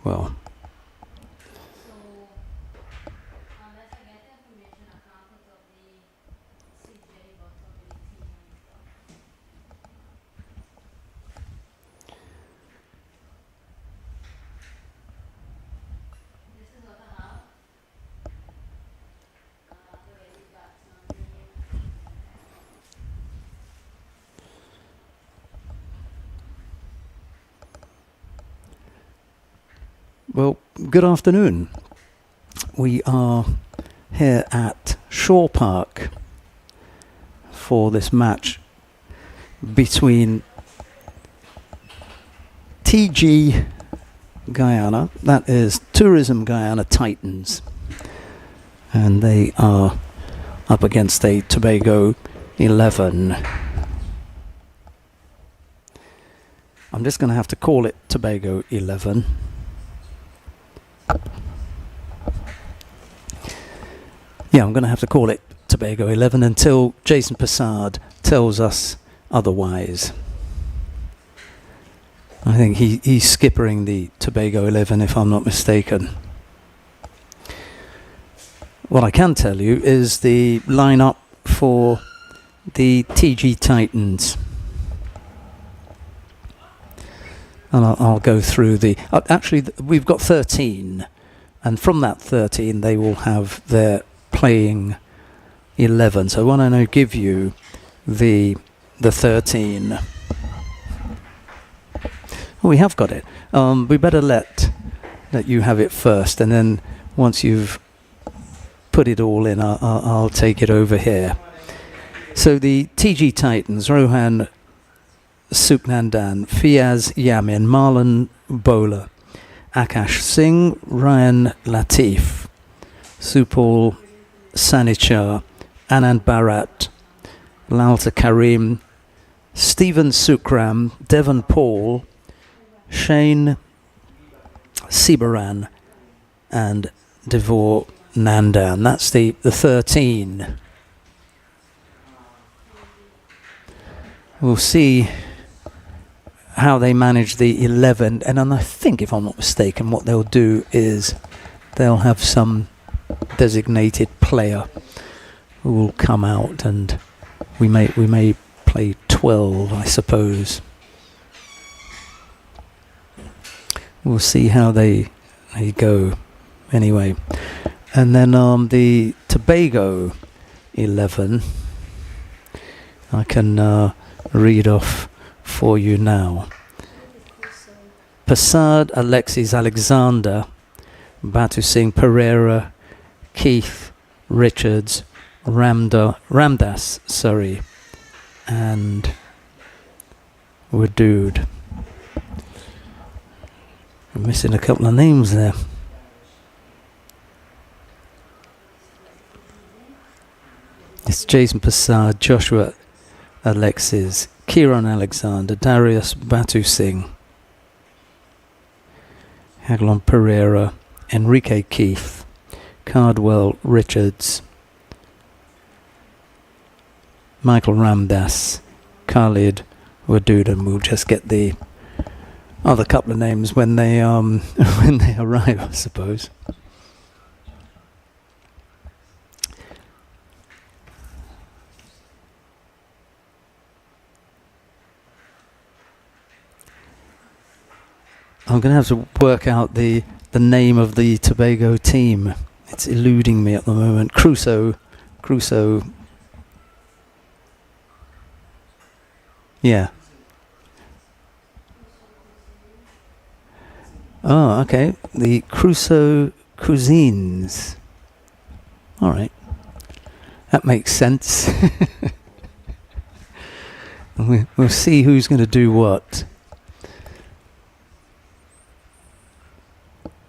well, well, good afternoon. We are here at Shore Park for this match between TG Guyana, that is Tourism Guyana Titans, and they are up against a Tobago 11. I'm just going to have to call it Tobago 11. Yeah, I'm going to have to call it Tobago 11 until Jason Passard tells us otherwise. I think he's skippering the Tobago 11 if I'm not mistaken. What I can tell you is the lineup for the TG Titans. And I'll go through the... actually, we've got 13. And from that 13, they will have their playing 11. So why don't I give you the 13? Oh, we have got it. We better let you have it first. And then once you've put it all in, I'll take it over here. So the TG Titans, Rohan Suknandan, Fiaz Yamin, Marlon Bowler, Akash Singh, Ryan Latif, Supal Sanichar, Anand Bharat, Lalta Karim, Stephen Sukram, Devon Paul, Shane Sibaran, and Devor Nandan. That's the 13. We'll see how they manage the 11, and I think, if I'm not mistaken, what they'll do is they'll have some designated player who will come out, and we may play 12, I suppose. We'll see how they go anyway. And then the Tobago 11 I can read off for you now. Passard, Alexis Alexander, Batu Singh Pereira, Keith Richards, Ramdas, and Wadood. I'm missing a couple of names there. It's Jason Passard, Joshua Alexis, Kieran Alexander, Darius Batu Singh, Haglon Pereira, Enrique Keith, Cardwell Richards, Michael Ramdas, Khalid Wadood, and we'll just get the other couple of names when they when they arrive, I suppose. I'm going to have to work out the name of the Tobago team. It's eluding me at the moment. Crusoe. Yeah. Oh, okay. The Crusoe Cuisines. All right. That makes sense. We'll see who's going to do what.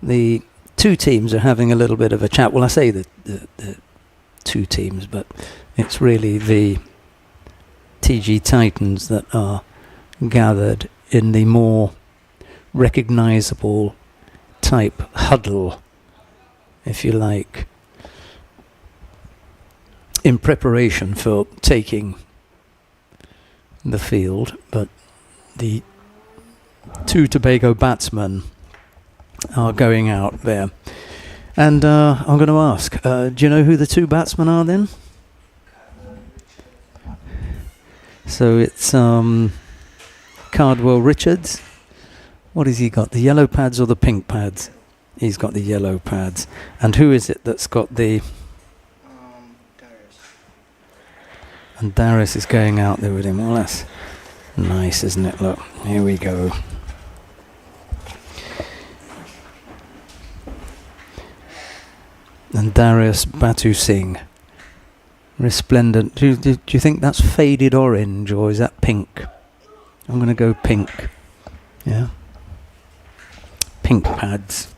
The two teams are having a little bit of a chat. Well, I say the two teams, but it's really the TG Titans that are gathered in the more recognizable type huddle, if you like, in preparation for taking the field. But the two Tobago batsmen are going out there. And I'm going to ask, do you know who the two batsmen are then? So it's Cardwell Richards. What has he got? The yellow pads or the pink pads? He's got the yellow pads. And who is it that's got the... Darius. And Darius is going out there with him. Well, that's nice, isn't it? Look, here we go. And Darius Batu Singh. Resplendent. Do you think that's faded orange or is that pink? I'm going to go pink. Yeah. Pink pads.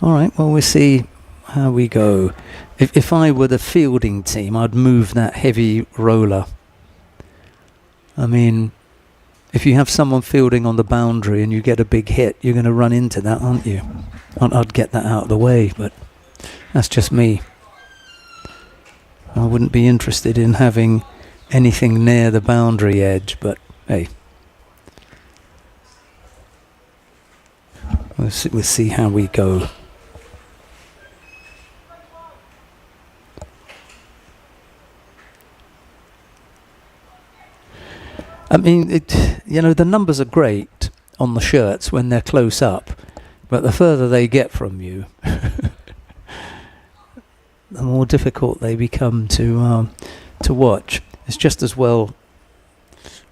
All right, well, we'll see how we go. If I were the fielding team, I'd move that heavy roller. I mean, if you have someone fielding on the boundary and you get a big hit, you're going to run into that, aren't you? I'd get that out of the way, but that's just me. I wouldn't be interested in having anything near the boundary edge, but hey. We'll see how we go. I mean, the numbers are great on the shirts when they're close up, but the further they get from you, the more difficult they become to watch. It's just as well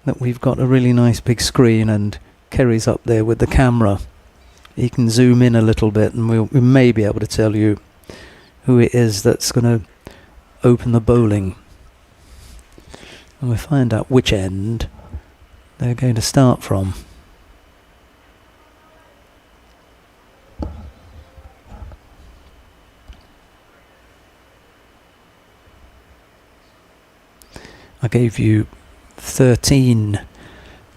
that we've got a really nice big screen and Kerry's up there with the camera. He can zoom in a little bit and we may be able to tell you who it is that's going to open the bowling. And we'll find out which end they're going to start from. I gave you 13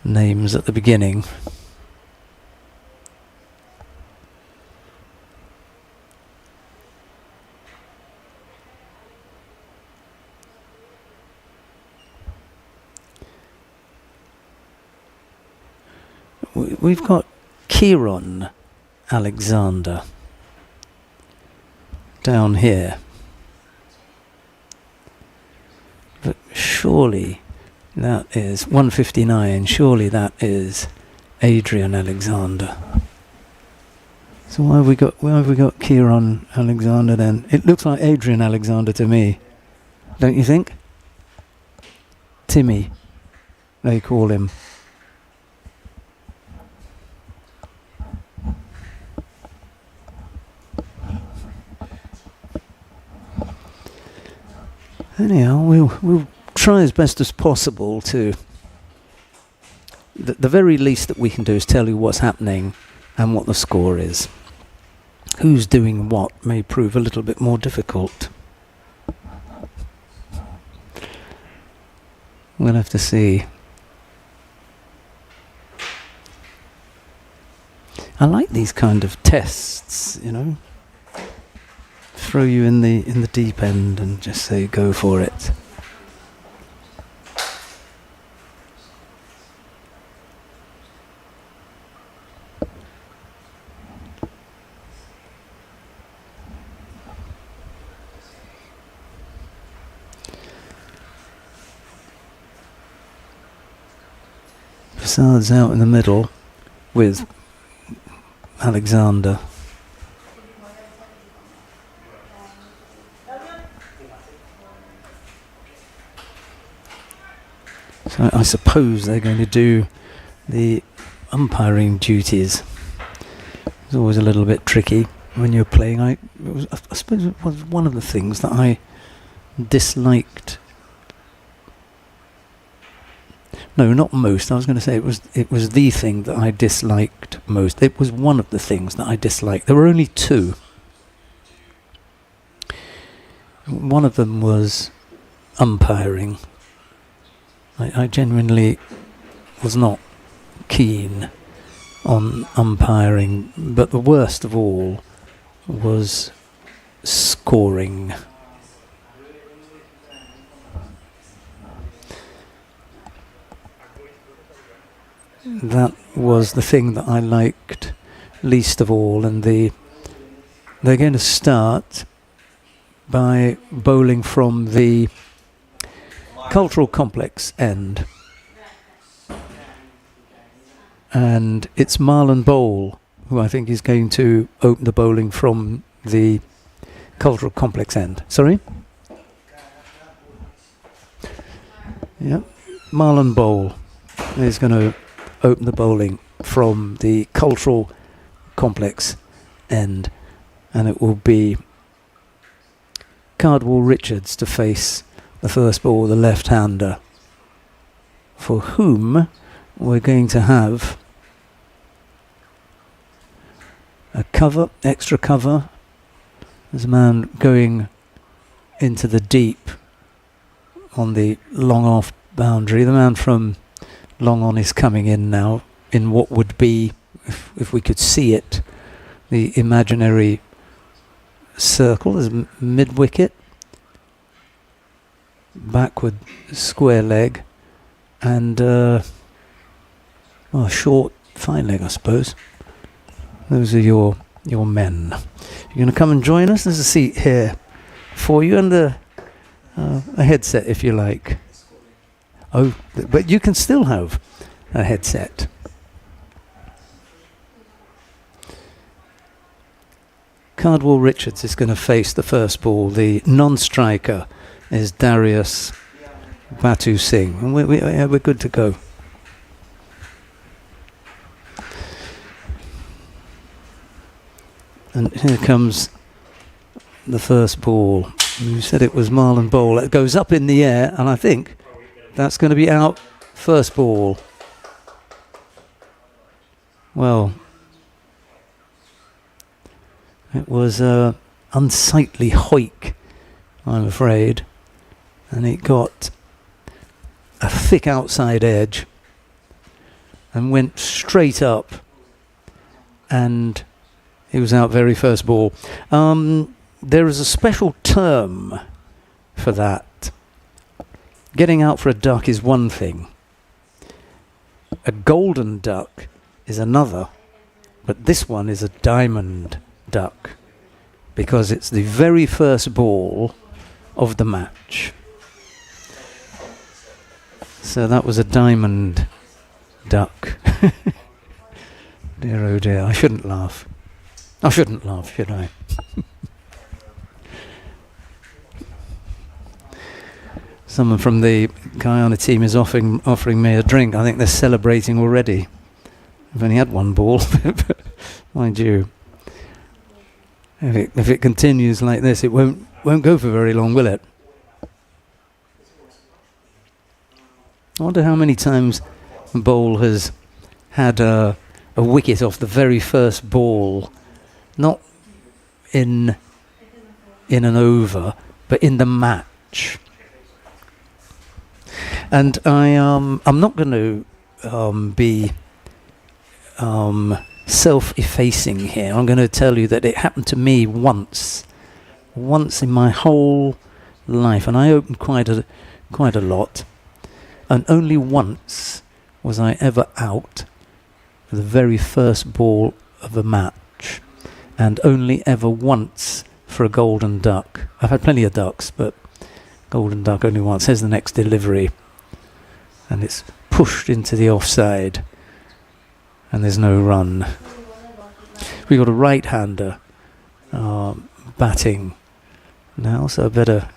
names at the beginning. We've got Kieron Alexander down here. But surely that is 159. Surely that is Adrian Alexander. So why have we got Kieron Alexander then? It looks like Adrian Alexander to me. Don't you think? Timmy, they call him. Anyhow, we'll try as best as possible to... The very least that we can do is tell you what's happening and what the score is. Who's doing what may prove a little bit more difficult. We'll have to see. I like these kind of tests, you know. Throw you in the deep end and just say go for it. Prasad's out in the middle with Alexander. So I suppose they're going to do the umpiring duties. It's always a little bit tricky when you're playing. I suppose it was one of the things that I disliked. No, not most. I was going to say it was the thing that I disliked most. It was one of the things that I disliked. There were only two. One of them was umpiring. I genuinely was not keen on umpiring, but the worst of all was scoring. That was the thing that I liked least of all, and they're going to start by bowling from the cultural complex end. And it's Marlon Bowl who I think is going to open the bowling from the cultural complex end. Sorry? Yeah, Marlon Bowl is going to open the bowling from the cultural complex end, and it will be Cardwell Richards to face the first ball, the left-hander, for whom we're going to have a cover, extra cover. There's a man going into the deep on the long off boundary. The man from long on is coming in now in what would be, if we could see it, the imaginary circle. There's mid wicket, backward square leg, and short fine leg, I suppose. Those are your men. You're going to come and join us. There's a seat here for you, and a headset if you like. Oh, but you can still have a headset. Cardwell Richards is going to face the first ball. The non-striker is Darius Batu Singh, and we're good to go. And here comes the first ball. You said it was Marlon Bowl. It goes up in the air, and I think that's going to be out. First ball. Well, it was a unsightly hoik, I'm afraid, and it got a thick outside edge and went straight up, and he was out very first ball. There is a special term for that. Getting out for a duck is one thing. A golden duck is another. But this one is a diamond duck because it's the very first ball of the match. So that was a diamond duck. Dear oh dear, I shouldn't laugh. I shouldn't laugh, should I? Someone from the Guyana team is offering me a drink. I think they're celebrating already. I've only had one ball, mind you. If it continues like this, it won't go for very long, will it? I wonder how many times a bowl has had a wicket off the very first ball, not in an over, but in the match. And I'm not going to be self-effacing here. I'm going to tell you that it happened to me once in my whole life, and I opened quite a lot, and only once was I ever out for the very first ball of a match, and only ever once for a golden duck. I've had plenty of ducks, but golden duck only once. Here's the next delivery, and it's pushed into the offside, and there's no run. We got a right-hander batting now, so I better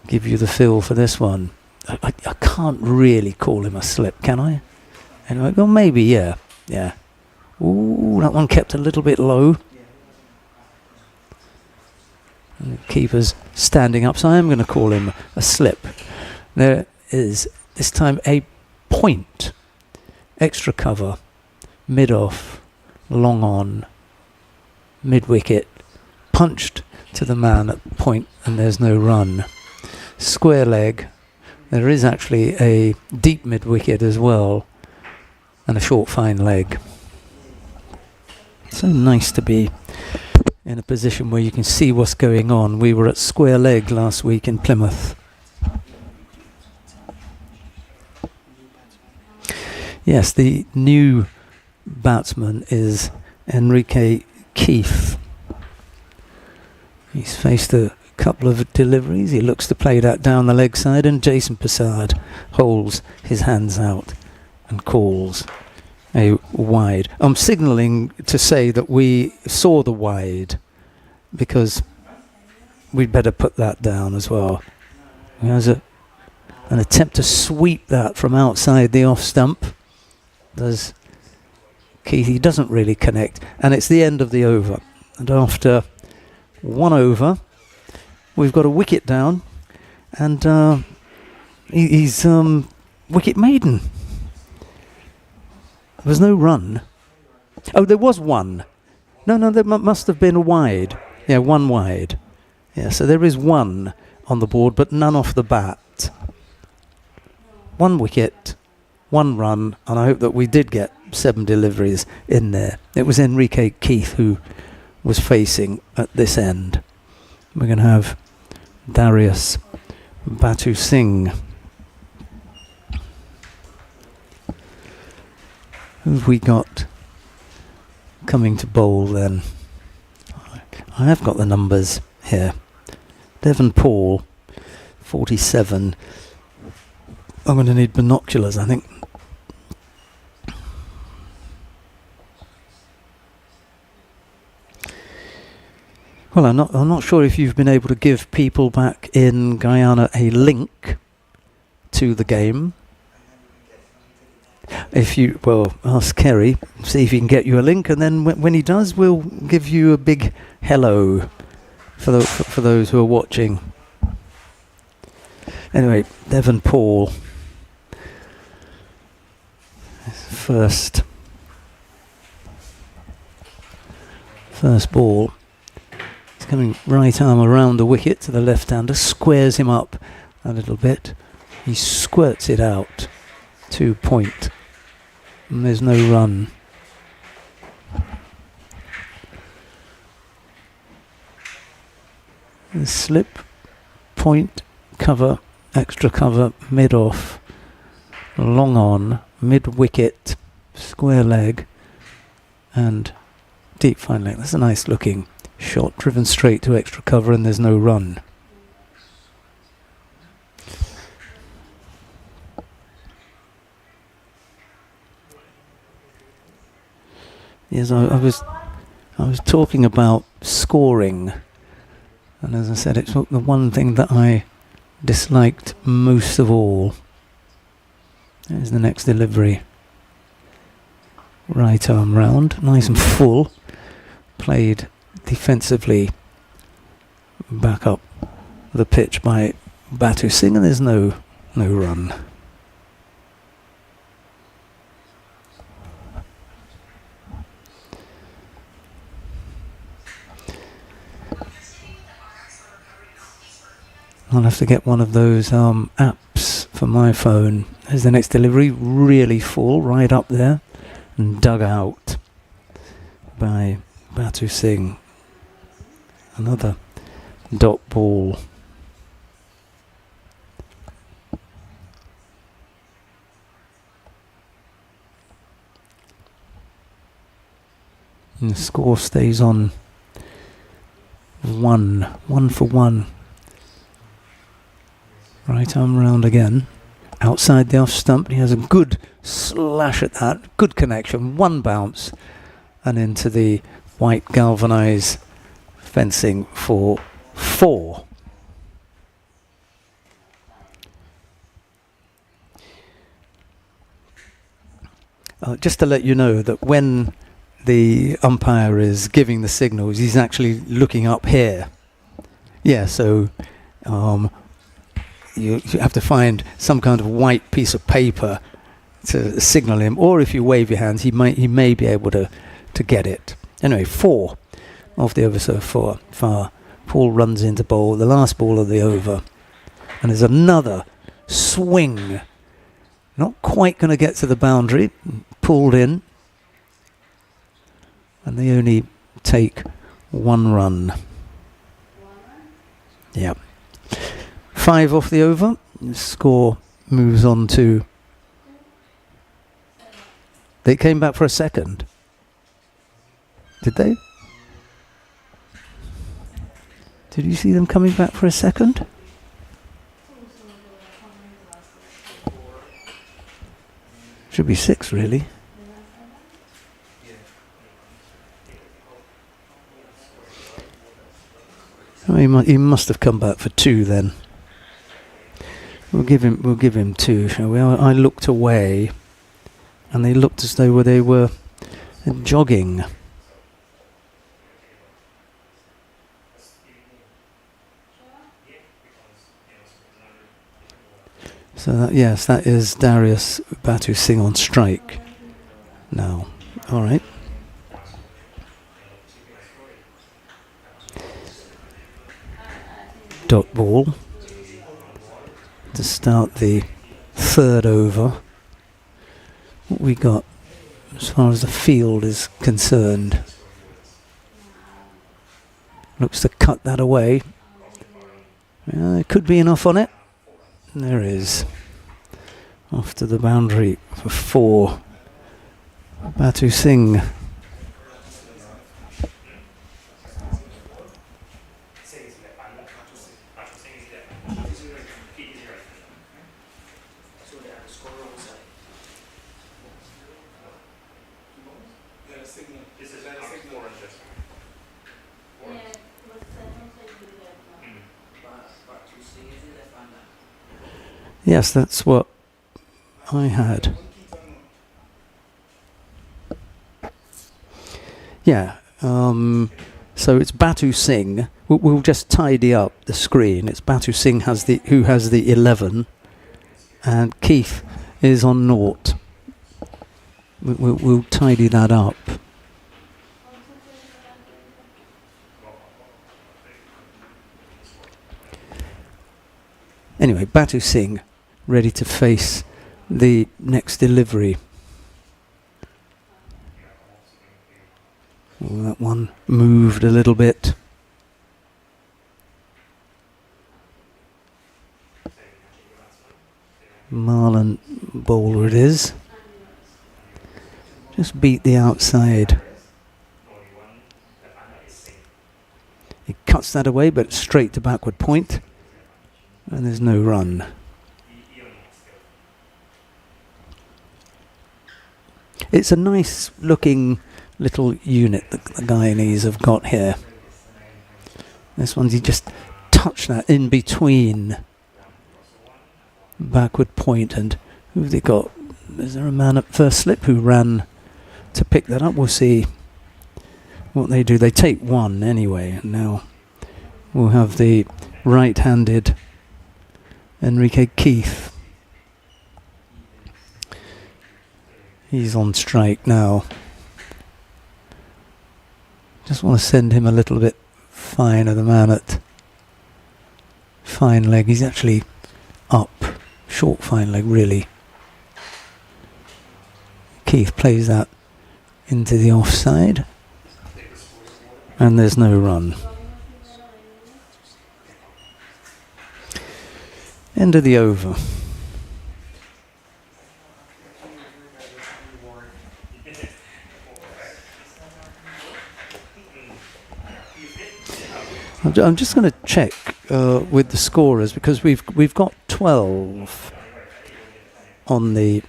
give you the feel for this one. I can't really call him a slip, can I? Anyway, well, maybe, yeah. Ooh, that one kept a little bit low. And the keeper's standing up, so I am going to call him a slip. There is this time a point, extra cover, mid-off, long on, mid-wicket, punched to the man at point, and there's no run. Square leg. There is actually a deep mid-wicket as well, and a short fine leg. So nice to be in a position where you can see what's going on. We were at square leg last week in Plymouth. Yes, the new batsman is Enrique Keith. He's faced a couple of deliveries. He looks to play that down the leg side, and Jason Passard holds his hands out and calls a wide. I'm signalling to say that we saw the wide, because we'd better put that down as well. There's an attempt to sweep that from outside the off stump. Does Keith? He doesn't really connect, and it's the end of the over. And after one over, we've got a wicket down, and he's wicket maiden. There was no run. Oh, there was one. No, there must have been a wide. Yeah, one wide. Yeah, so there is one on the board, but none off the bat. One wicket, one run, and I hope that we did get 7 deliveries in there. It was Enrique Keith who was facing at this end. We're going to have Darius Batu Singh. Who've we got coming to bowl then? I have got the numbers here. Devon Paul, 47. I'm going to need binoculars, I think. Well, I'm not sure if you've been able to give people back in Guyana a link to the game. If you, well, ask Kerry, see if he can get you a link, and then when he does, we'll give you a big hello for those who are watching. Anyway, Devon Paul, first ball. He's coming right arm around the wicket to the left-hander, squares him up a little bit. He squirts it out to point, and there's no run. The slip, point, cover, extra cover, mid-off, long on, mid-wicket, square leg, and deep fine leg. That's a nice looking shot, driven straight to extra cover, and there's no run. Yes, I was talking about scoring, and as I said, it's the one thing that I disliked most of all. There's the next delivery. Right arm round, nice and full. Played defensively back up the pitch by Batu Singh, and there's no run. I'll have to get one of those apps for my phone. There's the next delivery, really full, right up there, and dug out by Batu Singh. Another dot ball. And the score stays on 1 for 1. Right arm round again, outside the off stump. He has a good slash at that, good connection, one bounce, and into the white galvanised fencing for 4. Just to let you know that when the umpire is giving the signals, he's actually looking up here. Yeah, so you have to find some kind of white piece of paper to signal him, or if you wave your hands, he may be able to get it. Anyway, 4 off the over so far. Paul runs into bowl, the last ball of the over, and there's another swing. Not quite going to get to the boundary, pulled in, and they only take 1 run. Yep. 5 off the over. The score moves on to... They came back for a second. Did they? Did you see them coming back for a second? Should be 6, really. Oh, he must have come back for 2 then. We'll give him 2, shall we? I looked away, and they looked as though they were jogging. So that is Darius Batu Singh on strike now. All right. Dot ball to start the 3rd over. What we got as far as the field is concerned? Looks to cut that away. There could be enough on it. There is. Off to the boundary for 4. Batu Singh. Yes, that's what I had. Yeah, so it's Batu Singh. We'll just tidy up the screen. It's Batu Singh who has the 11, and Keith is on 0. We'll tidy that up. Anyway, Batu Singh ready to face the next delivery. Oh, that one moved a little bit. Marlon bowler it is. Just beat the outside. He cuts that away, but straight to backward point. And there's no run. It's a nice looking little unit that the Guyanese have got here. This one, he just touched that in between backward point and who have they got? Is there a man at first slip who ran to pick that up? We'll see what they do. They take 1 anyway, and now we'll have the right-handed Enrique Keith. He's on strike now. Just want to send him a little bit finer, the man at fine leg. He's actually up. Short fine leg, really. Keith plays that into the offside. And there's no run. End of the over. I'm just going to check with the scorers because we've got 12 on the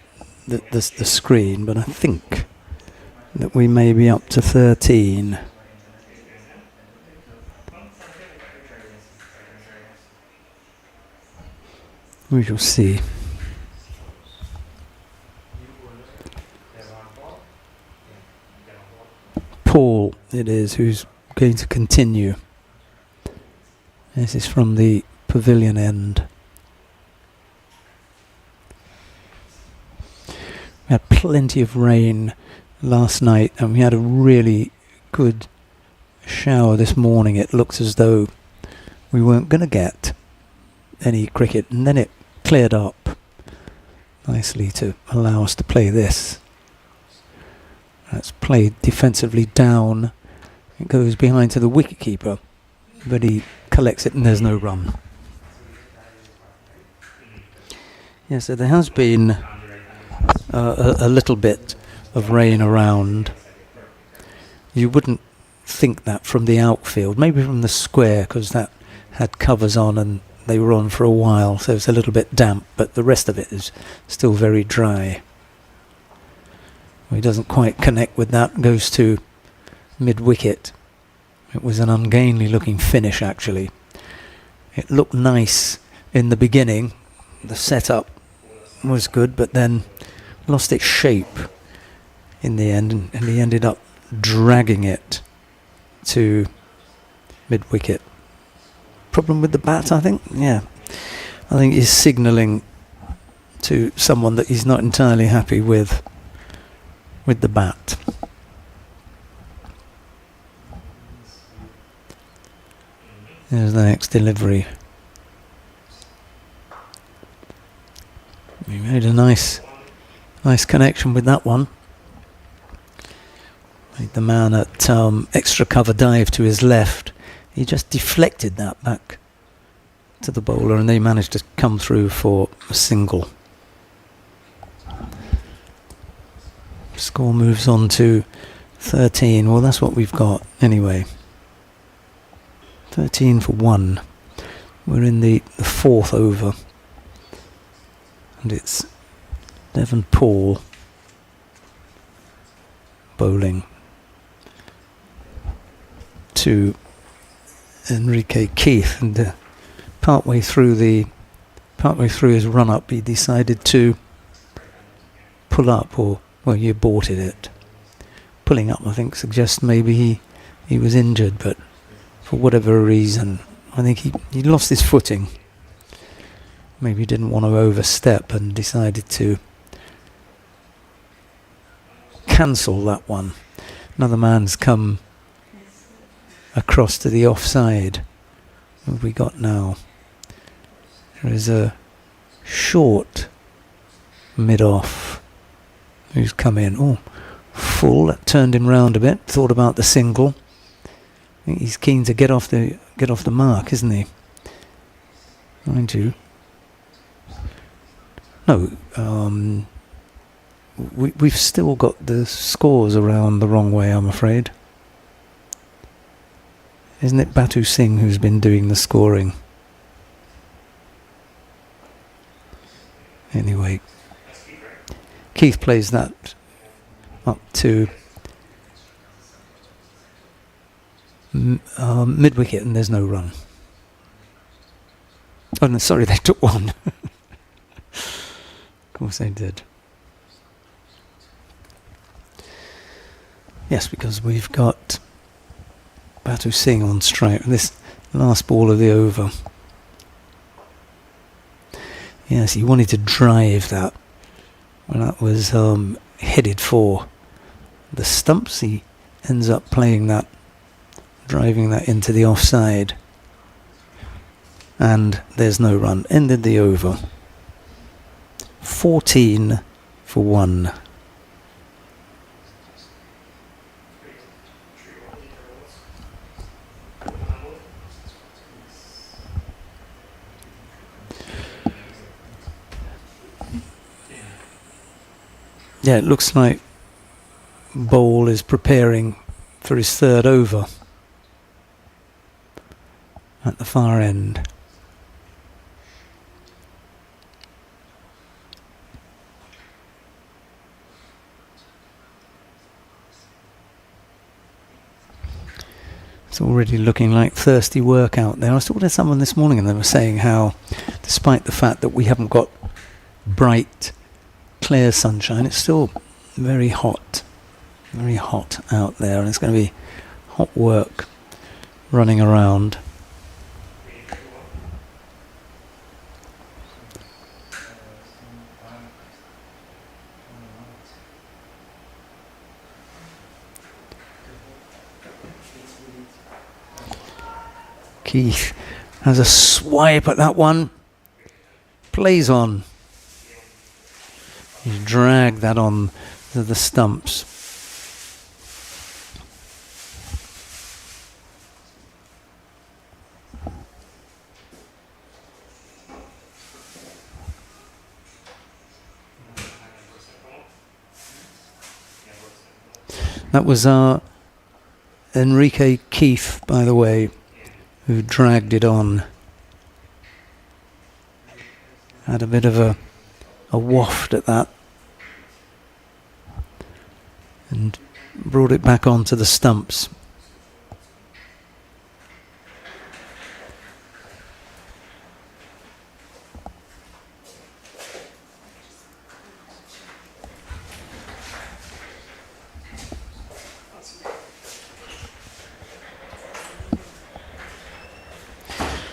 screen, but I think that we may be up to 13. We shall see. Paul it is who's going to continue. This is from the pavilion end. We had plenty of rain last night and we had a really good shower this morning. It looks as though we weren't going to get any cricket, and then it cleared up nicely to allow us to play this. That's played defensively down. It goes behind to the wicketkeeper, but he collects it and there's no run. Yeah, so there has been a little bit of rain around. You wouldn't think that from the outfield, maybe from the square, because that had covers on and they were on for a while, so it's a little bit damp, but the rest of it is still very dry. Well, he doesn't quite connect with that, goes to mid-wicket. It was an ungainly looking finish, actually. It looked nice in the beginning. The setup was good, but then lost its shape in the end, and he ended up dragging it to mid-wicket. Problem with the bat, I think? Yeah. I think he's signalling to someone that he's not entirely happy with the bat. There's the next delivery. He made a nice connection with that one. Made the man at extra cover dive to his left. He just deflected that back to the bowler, and they managed to come through for a single. Score moves on to 13. Well, that's what we've got anyway. 13 for 1. We're in the fourth over. And it's Devon Paul bowling to Enrique Keith, and partway through his run up, he decided to pull up, or well, you aborted it. Pulling up, I think, suggests maybe he was injured, but for whatever reason, I think he lost his footing. Maybe he didn't want to overstep and decided to cancel that one. Another man's come across to the offside. What have we got now? There is a short mid-off who's come in. Oh, full. That turned him round a bit. Thought about the single. I think he's keen to get off the mark, isn't he? Mind you. No, we've still got the scores around the wrong way, I'm afraid. Isn't it Batu Singh who's been doing the scoring? Anyway, Keith plays that up to mid-wicket, and there's no run. Oh no, sorry, they took one. Of course they did. Yes, because we've got Batu Singh on strike. This last ball of the over. Yes, he wanted to drive that when that was headed for the stumps. He ends up playing that, driving that into the offside. And there's no run. Ended the over. 14 for 1. Yeah, it looks like Bowl is preparing for his third over at the far end. It's already looking like thirsty work out there. I was talking to someone this morning and they were saying how, despite the fact that we haven't got bright, clear sunshine, it's still very hot out there, and it's going to be hot work running around. Keith has a swipe at that one. Plays on. He's dragged that on to the stumps. That was our Enrique Keefe, by the way, who dragged it on. Had a bit of a waft at that. And brought it back onto the stumps.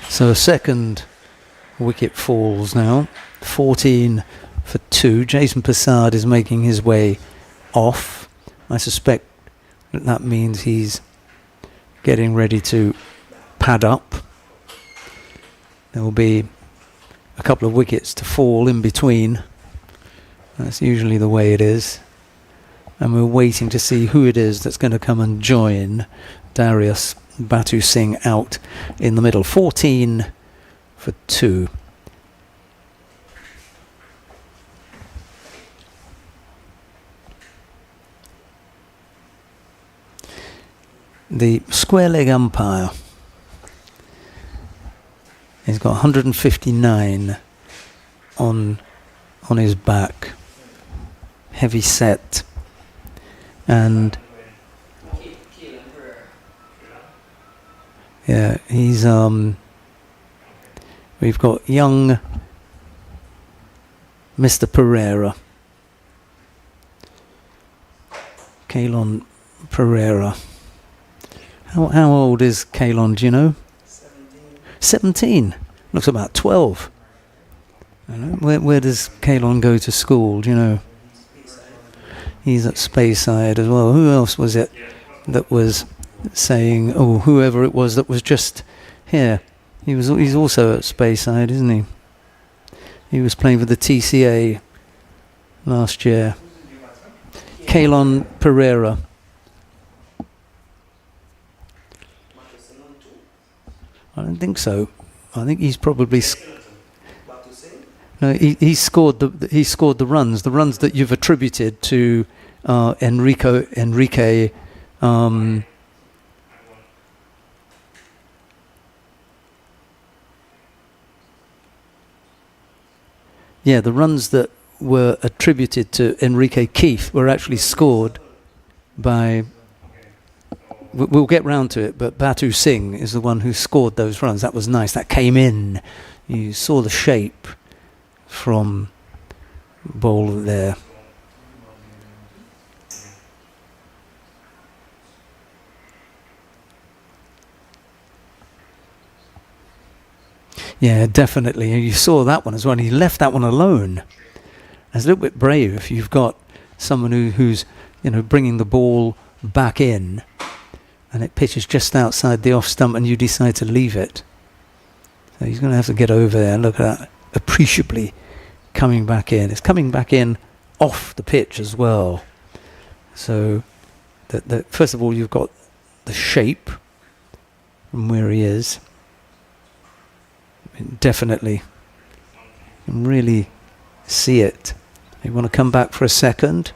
So a second wicket falls now. 14 for 2. Jason Passard is making his way off. I suspect that means he's getting ready to pad up. There will be a couple of wickets to fall in between. That's usually the way it is. And we're waiting to see who it is that's going to come and join Darius Batu Singh out in the middle. 14 for 2. The square leg umpire, he's got 159 on his back, heavy set, and yeah, he's we've got young Mr. Pereira, Kalon Pereira. How old is Kalon, do you know? 17. Looks about 12. Where does Kalon go to school, do you know? He's at Speyside as well. Who else was it that was saying, oh, whoever it was that was just here. He's also at Speyside, isn't he? He was playing for the TCA last year. Kalon Pereira. I don't think so. I think he's probably no. He scored the runs. The runs that you've attributed to Enrique. Yeah, the runs that were attributed to Enrique Keefe were actually scored by. We'll get round to it, but Batu Singh is the one who scored those runs. That was nice. That came in. You saw the shape from bowler there. Yeah, definitely. You saw that one as well. He left that one alone. It's a little bit brave if you've got someone who's bringing the ball back in, and it pitches just outside the off stump and you decide to leave it. So he's going to have to get over there and look at that appreciably coming back in. It's coming back in off the pitch as well. So first of all, you've got the shape from where he is. Definitely. You can really see it. You want to come back for a second?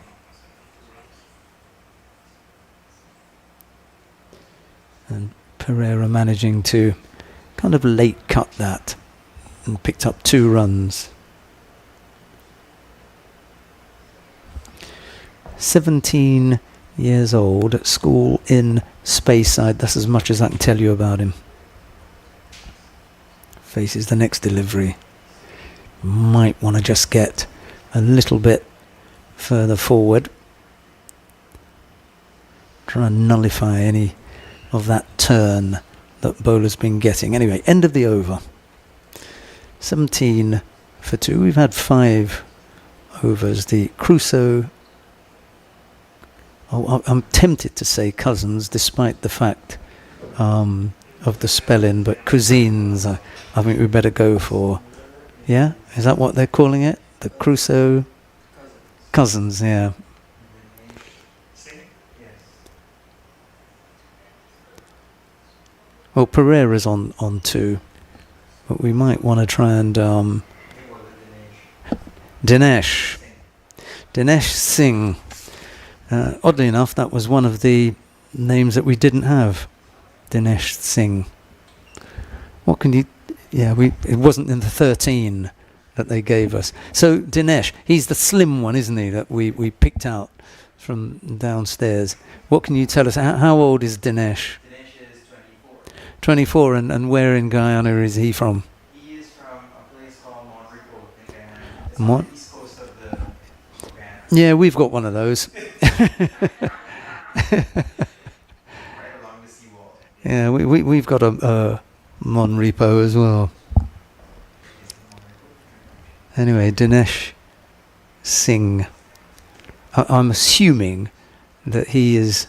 And Pereira managing to kind of late cut that and picked up 2 runs. 17 years old, at school in Speyside. That's as much as I can tell you about him. Faces the next delivery. Might want to just get a little bit further forward. Try and nullify any of that turn that bowler's been getting. Anyway, end of the over. 17 for 2. We've had 5 overs. The Crusoe. I'm tempted to say Cousins, despite the fact of the spelling, but Cousins, I think we better go for. Yeah? Is that what they're calling it? The Crusoe Cousins, yeah. Well, Pereira's on 2, but we might want to try and Dinesh Singh. Oddly enough, that was one of the names that we didn't have. Dinesh Singh. What can you... Yeah, it wasn't in the 13 that they gave us. So Dinesh, he's the slim one, isn't he, that we picked out from downstairs. What can you tell us? How old is Dinesh? Dinesh is 24. 24, and where in Guyana is he from? He is from a place called Monrico in Guyana. It's Mon- on the east coast of the Guyana. Yeah, we've got one of those. Right along the seawall. Yeah, we've got a Mon Repo as well. Anyway, Dinesh Singh. I'm assuming that he is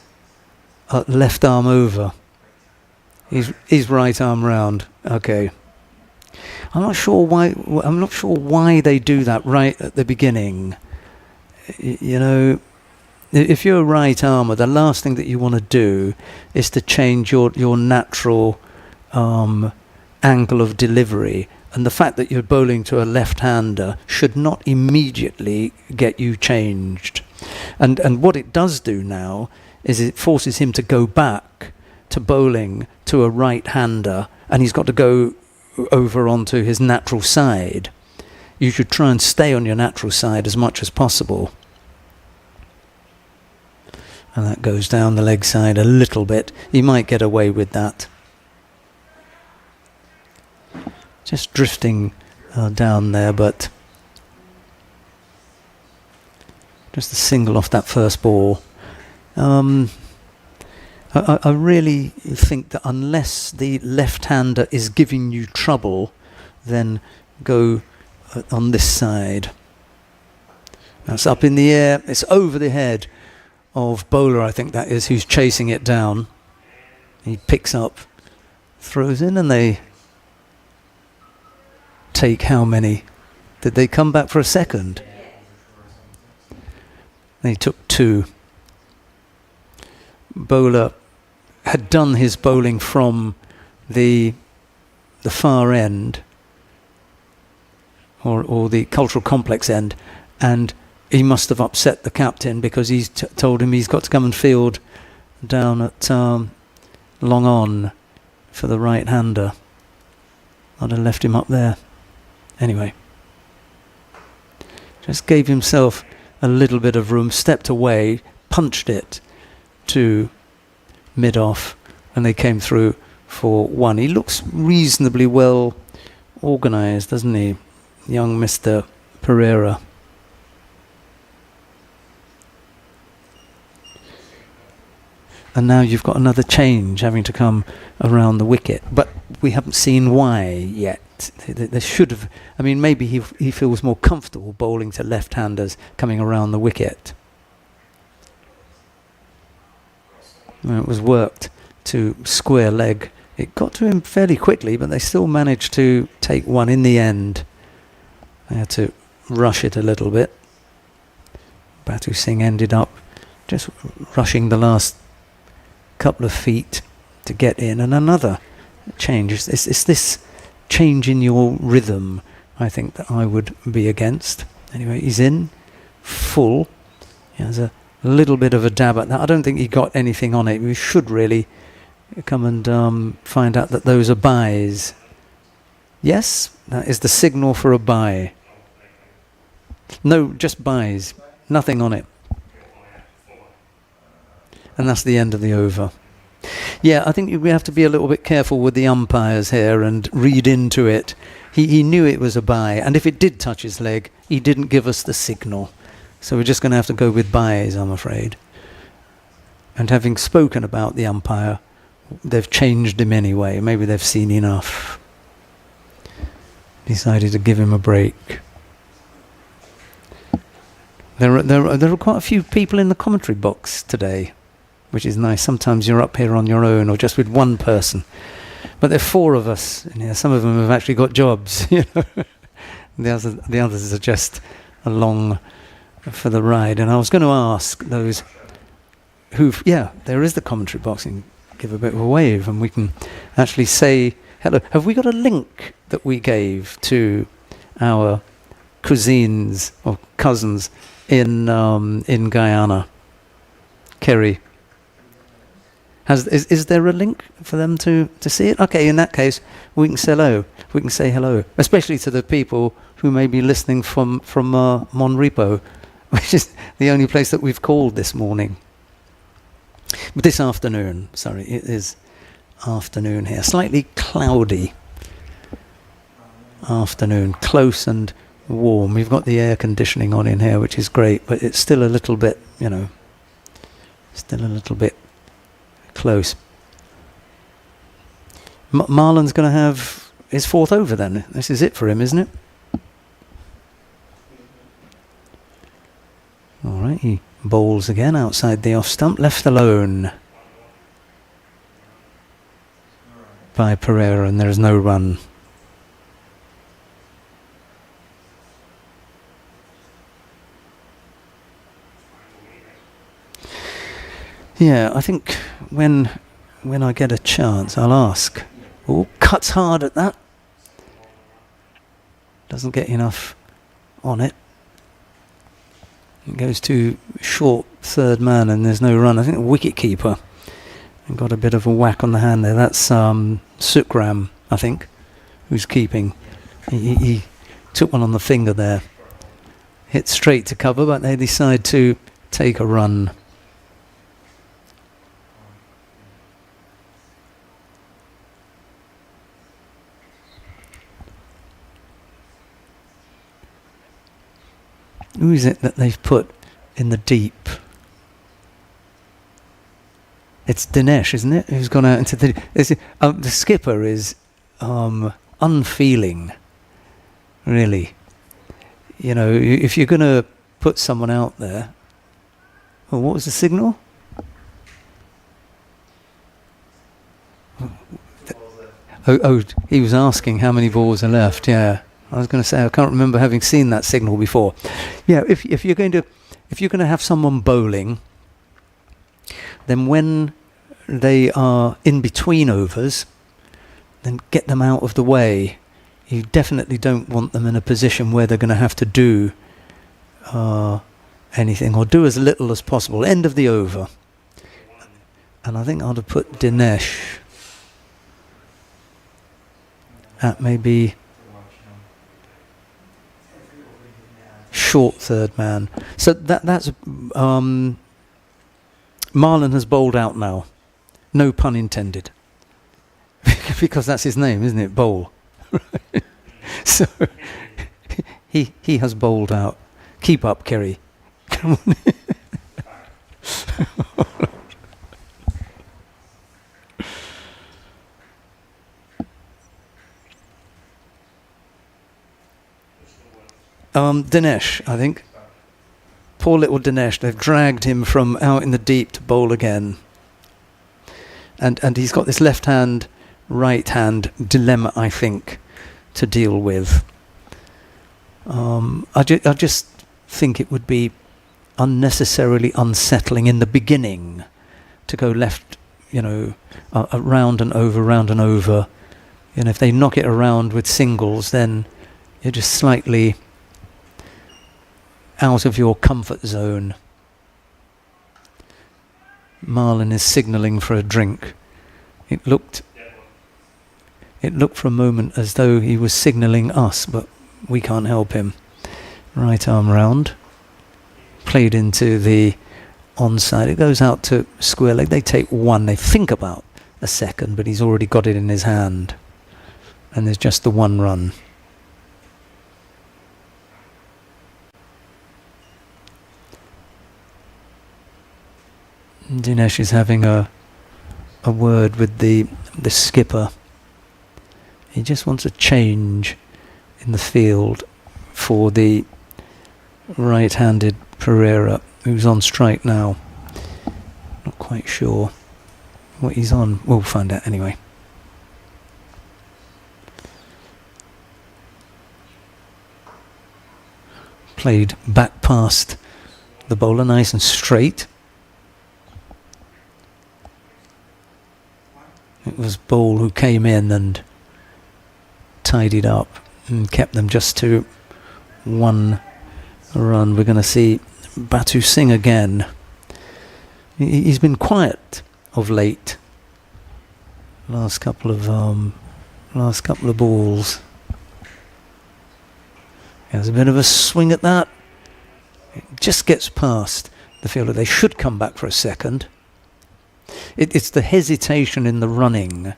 left arm over. He's right arm round. Okay. I'm not sure why they do that right at the beginning. You know, if you're a right armer, the last thing that you want to do is to change your natural angle of delivery. And the fact that you're bowling to a left-hander should not immediately get you changed. And what it does do now is it forces him to go back to bowling to a right-hander, and he's got to go over onto his natural side. You should try and stay on your natural side as much as possible. And that goes down the leg side a little bit. He might get away with that. Just drifting down there, but just a single off that first ball. I really think that unless the left-hander is giving you trouble, then go on this side. That's up in the air. It's over the head of bowler, I think that is, who's chasing it down. He picks up, throws in, and they take how many? Did they come back for a second? They took 2. Bowler had done his bowling from the far end or the cultural complex end, and he must have upset the captain because he's told him he's got to come and field down at long on for the right-hander. I'd have left him up there. Anyway, just gave himself a little bit of room, stepped away, punched it to mid-off, and they came through for 1. He looks reasonably well organised, doesn't he, young Mr. Pereira? And now you've got another change having to come around the wicket, but we haven't seen why yet. There should have. I mean, maybe he feels more comfortable bowling to left-handers coming around the wicket. Well, it was worked to square leg. It got to him fairly quickly, but they still managed to take 1 in the end. They had to rush it a little bit. Batu Singh ended up just rushing the last couple of feet to get in, and another change. It's this change in your rhythm, I think, that I would be against. Anyway, he's in full. He has a little bit of a dab at that. I don't think he got anything on it. We should really come and find out that those are buys. Yes, that is the signal for a buy. No, just buys. Nothing on it. And that's the end of the over. Yeah, I think we have to be a little bit careful with the umpires here and read into it. He knew it was a bye, and if it did touch his leg, he didn't give us the signal. So we're just going to have to go with byes, I'm afraid. And having spoken about the umpire, they've changed him anyway. Maybe they've seen enough. Decided to give him a break. There are quite a few people in the commentary box today, which is nice. Sometimes you're up here on your own or just with one person. But there are 4 of us in here. Some of them have actually got jobs. You know, the others are just along for the ride. And I was going to ask those there is the commentary box. And give a bit of a wave and we can actually say hello. Have we got a link that we gave to our cousins or cousins in Guyana? Kerry. Is there a link for them to see it? Okay, in that case, we can say hello. We can say hello, especially to the people who may be listening from Monrepo, which is the only place that we've called this morning. But this afternoon, sorry, it is afternoon here. Slightly cloudy afternoon, close and warm. We've got the air conditioning on in here, which is great, but it's still a little bit, still a little bit close. Marlon's going to have his fourth over then. This is it for him, isn't it? All right, he bowls again outside the off stump, left alone by Pereira, and there is no run. Yeah, I think when I get a chance, I'll ask. Oh, cuts hard at that. Doesn't get enough on it. It goes to short third man and there's no run. I think the wicket keeper got a bit of a whack on the hand there. That's Sukram, I think, who's keeping. He took one on the finger there. Hit straight to cover, but they decide to take a run. Who is it that they've put in the deep? It's Dinesh, isn't it? Who's gone out into the skipper is unfeeling, really. If you're going to put someone out there. Oh, what was the signal? Oh, he was asking how many balls are left. Yeah. I was going to say I can't remember having seen that signal before. Yeah, if you're going to have someone bowling, then when they are in between overs, then get them out of the way. You definitely don't want them in a position where they're going to have to do anything, or do as little as possible. End of the over. And I think I'd have put Dinesh at maybe short third man. So that's Marlon has bowled out now. No pun intended. Because that's his name, isn't it? Bowl. So he has bowled out. Keep up, Kerry. Come on. Dinesh, I think. Poor little Dinesh. They've dragged him from out in the deep to bowl again. And he's got this left hand, right hand dilemma, I think, to deal with. I just think it would be unnecessarily unsettling in the beginning to go left, around and over, round and over. If they knock it around with singles, then you're just slightly out of your comfort zone. Marlon is signalling for a drink. It looked for a moment as though he was signalling us, but we can't help him. Right arm round. Played into the onside. It goes out to square leg. They take one. They think about a second, but he's already got it in his hand. And there's just the one run. Dinesh is having a word with the skipper. He just wants a change in the field for the right-handed Pereira, who's on strike now. Not quite sure what he's on. We'll find out anyway. Played back past the bowler, nice and straight. It was Ball who came in and tidied up and kept them just to one run. We're going to see Batu Singh again. He's been quiet of late. Last couple of balls. There's a bit of a swing at that. It just gets past the fielder. They should come back for a second. It's the hesitation in the running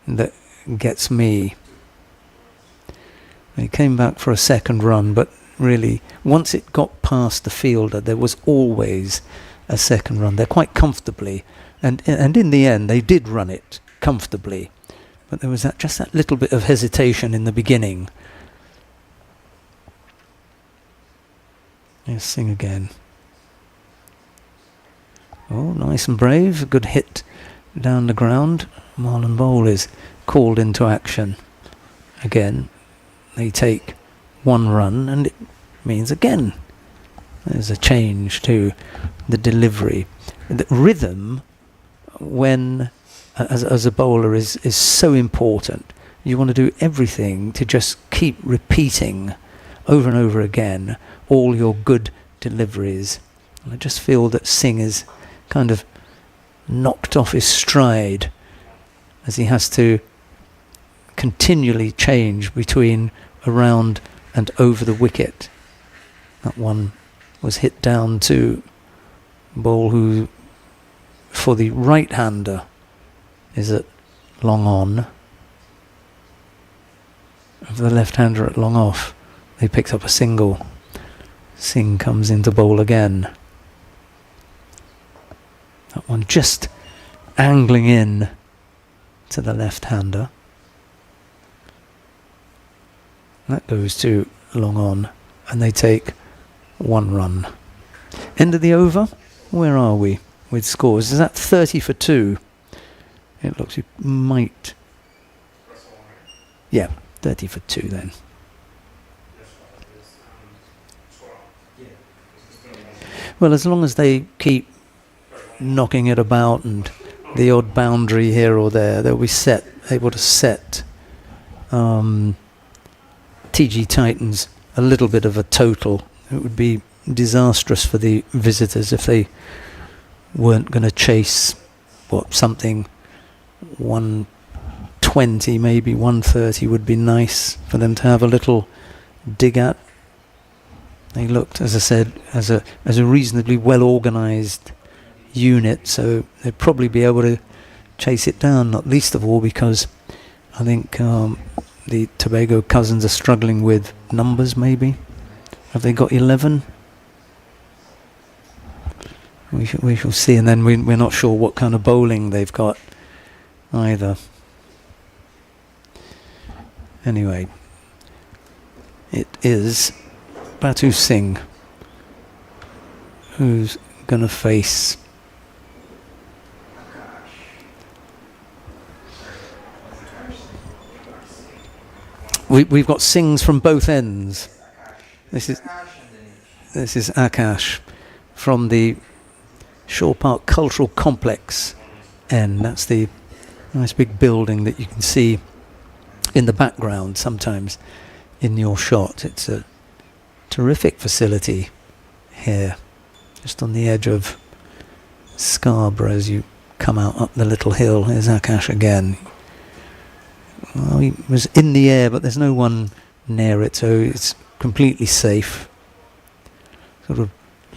that gets me. They came back for a second run, but really, once it got past the fielder, there was always a second run there quite comfortably. And in the end, they did run it comfortably. But there was just that little bit of hesitation in the beginning. Let's sing again. Oh, nice and brave. A good hit down the ground. Marlon Bowl is called into action. Again, they take one run, and it means again there's a change to the delivery. The rhythm, when as a bowler, is so important. You want to do everything to just keep repeating over and over again all your good deliveries. And I just feel that Singh is kind of knocked off his stride as he has to continually change between around and over the wicket. That one was hit down to Bowl, who for the right-hander is at long on. For the left-hander at long off, they picked up a single. Singh comes into Bowl again. That one just angling in to the left-hander. That goes to long on, and they take one run. End of the over. Where are we with scores? Is that 30 for 2? It looks you might. Yeah, 30 for 2 then. Well, as long as they keep knocking it about and the odd boundary here or there, they'll be able to set TG Titans a little bit of a total. It would be disastrous for the visitors if they weren't going to chase something 120, maybe 130 would be nice for them to have a little dig at. They looked, as I said, as a reasonably well organised unit, so they'd probably be able to chase it down, not least of all because I think the Tobago cousins are struggling with numbers, maybe. Have they got 11? We shall see, and then we're not sure what kind of bowling they've got either. Anyway, it is Batu Singh who's going to face we've got Singhs from both ends. This is Akash from the Shore Park Cultural Complex end. That's the nice big building that you can see in the background sometimes in your shot. It's a terrific facility here, just on the edge of Scarborough as you come out up the little hill. Here's Akash again. Well, he was in the air, but there's no one near it, so it's completely safe. Sort of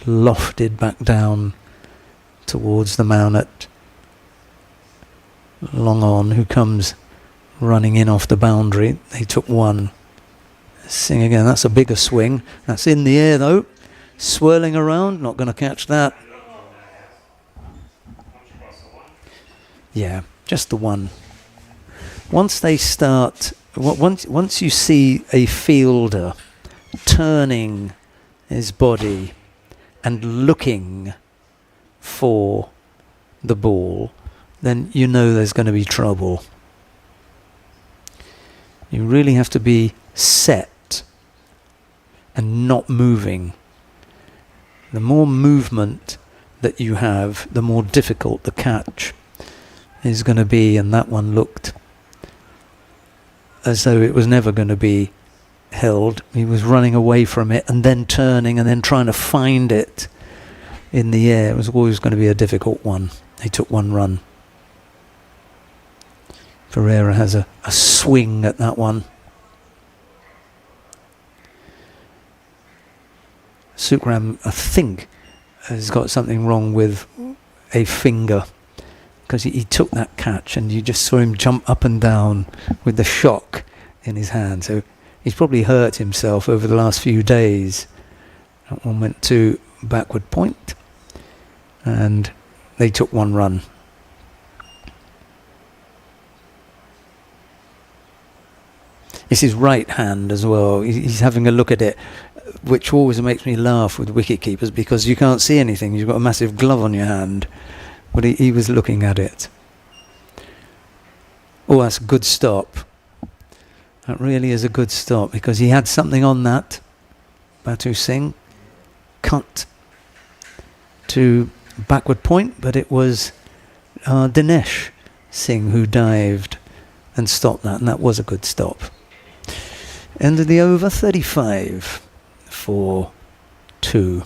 lofted back down towards the Mount long on, who comes running in off the boundary. They took one. Singh again. That's a bigger swing. That's in the air though, swirling around. Not going to catch that. Yeah, just the one. Once they start, once you see a fielder turning his body and looking for the ball, then you know there's going to be trouble. You really have to be set and not moving. The more movement that you have, the more difficult the catch is going to be, and that one looked as though it was never going to be held. He was running away from it and then turning and then trying to find it in the air. It was always going to be a difficult one. He took one run. Pereira has a swing at that one. Sukram, I think, has got something wrong with a finger, because he took that catch and you just saw him jump up and down with the shock in his hand. So he's probably hurt himself over the last few days. That one went to backward point and they took one run. It's his right hand as well. He's having a look at it, which always makes me laugh with wicket keepers, because you can't see anything. You've got a massive glove on your hand. But he was looking at it. Oh, that's a good stop. That really is a good stop, because he had something on that. Batu Singh cut to backward point, but it was Dinesh Singh who dived and stopped that, and that was a good stop. End of the over, 35 for 2.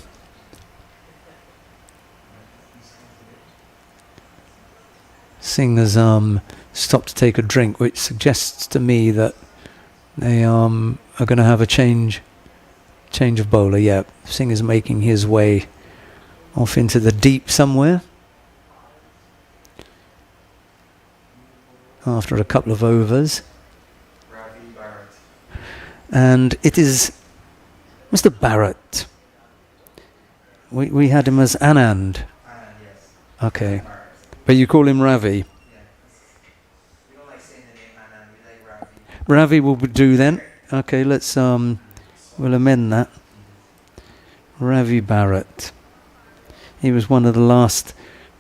Singh has stopped to take a drink, which suggests to me that they are going to have a change of bowler. Yeah, Singh is making his way off into the deep somewhere after a couple of overs. And it is Mr. Barrett. We had him as Anand. Anand, yes. Okay. But you call him Ravi. Yeah. We don't like saying the name Anand, we like Ravi. Ravi will do then. Okay, let's we'll amend that. Ravi Barrett. He was one of the last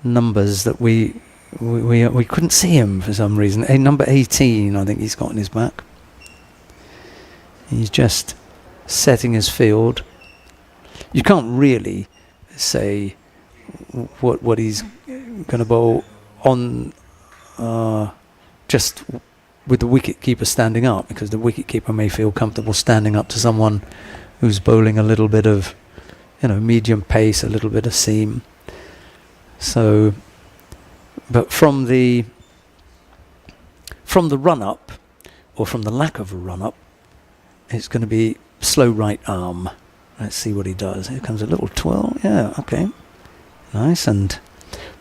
numbers that we couldn't see him for some reason. Number 18, I think he's got in his back. He's just setting his field. You can't really say what he's going to bowl on just with the wicket-keeper standing up, because the wicket-keeper may feel comfortable standing up to someone who's bowling a little bit of, medium pace, a little bit of seam. So, but from the run-up, or from the lack of a run-up, it's going to be slow right arm. Let's see what he does. Here comes a little twirl. Yeah, okay. Nice. And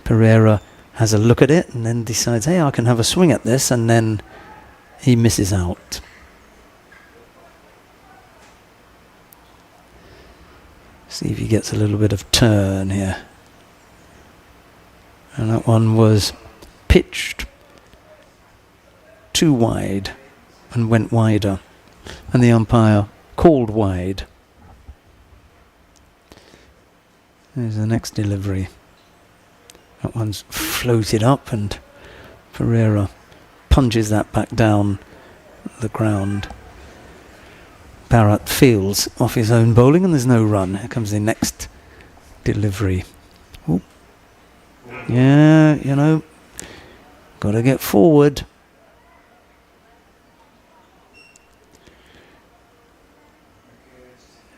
Pereira has a look at it and then decides, hey, I can have a swing at this. And then he misses out. See if he gets a little bit of turn here. And that one was pitched too wide and went wider. And the umpire called wide. There's the next delivery. That one's floated up and Pereira punches that back down the ground. Barrett feels off his own bowling and there's no run. Here comes the next delivery. Ooh. Yeah, got to get forward.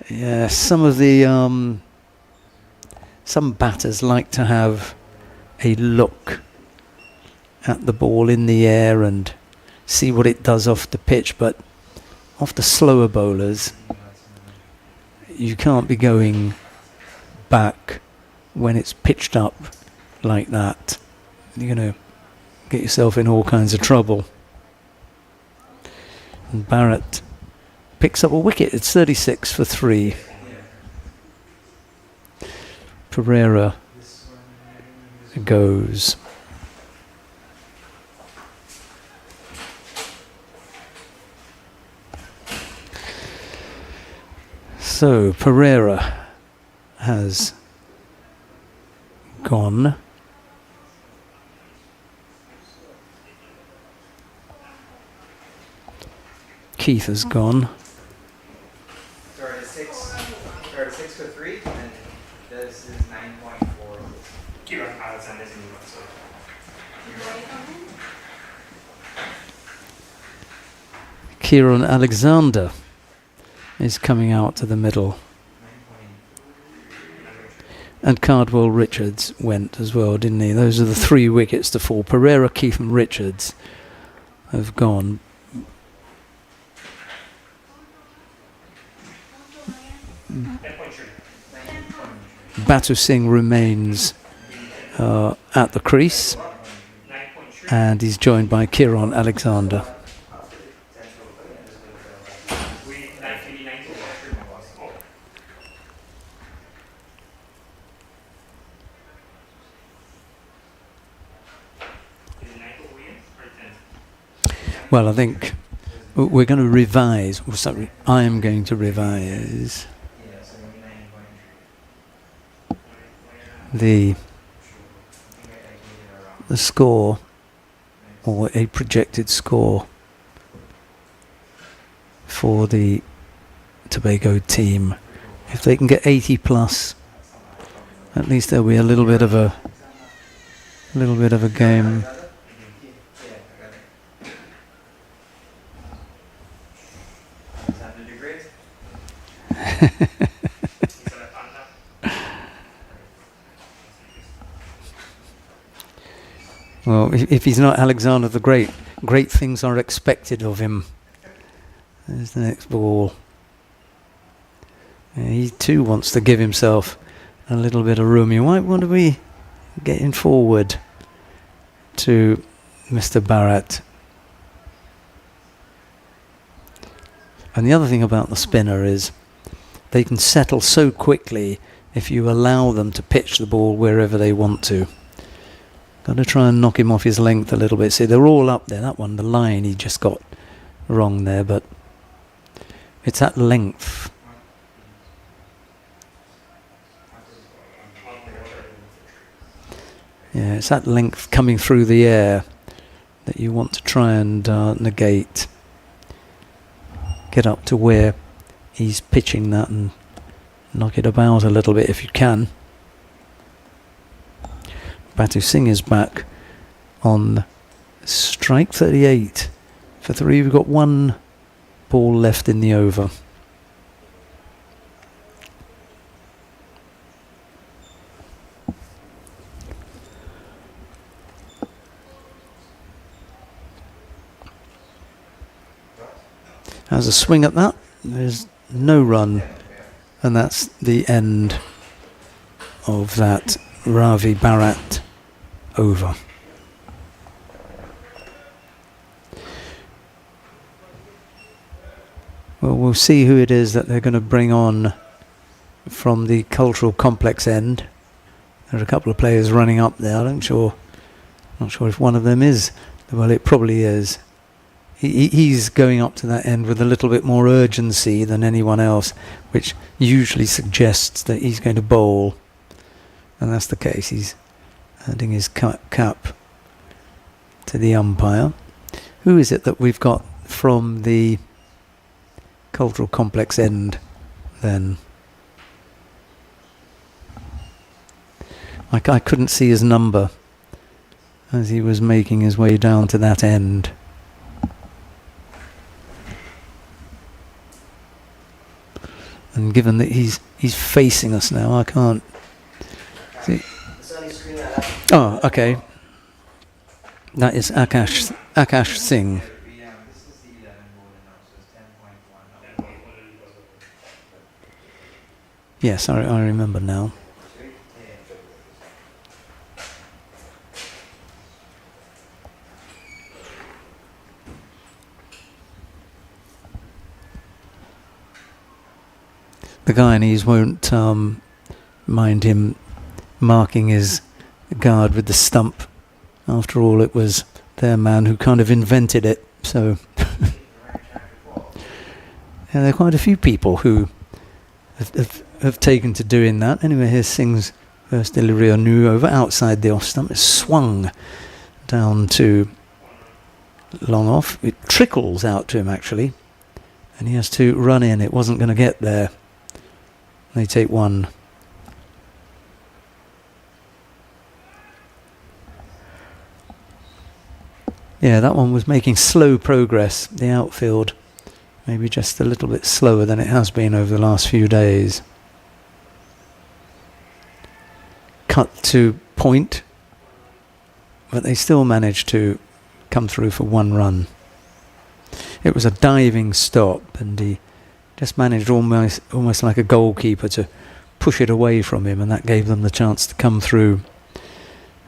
Yeah, some of the some batters like to have a look at the ball in the air and see what it does off the pitch, but off the slower bowlers, you can't be going back when it's pitched up like that. You're going to get yourself in all kinds of trouble. And Barrett picks up a wicket. It's 36 for 3. Pereira goes. So Pereira has gone. Keith has gone. 36 for 3, and this is 9.4. Keep on pilots on this new one, so. Kieran Alexander is coming out to the middle. And Cardwell Richards went as well, didn't he? Those are the 3 wickets to fall. Pereira, Keith and Richards have gone. Batu Singh remains at the crease, and he's joined by Kiron Alexander. Well, I think we're going to revise. Sorry, I am going to revise the score, or a projected score, for the Tobago team. If they can get 80 plus, at least there'll be a little bit of a game. Well, if he's not Alexander the Great, great things are expected of him. There's the next ball. Yeah, he too wants to give himself a little bit of room. You might want to be getting forward to Mr. Bharat. And the other thing about the spinner is they can settle so quickly if you allow them to pitch the ball wherever they want to. Got to try and knock him off his length a little bit. See, they're all up there. That one, the line, he just got wrong there, but it's that length. Yeah, it's that length coming through the air that you want to try and negate. Get up to where he's pitching that and knock it about a little bit if you can. Batu Singh is back on strike 38 for 3. We've got one ball left in the over. Has a swing at that. There's no run, and that's the end of that Ravi Bharat over. Well, we'll see who it is that they're going to bring on from the cultural complex end. There are a couple of players running up there. I'm not sure if one of them is. Well, it probably is. He's going up to that end with a little bit more urgency than anyone else, which usually suggests that he's going to bowl. And that's the case. He's handing his cap to the umpire. Who is it that we've got from the cultural complex end then? I couldn't see his number as he was making his way down to that end. And given that he's facing us now, I can't see. Oh, okay. That is Akash Singh. Yes, I remember now. The Guyanese won't mind him marking his guard with the stump. After all, it was their man who kind of invented it. So there are quite a few people who have taken to doing that. Anyway, here's Singh's first delivery on new over outside the off stump. It's swung down to long off. It trickles out to him actually, and he has to run in. It wasn't going to get there. They take one. Yeah, that one was making slow progress. The outfield maybe just a little bit slower than it has been over the last few days. Cut to point, but they still managed to come through for one run. it was a diving stop, and he just managed almost like a goalkeeper to push it away from him, and that gave them the chance to come through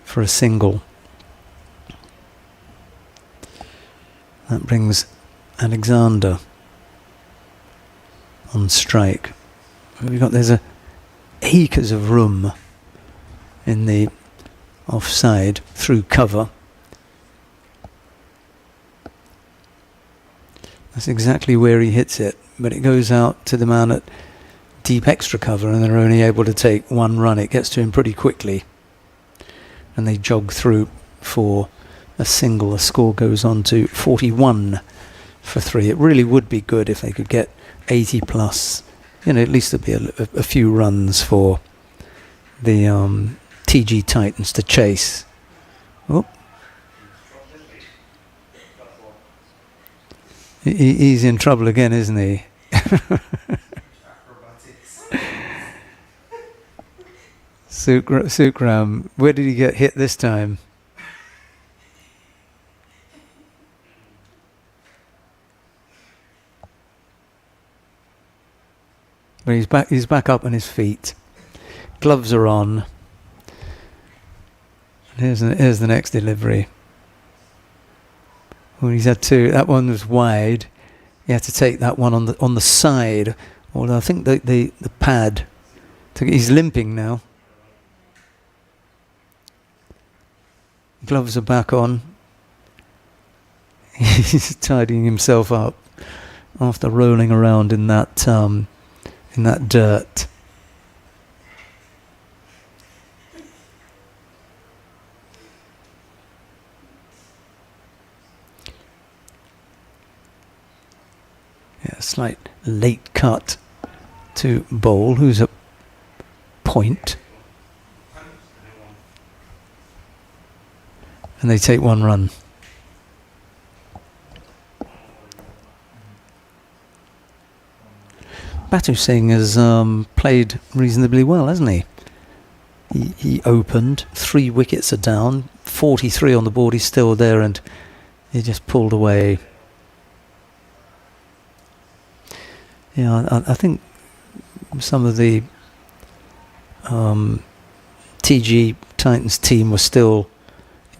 for a single. That brings Alexander on strike. There's acres of room in the offside through cover. That's exactly where he hits it, but it goes out to the man at deep extra cover, and they're only able to take one run. It gets to him pretty quickly, and they jog through for a single. The score goes on to 41 for 3. It really would be good if they could get 80 plus. At least there'd be a few runs for the TG Titans to chase. Oh. He's in trouble again, isn't he? Sukram, where did he get hit this time? But he's back up on his feet. Gloves are on. Here's the next delivery. Well, he's had two. That one was wide. He had to take that one on the side. Although I think the pad. He's limping now. Gloves are back on. He's tidying himself up after rolling around in that dirt. Yeah, slight late cut to bowl, who's at point. And they take one run. Batu Singh has played reasonably well, hasn't he? He opened, 3 wickets are down, 43 on the board, he's still there, and he just pulled away. Yeah, I think some of the TG Titans team was still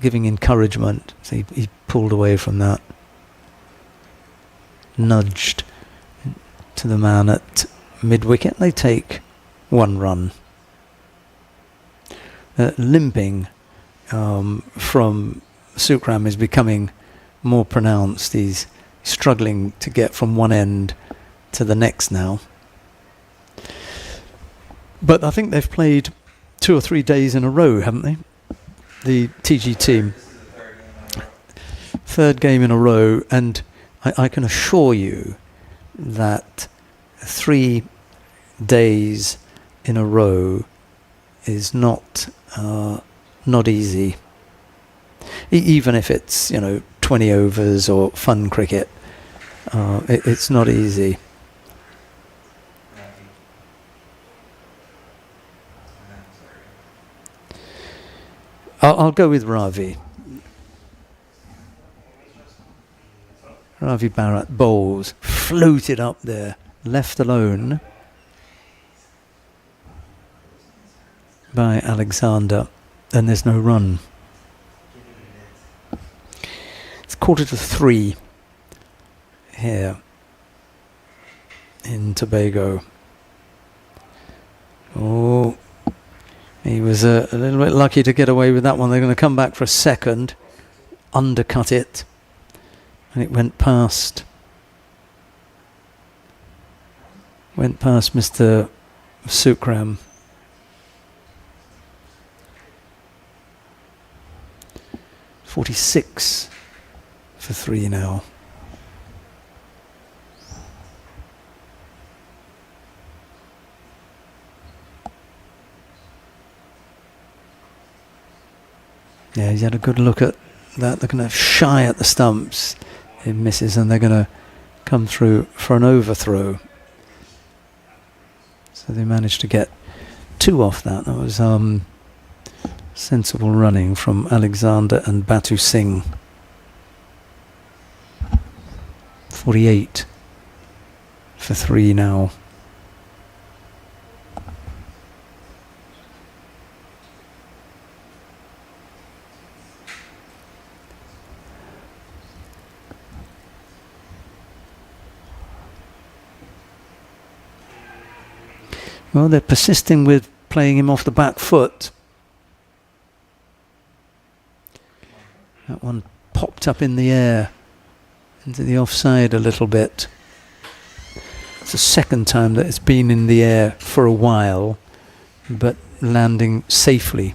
giving encouragement. So he pulled away from that. Nudged to the man at mid-wicket. They take 1 run. Limping from Sukram is becoming more pronounced. He's struggling to get from one end to the next now. But I think they've played 2 or 3 days in a row, haven't they? The TG team. 3rd game in a row, and I can assure you that 3 days in a row is not easy. Even if it's 20 overs or fun cricket, it's not easy. I'll go with Ravi. Ravi Bharat bowls, floated up there, left alone by Alexander, and there's no run. It's 2:45 here in Tobago. Oh, he was a little bit lucky to get away with that one. They're going to come back for a second, undercut it, and it went past Mr. Sukram. .46 for 3 now. Yeah, he's had a good look at that. They're going to shy at the stumps. It misses, and they're going to come through for an overthrow. So they managed to get 2 off that. That was sensible running from Alexander and Batu Singh. 48 for 3 now. Well, they're persisting with playing him off the back foot. That one popped up in the air into the offside a little bit. It's the second time that it's been in the air for a while, but landing safely.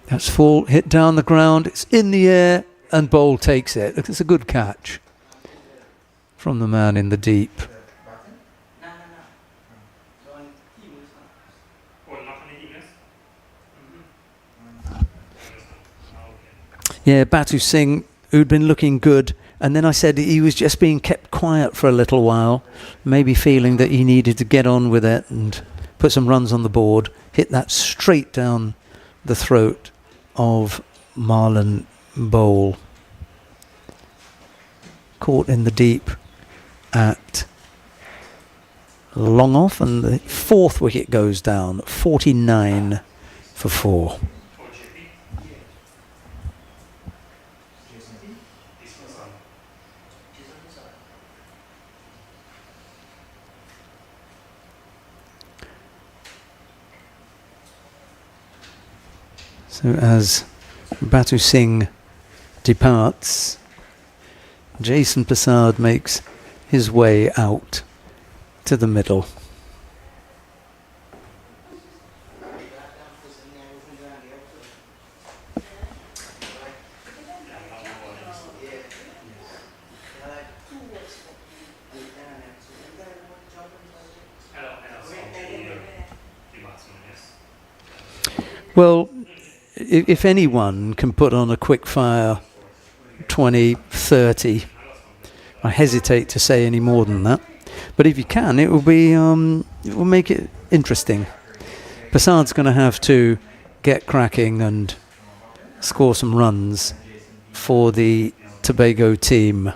That's full, hit down the ground, it's in the air, and Bowl takes it. It's a good catch from the man in the deep. Yeah, Batu Singh, who'd been looking good, and then I said he was just being kept quiet for a little while, maybe feeling that he needed to get on with it and put some runs on the board, hit that straight down the throat of Marlon Bowl. Caught in the deep at long off, and the 4th wicket goes down, 49 for 4. So as Batu Singh departs, Jason Prasad makes his way out to the middle. Well, if anyone can put on a quick fire 20, 30, I hesitate to say any more than that. But if you can, it will be, it will make it interesting. Prasad's going to have to get cracking and score some runs for the Tobago team.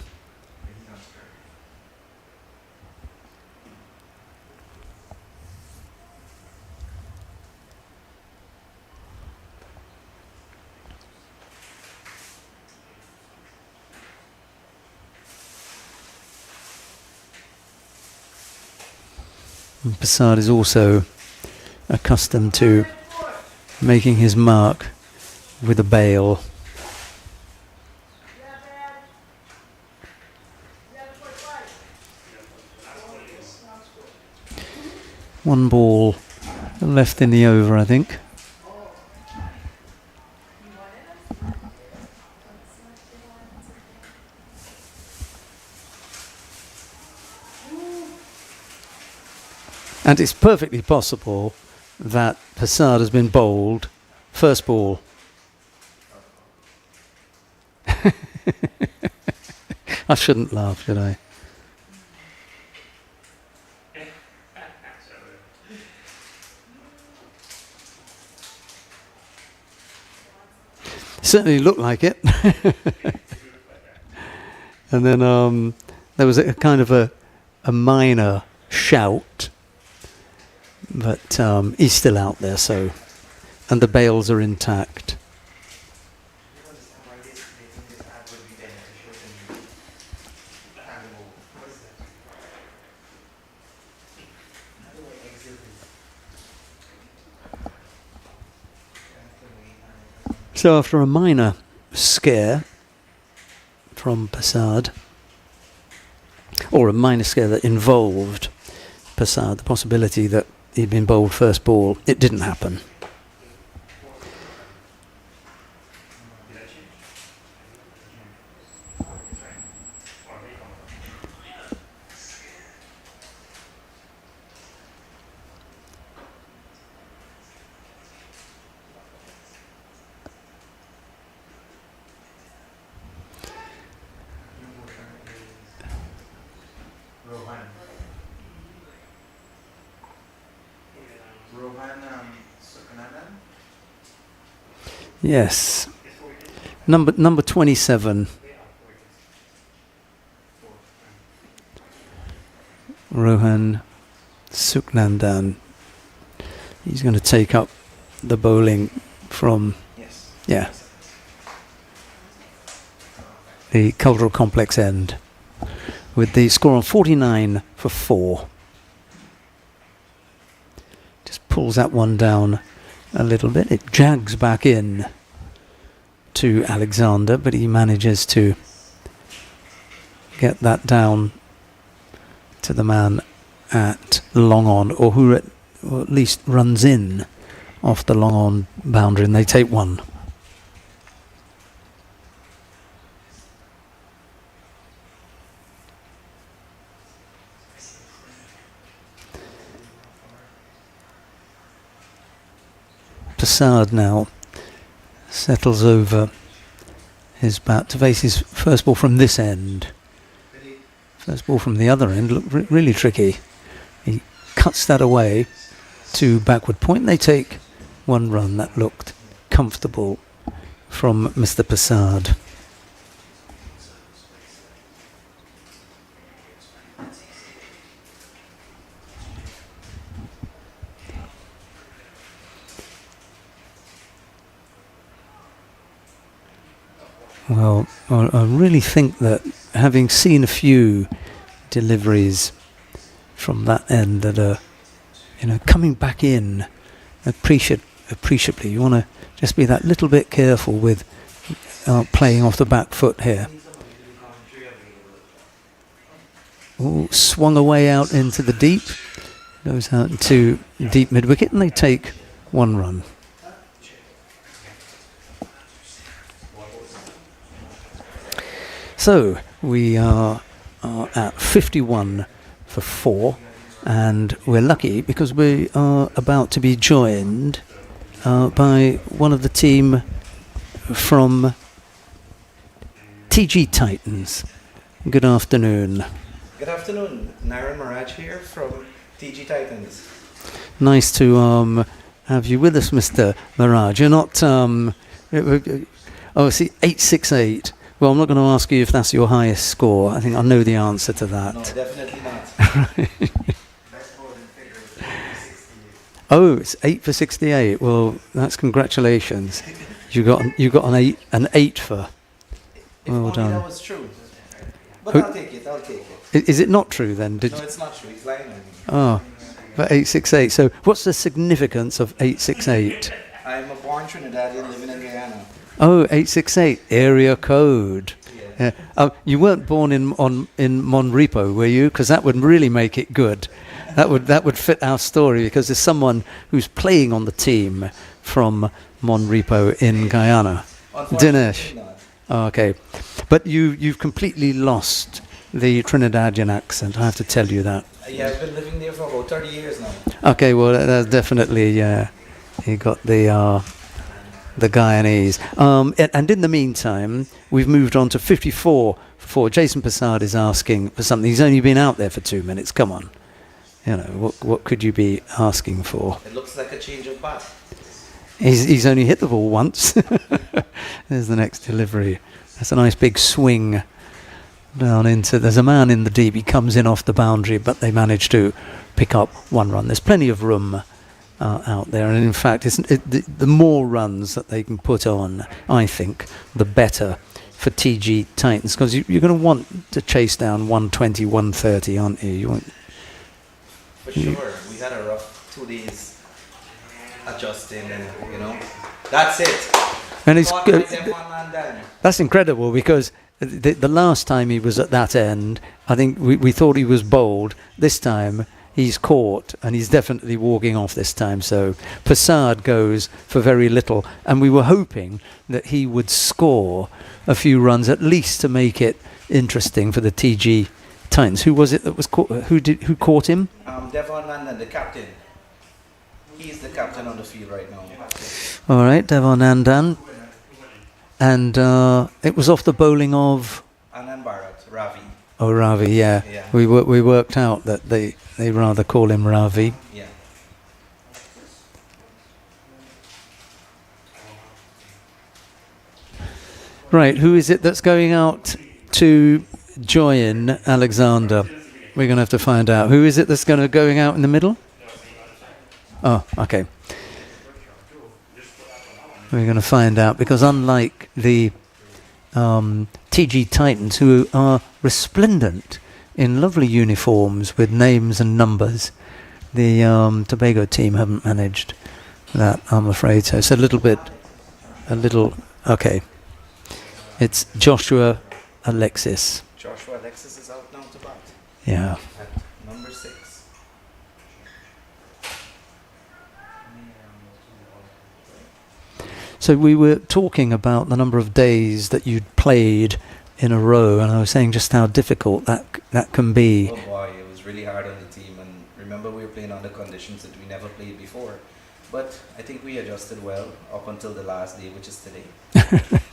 Prasad is also accustomed to making his mark with a bail. One ball left in the over, I think. And it's perfectly possible that Prasad has been bowled first ball. I shouldn't laugh, should I? Certainly looked like it. And then there was a kind of a minor shout. But he's still out there, so, and the bails are intact. So after a minor scare from Prasad, or a minor scare that involved Prasad, the possibility that he'd been bowled first ball, it didn't happen. Rohan Sukanandan. Yes. Number 27. Rohan Suknandan. He's going to take up the bowling from, Yes. yeah, the cultural complex end with the score on 49 for 4. Just pulls that one down a little bit. It jags back in to Alexander, but he manages to get that down to the man at long on, or who at least runs in off the long on boundary, and they take one. Prasad now settles over his bat to face his first ball from this end. First ball from the other end looked really tricky. He cuts that away to backward point. They take one run. That looked comfortable from Mr. Prasad. Well, I really think that having seen a few deliveries from that end that are, coming back in appreciably, you want to just be that little bit careful with playing off the back foot here. Ooh, swung away out into the deep, goes out into deep mid wicket, and they take one run. So we are at 51 for 4, and we're lucky because we are about to be joined by one of the team from TG Titans. Good afternoon. Good afternoon. Naren Maraj here from TG Titans. Nice to have you with us, Mr. Maraj. You're not... see, 868. Well, I'm not going to ask you if that's your highest score. I think I know the answer to that. No, definitely not. Oh, it's 8 for 68. Well, that's congratulations. You got an 8 for. If Well only done. that was true. But Who- I'll take it. Is it not true then? No, it's not true. He's lying on me. Oh, but 868. So, what's the significance of 868? I'm a born Trinidadian living in Guyana. Oh, 868 area code. Yeah. Yeah. You weren't born in Monrepo, were you? Because that would really make it good. That would fit our story, because there's someone who's playing on the team from Monrepo in Guyana. Unfortunately Dinesh. not. Oh, okay, but you've completely lost the Trinidadian accent. I have to tell you that. Yeah, I've been living there for about 30 years now. Okay, well that's definitely you got the Guyanese. And in the meantime, we've moved on to 54 for Jason Prasad is asking for something. He's only been out there for 2 minutes. Come on, what could you be asking for? It looks like a change of bat. He's only hit the ball once. There's the next delivery. That's a nice big swing down into. There's a man in the deep. He comes in off the boundary, but they manage to pick up one run. There's plenty of room out there, and in fact, the more runs that they can put on, I think, the better for TG Titans, because you're going to want to chase down 120, 130, aren't you? You want. For sure. We had a rough 2 days adjusting, and that's it. And it's Thought good. I had one man down. That's incredible, because the last time he was at that end, I think we thought he was bowled. This time he's caught, and he's definitely walking off this time. So Prasad goes for very little, and we were hoping that he would score a few runs at least to make it interesting for the TG Titans. Who was it that was caught? Who caught him? Devon Nandan, the captain. He's the captain on the field right now. All right, Devon Nandan. And it was off the bowling of Anand Bharat, Ravi. Oh, Ravi, yeah. Yeah. We worked out that they rather call him Ravi. Yeah. Right, who is it that's going out to join Alexander? We're going to have to find out. Who is it that's going out in the middle? Oh, okay. We're going to find out, because unlike the TG Titans, who are resplendent in lovely uniforms with names and numbers, the Tobago team haven't managed that, I'm afraid. So it's a little, okay. It's Joshua Alexis. Joshua Alexis is out now to bat. Yeah. At number 6. So we were talking about the number of days that you'd played in a row, and I was saying just how difficult that can be. Oh boy, it was really hard on the team, and remember we were playing under conditions that we never played before. But I think we adjusted well up until the last day, which is today. Yeah.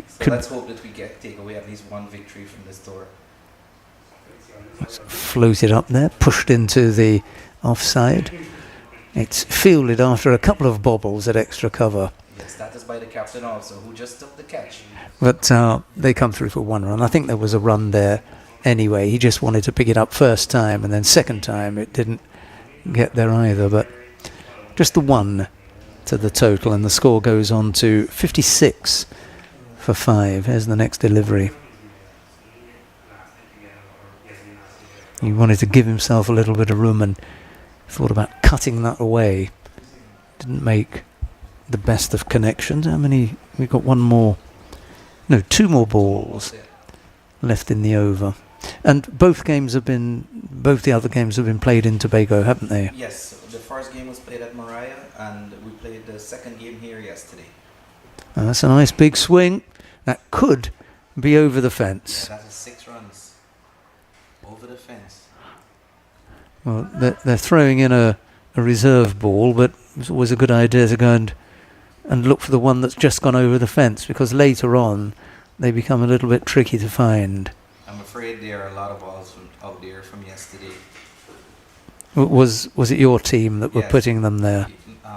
So let's hope that we take away at least one victory from this tour. Floated up there, pushed into the offside. It's fielded after a couple of bobbles at extra cover. Yes, that is by the captain also, who just took the catch. But they come through for one run. I think there was a run there anyway. He just wanted to pick it up first time, and then second time it didn't get there either. But just the one to the total, and the score goes on to 56 for 5. Here's the next delivery. He wanted to give himself a little bit of room and thought about cutting that away. Didn't make the best of connections. How many? We've got one more. No, 2 more balls left in the over. And both the other games have been played in Tobago, haven't they? Yes, the first game was played at Mariah, and we played the second game here yesterday. And that's a nice big swing. That could be over the fence. Yeah, that is 6 runs over the fence. Well, they're throwing in a reserve ball, but it's always a good idea to go and look for the one that's just gone over the fence, because later on they become a little bit tricky to find. I'm afraid there are a lot of balls out there from yesterday. Was it your team that were Yes. putting them there?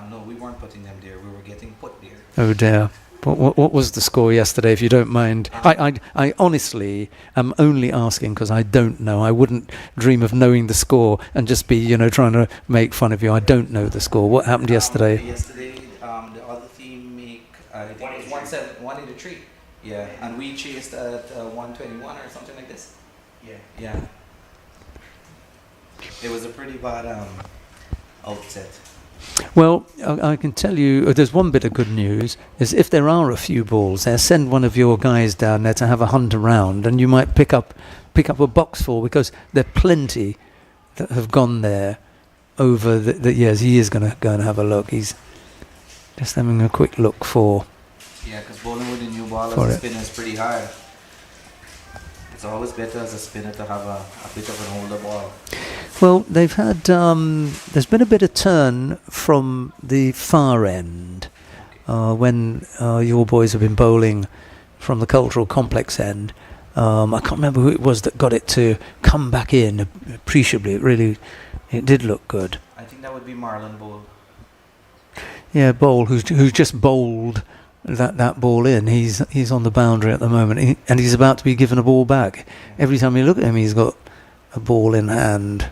No, we weren't putting them there. We were getting put there. Oh dear. What was the score yesterday, if you don't mind? I honestly am only asking because I don't know. I wouldn't dream of knowing the score and just be, trying to make fun of you. I don't know the score. What happened yesterday? Yesterday, the other team I think it was 183. Yeah, and we chased at 121 or something like this. Yeah. It was a pretty bad outset. Well, I can tell you, there's one bit of good news, is if there are a few balls there, send one of your guys down there to have a hunt around, and you might pick up a box full, because there are plenty that have gone there over the years. He is going to go and have a look. He's just having a quick look for... Yeah, because bowling with a new ball For as a it. spinner is pretty hard. It's always better as a spinner to have a bit of an older ball. Well, they've had... there's been a bit of turn from the far end when your boys have been bowling from the cultural complex end. I can't remember who it was that got it to come back in appreciably. It did look good. I think that would be Marlon Bowl. Yeah, Bowl, who's just bowled that ball in. He's on the boundary at the moment, and he's about to be given a ball back. Every time you look at him, he's got a ball in hand.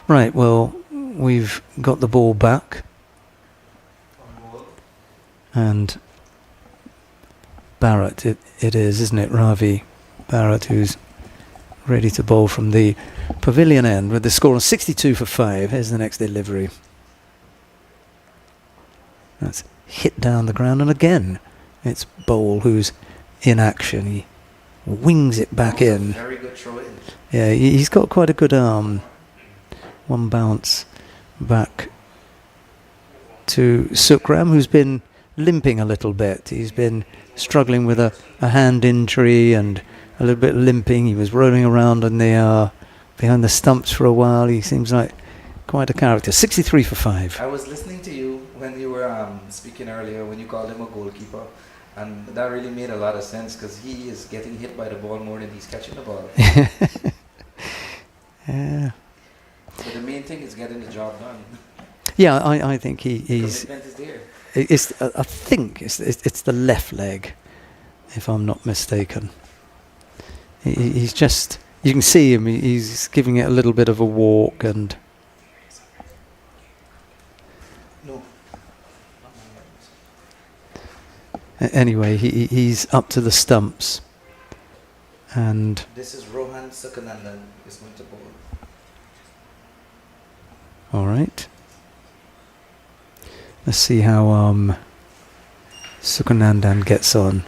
Right, well, we've got the ball back, and Barrett, it is, isn't it? Ravi Barrett, who's ready to bowl from the pavilion end with the score of 62 for 5. Here's the next delivery. That's hit down the ground, and again it's Bowl who's in action. He wings it back in. Very good throw in. Yeah, he's got quite a good arm. One bounce back to Sukram, who's been limping a little bit. He's been struggling with a hand injury and a little bit limping. He was rolling around in the behind the stumps for a while. He seems like quite a character. 63 for 5. I was listening to you when you were speaking earlier, when you called him a goalkeeper, and that really made a lot of sense, because he is getting hit by the ball more than he's catching the ball. Yeah. But the main thing is getting the job done. Yeah, I think he's. Commitment is there. I think it's the left leg, if I'm not mistaken. He's just. You can see him. He's giving it a little bit of a walk and. No. Anyway, he's up to the stumps, and This is Rohan Sukanandan is going to bowl. all right. Let's see how Sukanandan gets on.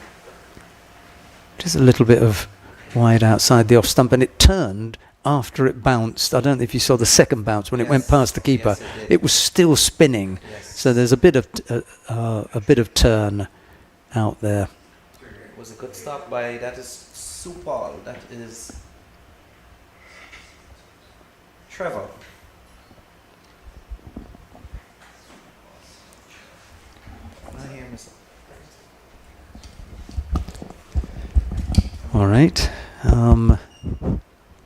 Just a little bit of wide outside the off stump, and it turned after it bounced. I don't know if you saw the second bounce when it went past the keeper. Yes, It was still spinning, Yes. so there's a bit of turn out there. It was a good stop by, that is Supal, that is Trevor. Not here, miss. All right.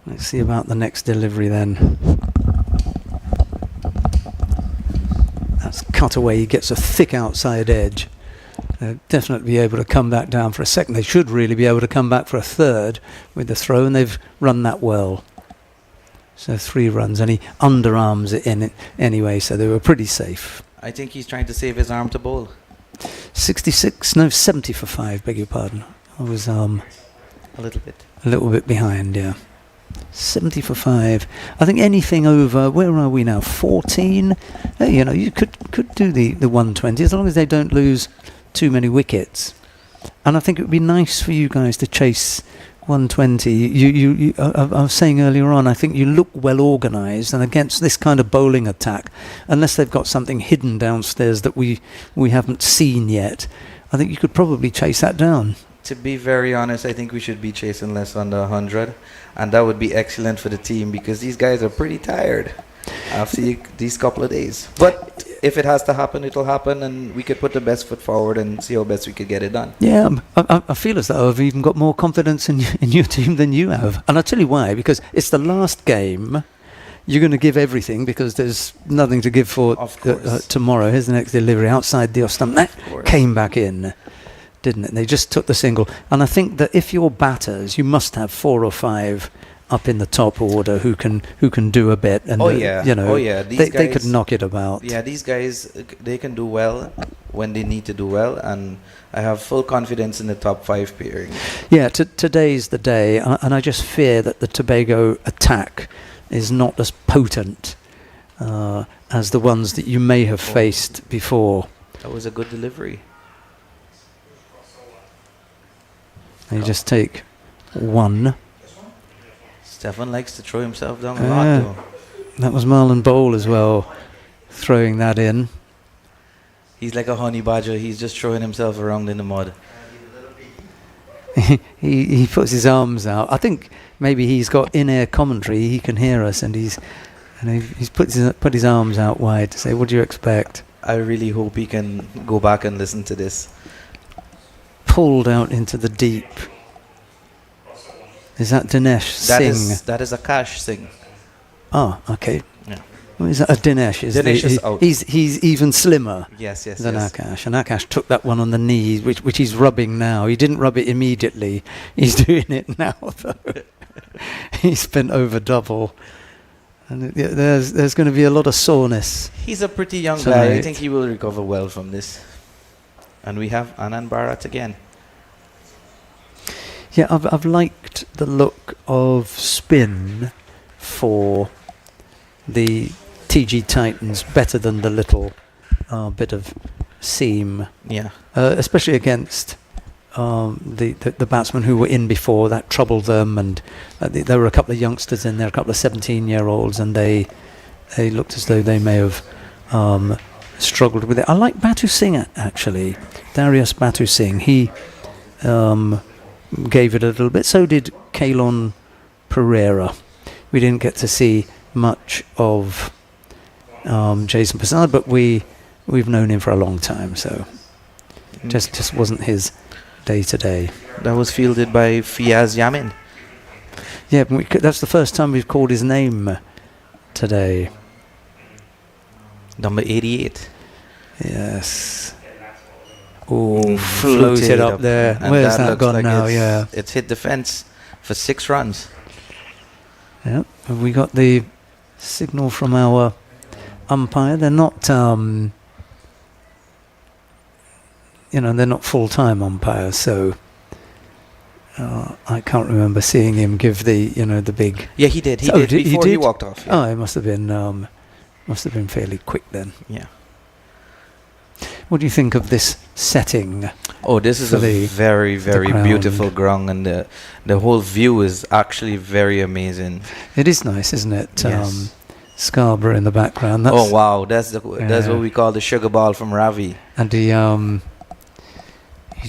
Let's see about the next delivery then. That's cut away. He gets a thick outside edge. They'll definitely be able to come back down for a second. They should really be able to come back for a third with the throw, and they've run that well. So 3 runs, and he underarms it in it anyway, so they were pretty safe. I think he's trying to save his arm to bowl. 70 for 5, beg your pardon. I was A little bit. a little bit behind, yeah. 70 for 5. I think anything over, where are we now, 14? You know, you could do the 120 as long as they don't lose too many wickets. And I think it would be nice for you guys to chase 120. I was saying earlier on, I think you look well organised, and against this kind of bowling attack, unless they've got something hidden downstairs that we haven't seen yet, I think you could probably chase that down. To be very honest, I think we should be chasing less under 100, and that would be excellent for the team because these guys are pretty tired after these couple of days. But if it has to happen, it'll happen, and we could put the best foot forward and see how best we could get it done. Yeah, I feel as though I've even got more confidence in your team than you have. And I'll tell you why, because it's the last game. You're going to give everything because there's nothing to give for Of course. tomorrow. Here's the next delivery outside the off stump. That came back in, didn't it? They just took the single. And I think that if you're batters, you must have 4 or 5 up in the top order who can do a bit. And you know, These they could guys- knock it about. Yeah, these guys, they can do well when they need to do well, and I have full confidence in the top 5 pairing. Yeah, today's the day, and I just fear that the Tobago attack is not as potent as the ones that you may have faced before. That was a good delivery. They just take 1. Stefan likes to throw himself down a lot, though. That was Marlon Bowl as well, throwing that in. He's like a honey badger. He's just throwing himself around in the mud. He puts his arms out. I think maybe he's got in-air commentary. He can hear us, and he's put his arms out wide to say, "What do you expect?" I really hope he can go back and listen to this. Pulled out into the deep. Is that Dinesh Singh? That is a Akash Singh. Oh, okay. Yeah. Well, is that a Dinesh? Dinesh is out. He's even slimmer Yes. than Akash, and Akash took that one on the knee, which he's rubbing now. He didn't rub it immediately. He's doing it now, though. He's bent over double, and there's going to be a lot of soreness. He's a pretty young Tonight. guy. I think he will recover well from this. And we have Anand Bharat again. Yeah, I've liked the look of spin for the TG Titans better than the little bit of seam, Yeah. especially against the batsmen who were in before. That troubled them, and there were a couple of youngsters in there, a couple of 17-year-olds, and they looked as though they may have struggled with it. I like Batu Singh, actually. Darius Batu Singh. He gave it a little bit. So did Kalon Pereira. We didn't get to see much of Jason Prasad, but we've known him for a long time, so just wasn't his day to day. That was fielded by Fiaz Yamin. Yeah, that's the first time we've called his name today. Number 88. Yes. Getting that ball. Oh, floated up there. And Where's that looks gone like now? it's, Yeah. It's hit the fence for 6 runs. Yep. Have we got the signal from our umpire? They're not, they're not full-time umpires, so I can't remember seeing him give the big. Yeah, he did. He Oh, did he before he did? walked off. Oh, Yeah. it must have been fairly quick then. Yeah. What do you think of this setting? Oh, this is For a the- very, very ground. beautiful ground, and the whole view is actually very amazing. It is nice, isn't it? Yes. Scarborough in the background. That's, Oh wow, that's Yeah. what we call the sugar ball from Ravi. And he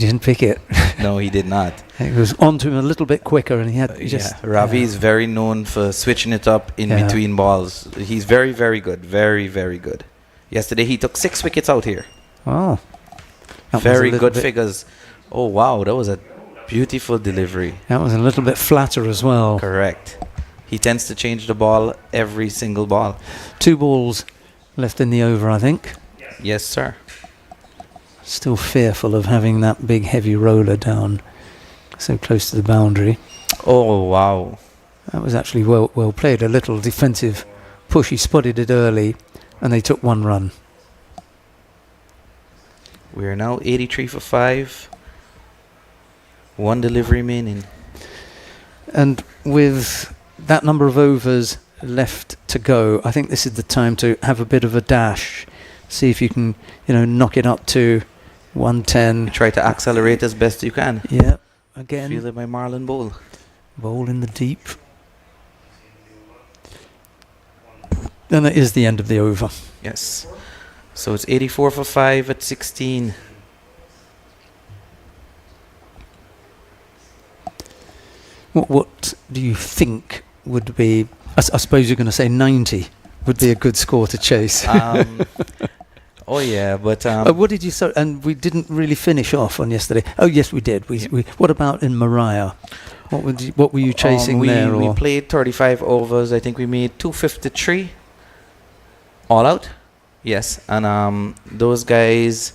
didn't pick it. No, he did not. It was onto him a little bit quicker, and he had just. Ravi is very known for switching it up in Yeah. between balls. He's very, very good. Very, very good. Yesterday he took 6 wickets out here. Wow. That was a Very little good bit- figures. Oh wow, that was a beautiful delivery. That was a little bit flatter as well. Correct. He tends to change the ball every single ball. 2 balls left in the over, I think. Yes, sir. Still fearful of having that big heavy roller down so close to the boundary. Oh wow. That was actually well played. A little defensive push. He spotted it early, and they took 1 run. We are now 83 for 5. 1 delivery remaining. And with that number of overs left to go, I think this is the time to have a bit of a dash. See if you can, knock it up to 110. Try to accelerate as best you can. Yeah, again, Fielded by Marlon Bowl. ball in the deep. And that is the end of the over. Yes. So it's 84 for 5 at 16. What do you think would be? I suppose you're going to say 90 would be a good score to chase. Oh yeah, but What did you say? And we didn't really finish off on yesterday. Oh yes, we did. We what about in Mariah? What were you chasing there? we Or? played 35 overs. I think we made 253 all out. Yes, and those guys,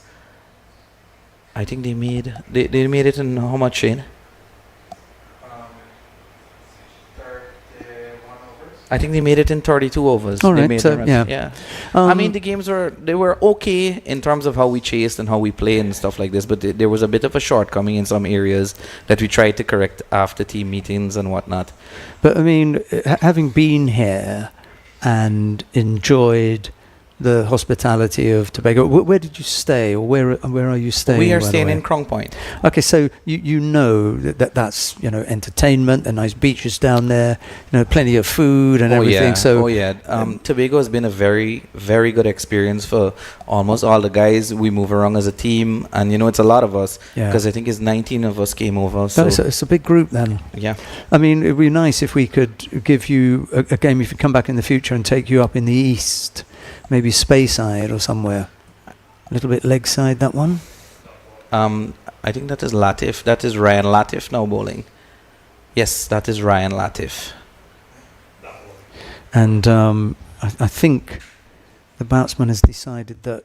I think they made it in how much, Shane? 31 overs. I think they made it in 32 overs. All They right, made so, the rest. yeah. Yeah. I mean, the games were okay in terms of how we chased and how we play and stuff like this, but there was a bit of a shortcoming in some areas that we tried to correct after team meetings and whatnot. But I mean, having been here and enjoyed the hospitality of Tobago, where did you stay, or where are you staying? We are by the staying way? in Crown Point. Okay, so you know that's entertainment, and nice beaches down there, plenty of food and everything. Yeah. So Tobago has been a very, very good experience for almost all the guys. We move around as a team, and it's a lot of us yeah, because I think it's 19 of us came over. So it's a big group then. yeah, I mean, it'd be nice if we could give you a game if you come back in the future and take you up in the east, maybe Speyside or somewhere. A little bit leg side, that one. I think that is Latif. That is Ryan Latif now bowling. Yes, that is Ryan Latif. And I think the batsman has decided that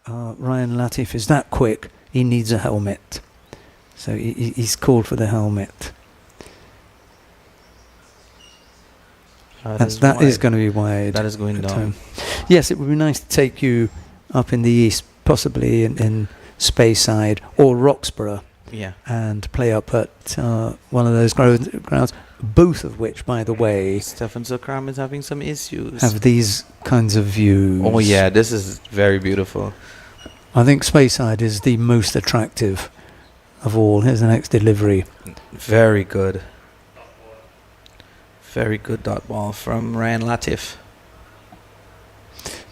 Ryan Latif is that quick, he needs a helmet. So he's called for the helmet. That is going to be wide. That is going at down. home. Yes, it would be nice to take you up in the east, possibly in Speyside or Roxborough, Yeah. and play up at one of those grounds, both of which, by the way, Stefan Sokram is having some issues. have these kinds of views. Oh yeah, this is very beautiful. I think Speyside is the most attractive of all. Here's the next delivery. Very good. Very good dot ball from Ryan Latif.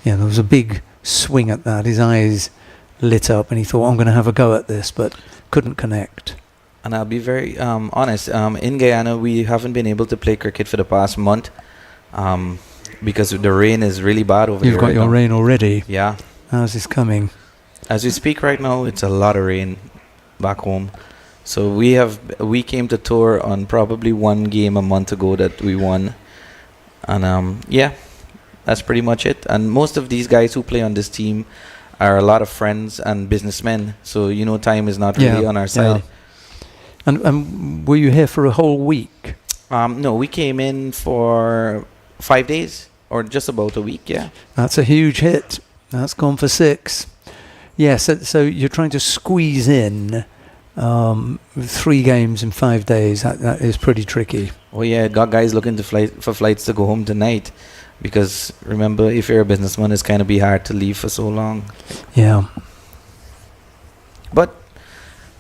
Yeah, there was a big swing at that. His eyes lit up and he thought, I'm going to have a go at this, but couldn't connect. And I'll be very honest. In Guyana, we haven't been able to play cricket for the past month because the rain is really bad over here. You've got right your now. rain already. Yeah. How's this coming? As we speak right now, it's a lot of rain back home. So we came to tour on probably one game a month ago that we won, and That's pretty much it. And most of these guys who play on this team are a lot of friends and businessmen. So, time is not really on our side. And were you here for a whole week? No, we came in for 5 days or just about a week, yeah. That's a huge hit. That's gone for 6. Yes, so you're trying to squeeze in 3 games in 5 days. That is pretty tricky. Oh, yeah, got guys looking for flights to go home tonight. Because remember, if you're a businessman, it's kind of be hard to leave for so long. Yeah. But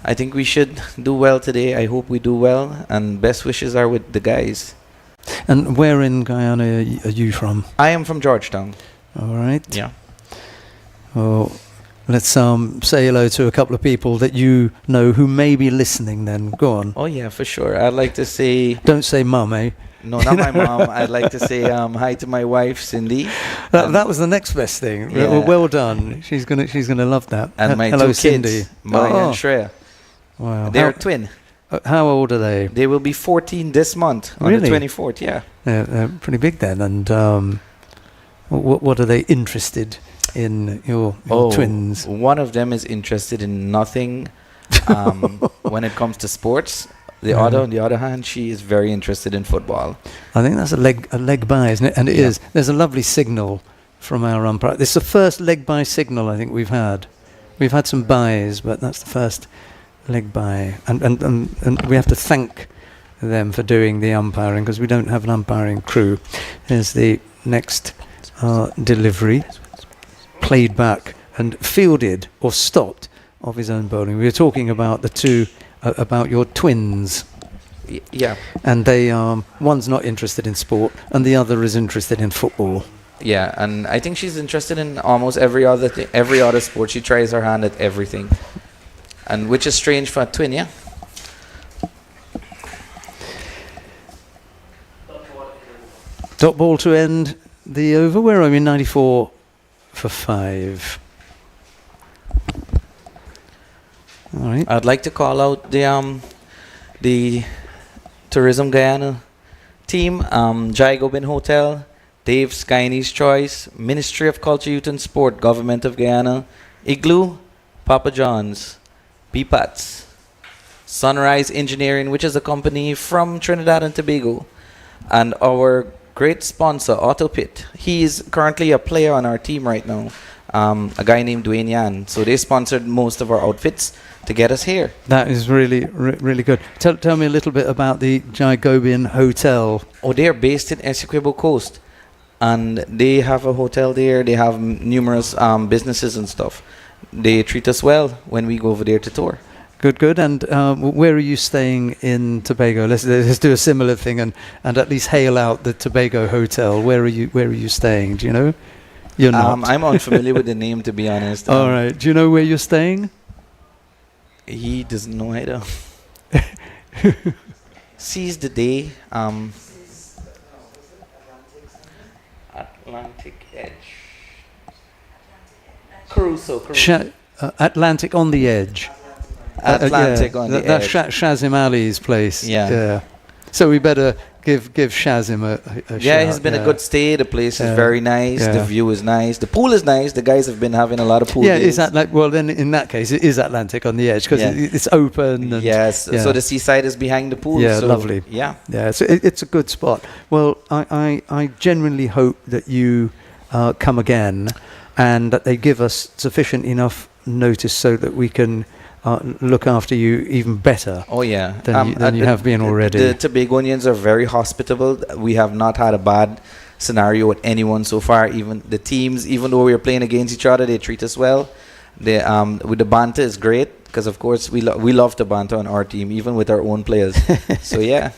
I think we should do well today. I hope we do well. And best wishes are with the guys. And where in Guyana are you from? I am from Georgetown. All right. Yeah. Well, let's say hello to a couple of people that you know who may be listening then. Go on. Oh, yeah, for sure. I'd like to say... Don't say mum, eh? No, not my mom. I'd like to say hi to my wife, Cindy. That was the next best thing. Yeah. Well done. She's gonna love that. And my hello, 2 Cindy. kids, Maya and Shreya. Wow. They're twin. How old are they? They will be 14 this month on Really? the 24th, yeah. They're pretty big then. And what are they interested in? Your twins? One of them is interested in nothing when it comes to sports. The other, on the other hand, she is very interested in football. I think that's a leg by, isn't it? And it is. There's a lovely signal from our umpire. This is the first leg by signal I think we've had. We've had some buys, but that's the first leg by. And we have to thank them for doing the umpiring because we don't have an umpiring crew. Here's the next delivery. Played back and fielded or stopped of his own bowling. We were talking about the two... about your twins. Yeah. And they one's not interested in sport and the other is interested in football. Yeah, and I think she's interested in almost every other sport. She tries her hand at everything. And which is strange for a twin, yeah? Dot ball to end the over. Where are we? 94 for 5. All right. I'd like to call out the Tourism Guyana team, Jai Gobin Hotel, Dave's Guyanese Choice, Ministry of Culture, Youth and Sport, Government of Guyana, Igloo, Papa John's, BPATS, Sunrise Engineering, which is a company from Trinidad and Tobago, and our great sponsor, Auto Pit. He is currently a player on our team right now, a guy named Dwayne Yan. So they sponsored most of our outfits to get us here. That is really, really good. Tell me a little bit about the Jagobian Hotel. Oh, they're based in Essequibo Coast. And they have a hotel there. They have numerous businesses and stuff. They treat us well when we go over there to tour. Good. And where are you staying in Tobago? Let's do a similar thing and at least hail out the Tobago Hotel. Where are you staying? Do you know? You're not. I'm unfamiliar with the name, to be honest. All right. Do you know where you're staying? He doesn't know either. Seize the day. Atlantic Edge. Caruso. Atlantic on the Edge. Atlantic on the Edge. That's Shazim Ali's place. Yeah. So we better give Shazim a yeah, shout. it's been a good stay. The place is very nice. Yeah. The view is nice. The pool is nice. The guys have been having a lot of pool days. Is that well? Then in that case, it is Atlantic on the Edge because it's open. And yes. Yeah. So the seaside is behind the pool. Yeah, so lovely. Yeah. Yeah. So it's a good spot. Well, I genuinely hope that you come again, and that they give us sufficient enough notice so that we can look after you even better. Oh yeah, than you have been already. The Tobagonians are very hospitable. We have not had a bad scenario with anyone so far. Even the teams, even though we are playing against each other, they treat us well. They with the banter is great because of course we love to banter on our team, even with our own players. So yeah.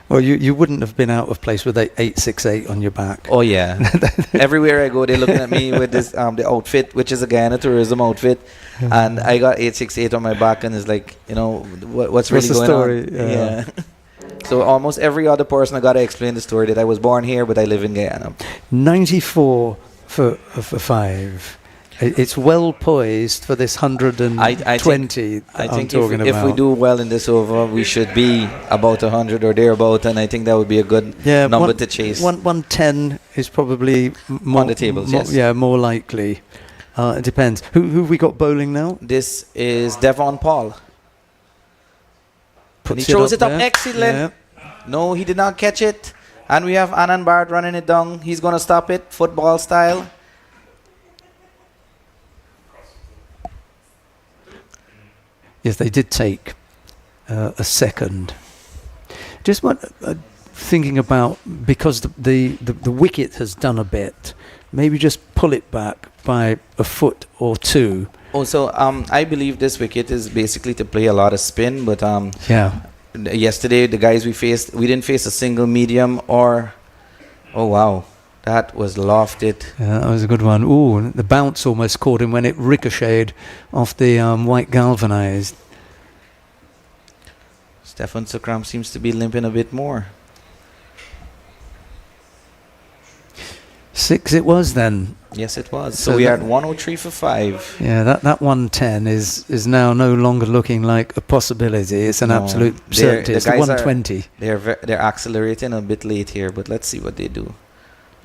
Well, you wouldn't have been out of place with 868 on your back. Oh yeah. Everywhere I go, they're looking at me with this the outfit, which is a Guyana tourism outfit, and I got 868 on my back, and it's like, what's really going story? on? Yeah. So almost every other person I got to explain the story that I was born here, but I live in Guyana. 94 for 5. It's well poised for this 120 I I'm think talking if we about. do well in this over, we should be about 100 or thereabout, and I think that would be a good Yeah, number to chase. 110 is probably more On the tables, yes. Yeah, more likely. It depends. Who have we got bowling now? This is Devon Paul. And he Puts throws it up there. excellent. Yeah. No, he did not catch it. And we have Anand Bharat running it down. He's going to stop it, football style. Yes, they did take a second. Just thinking about, because the wicket has done a bit, maybe just pull it back by a foot or two. Also, I believe this wicket is basically to play a lot of spin, but Yeah. yesterday the guys we faced, we didn't face a single medium or... Oh, wow. That was lofted. Yeah, that was a good one. Ooh, the bounce almost caught him when it ricocheted off the white galvanized. Stefan Sukram seems to be limping a bit more. 6 it was then. Yes, it was. So So we are that- at 103 for 5. Yeah, that 110 is now no longer looking like a possibility. It's an No, absolute they're- certainty. the It's the guys are- 120. They're accelerating a bit late here, but let's see what they do.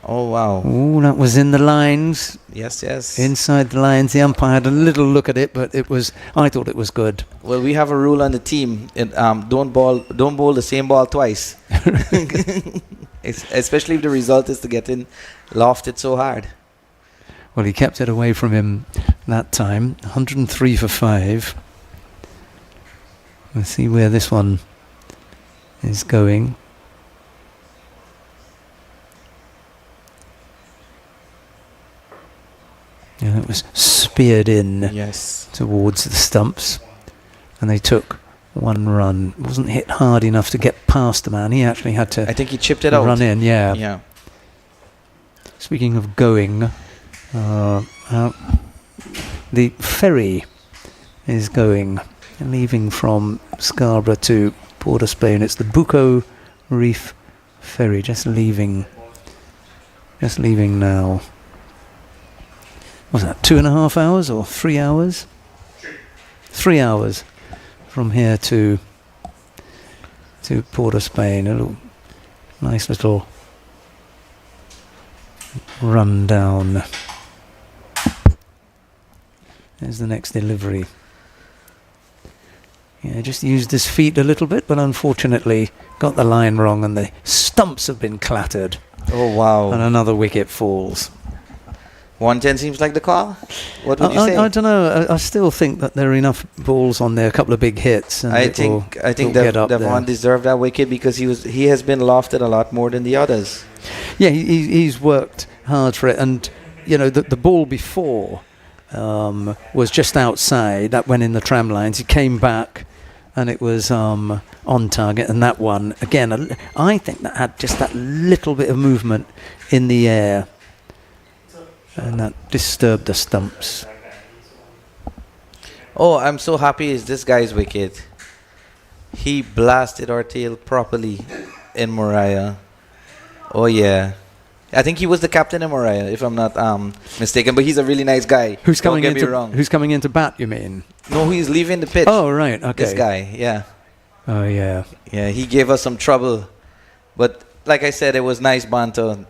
Oh, wow. Ooh, that was in the lines. Yes, yes. Inside the lines. The umpire had a little look at it, but I thought it was good. Well, we have a rule on the team. Don't bowl the same ball twice. Especially if the result is to get in lofted so hard. Well, he kept it away from him that time. 103 for 5. Let's see where this one is going. Yeah, it was speared in Yes. towards the stumps, and they took one run. Wasn't hit hard enough to get past the man. He actually had I to think he chipped it out. run in. Yeah. Yeah. Speaking of going, the ferry is going, leaving from Scarborough to Port of Spain. It's the Bucco Reef ferry, just leaving now. Was that 2.5 hours or 3 hours? 3 hours from here to Port of Spain. A nice little run down. There's the next delivery. Yeah, just used his feet a little bit, but unfortunately got the line wrong, and the stumps have been clattered, Oh, wow. and another wicket falls. 110 seems like the call. What would you say? I don't know. I still think that there are enough balls on there, a couple of big hits, and I it will think get up Devon there. deserved that wicket because he has been lofted a lot more than the others. Yeah, he's worked hard for it, and you know the ball before was just outside. That went in the tram lines. He came back, and it was on target. And that one again, I think that had just that little bit of movement in the air, and that disturbed the stumps. Oh, I'm so happy it's this guy's wicket. He blasted our tail properly in Mariah. Oh, yeah. I think he was the captain in Mariah, if I'm not mistaken. But he's a really nice guy. Who's Don't coming get me into wrong. Who's coming into bat? You mean? No, he's leaving the pitch. Oh right, okay. This guy, yeah. Oh yeah. Yeah, he gave us some trouble. But like I said, it was nice banter.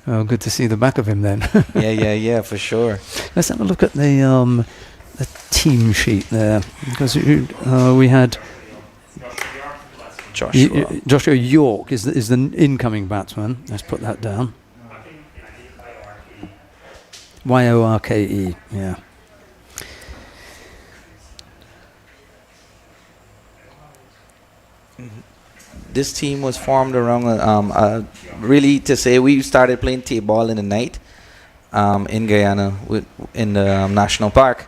Oh, good to see the back of him then. Yeah, for sure. Let's have a look at the team sheet there, because we had Joshua. Joshua York is the incoming batsman. Let's put that down. Yorke, yeah. This team was formed around really to say we started playing T-ball in the night in Guyana in the national park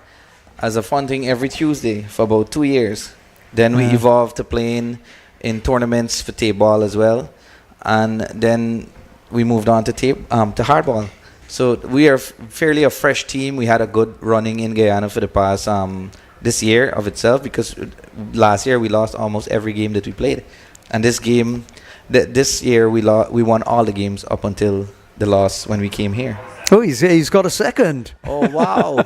as a fun thing every Tuesday for about 2 years. Then we evolved to playing in tournaments for T-ball as well, and then we moved on to hardball. So we are fairly a fresh team. We had a good running in Guyana for the past this year of itself, because last year we lost almost every game that we played. And this game, this year we won all the games up until the loss when we came here. Oh, he's got a second. Oh, wow.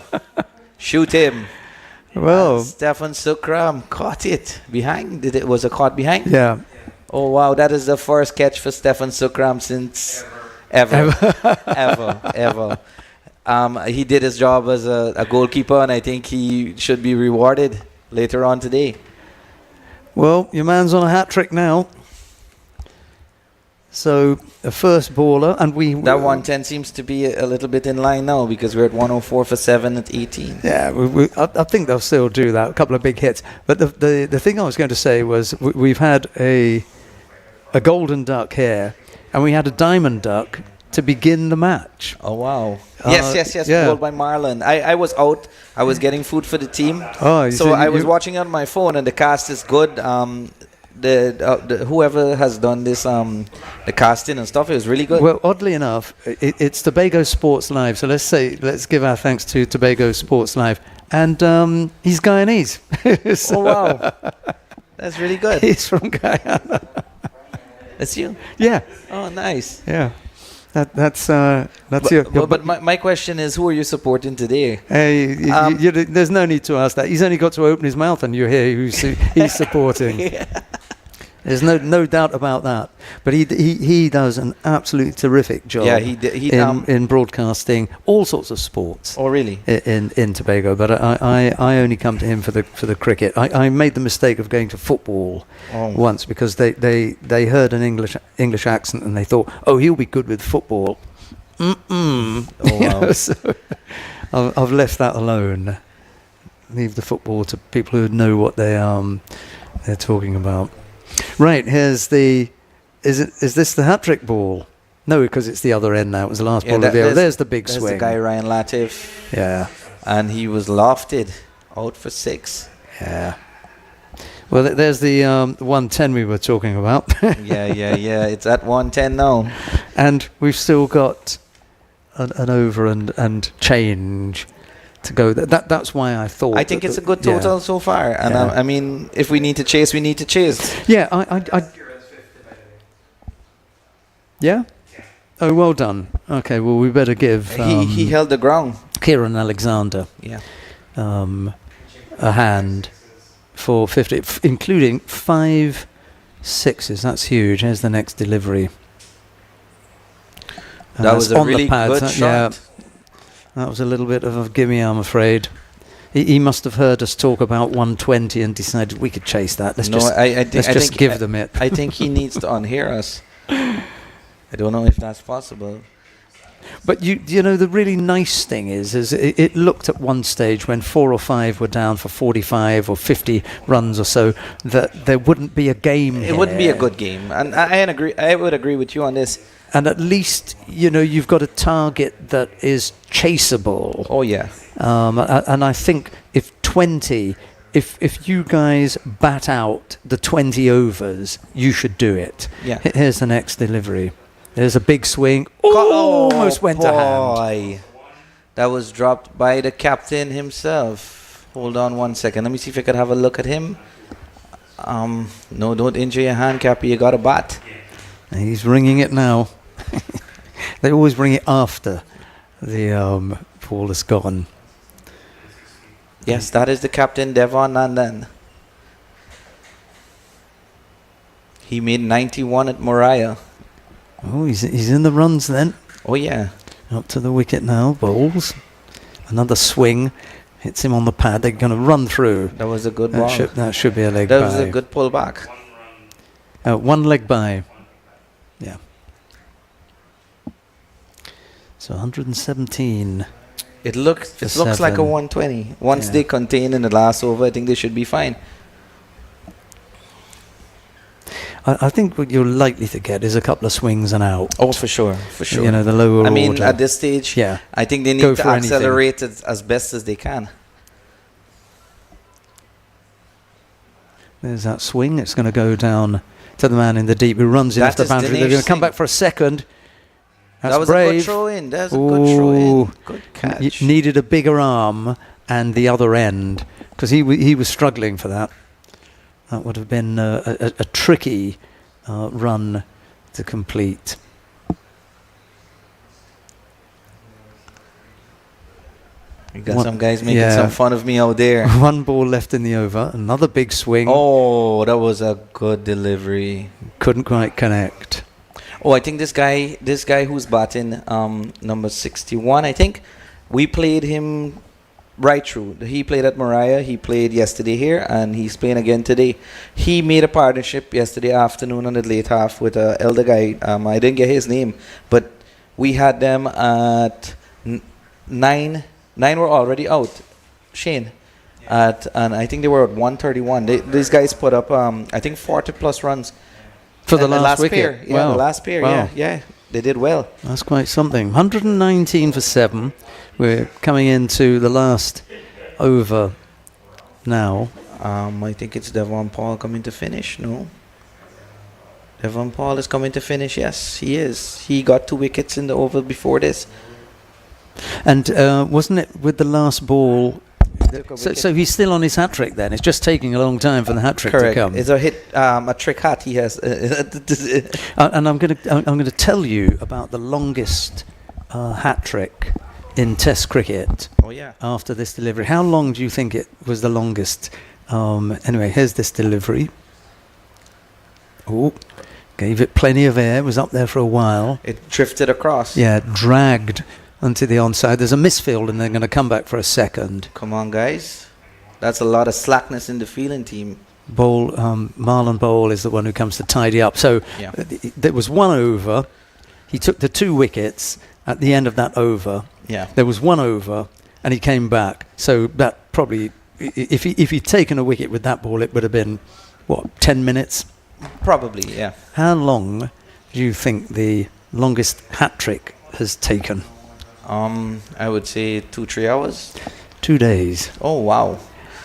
Shoot him. Well, And Stefan Sukram caught it behind. Was a caught behind? yeah. Oh, wow. That is the first catch for Stefan Sukram since ever. Ever. He did his job as a goalkeeper, and I think he should be rewarded later on today. Well, your man's on a hat trick now. So a first baller, and That 110 seems to be a little bit in line now because we're at 104 for 7 at 18. Yeah, I think they'll still do that. A couple of big hits. But the thing I was going to say was we've had a golden duck here, and we had a diamond duck to begin the match. Oh, wow. Yes. Yeah. Goal by Marlon. I was out. I was getting food for the team. Oh, So I was watching on my phone, and the cast is good. The whoever has done this, the casting and stuff, it was really good. Well, oddly enough, it's Tobago Sports Live. So let's give our thanks to Tobago Sports Live. And he's Guyanese. So oh, wow. That's really good. he's from Guyana. That's you? Yeah. Oh, nice. Yeah. That's your But my question is, who are you supporting today? Hey, there's no need to ask that. He's only got to open his mouth and you hear who he's supporting. Yeah. There's no doubt about that. But he does an absolutely terrific job. Yeah, he in broadcasting all sorts of sports. Oh, really? In Tobago, but I only come to him for the cricket. I made the mistake of going to football once because they heard an English accent and they thought, oh, he'll be good with football. Oh, wow. So I've left that alone. Leave the football to people who know what they're talking about. Right, here's is this the hat-trick ball? No, because it's the other end now. It was the last ball of the over. There's the big swing. There's the guy Ryan Latif. Yeah. And he was lofted out for 6. Yeah. Well, there's the 110 we were talking about. Yeah. It's at 110 now. And we've still got an over and change to go. That's why I thought. I think it's a good total so far. And I mean, if we need to chase, we need to chase. Yeah, yeah? Oh, well done. Okay, well, we better give... he held the ground. Kieran Alexander a hand for 50, including 5 6s. That's huge. Here's the next delivery. That was a really good shot. Yeah, that was a little bit of a gimme, I'm afraid. He must have heard us talk about 120 and decided we could chase that. Let's just give them it. I think he needs to unhear us. I don't know if that's possible. But you know, the really nice thing is it looked at one stage when 4 or 5 were down for 45 or 50 runs or so that there wouldn't be a game. It wouldn't be a good game, and I would agree with you on this. And at least you've got a target that is chaseable. Oh yeah. And I think if you guys bat out the 20 overs, you should do it. Yeah. Here's the next delivery. There's a big swing. Almost went to hand. That was dropped by the captain himself. Hold on 1 second. Let me see if I could have a look at him. No, don't injure your hand, Cappy. You got a bat. He's ringing it now. They always bring it after the ball is gone. Yes, that is the captain, Devon Nandan. He made 91 at Moriah. Oh, he's in the runs then. Oh, yeah. Up to the wicket now, bowls. Another swing. Hits him on the pad. They're going to run through. That was a good ball. That should be a leg by. That was a good pull back. 1 leg by. Yeah. So 117. It looks like a 120. Once they contain in the last over, I think they should be fine. I think what you're likely to get is a couple of swings and out. Oh, for sure. You know, the lower I mean, order. at this stage, I think they need to accelerate it as best as they can. There's that swing. It's going to go down to the man in the deep who runs in off the boundary. They're going to come back for a second. That was brave. A good throw in. That's a good throw in. Good catch. Needed a bigger arm and the other end because he was struggling for that. That would have been a tricky run to complete. You got One- some guys making yeah. some fun of me out there. One ball left in the over. Another big swing. Oh, that was a good delivery. Couldn't quite connect. Oh, I think this guy who's batting, number 61, I think we played him right through. He played at Mariah. He played yesterday here, and he's playing again today. He made a partnership yesterday afternoon on the late half with an elder guy. I didn't get his name, but we had them at 9. 9 were already out. Shane. And I think they were at 131. These guys put up, I think, 40 plus runs. For the And last wicket. pair. Yeah, Wow. the last pair. Wow. Yeah. They did well. That's quite something. 119 for 7. We're coming into the last over now. I think it's Devon Paul coming to finish. No. Devon Paul is coming to finish. Yes, he is. He got 2 wickets in the over before this. And wasn't it with the last ball? Took a So, wicket. so he's still on his hat trick then. It's just taking a long time for the hat trick Correct. to come. It's a trick hat he has. And I'm going to tell you about the longest hat trick in Test cricket Oh yeah. after this delivery. How long do you think it was the longest? Anyway, here's this delivery. Oh, gave it plenty of air. Was up there for a while. It drifted across. Yeah, dragged onto the onside. There's a misfield, and they're going to come back for a second. Come on, guys. That's a lot of slackness in the fielding team. Marlon Bowl is the one who comes to tidy up. So Yeah. there was 1 over. He took the 2 wickets at the end of that over. Yeah. There was 1 over, and he came back. So that probably, if he'd taken a wicket with that ball, it would have been, 10 minutes? Probably, yeah. How long do you think the longest hat trick has taken? I would say 2-3 hours. 2 days. Oh wow.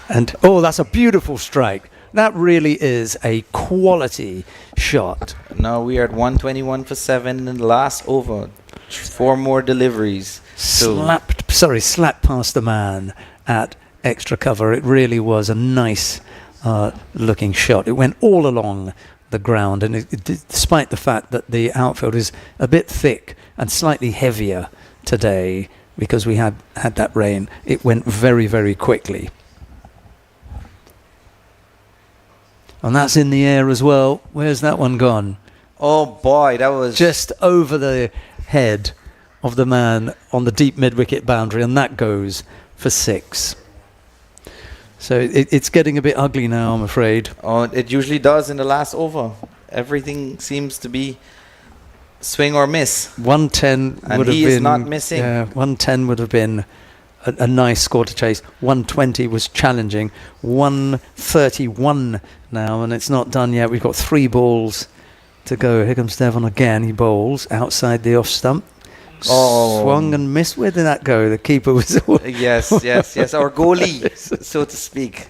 And that's a beautiful strike. That really is a quality shot. Now we are at 121 for 7 in the last over. 4 more deliveries. So Slapped past the man at extra cover. It really was a nice looking shot. It went all along the ground, and despite the fact that the outfield is a bit thick and slightly heavier today because we had that rain, it went very, very quickly. And that's in the air as well. Where's that one gone? oh boy, that was Just over the head of the man on the deep mid-wicket boundary, and that goes for 6. So it's getting a bit ugly now, I'm afraid. Oh, it usually does in the last over. Everything seems to be swing or miss. 110 And would have he been... is not missing. Yeah, 110 would have been a nice score to chase. 120 was challenging. 131 now, and it's not done yet. We've got 3 balls to go. Here comes Devon again. He bowls outside the off stump. Oh. Swung and missed. Where did that go? The keeper was... Yes. Our goalie, so to speak.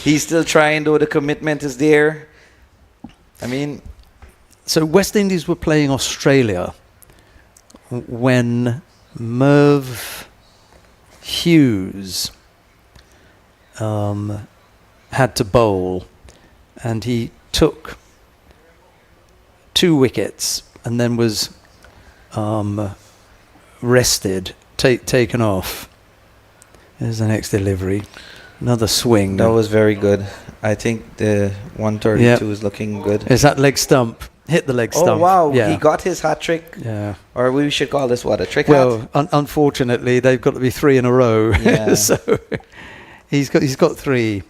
He's still trying, though the commitment is there. I mean... So West Indies were playing Australia when Merv Hughes had to bowl, and he took 2 wickets and then was rested, taken off. There's the next delivery. Another swing. That was very good. I think the 132 is looking good. Is that leg stump? Hit the leg stump. Oh, wow. Yeah. He got his hat trick. Yeah. Or we should call this what? A trick Well, hat? unfortunately, they've got to be 3 in a row. Yeah. So he's got 3.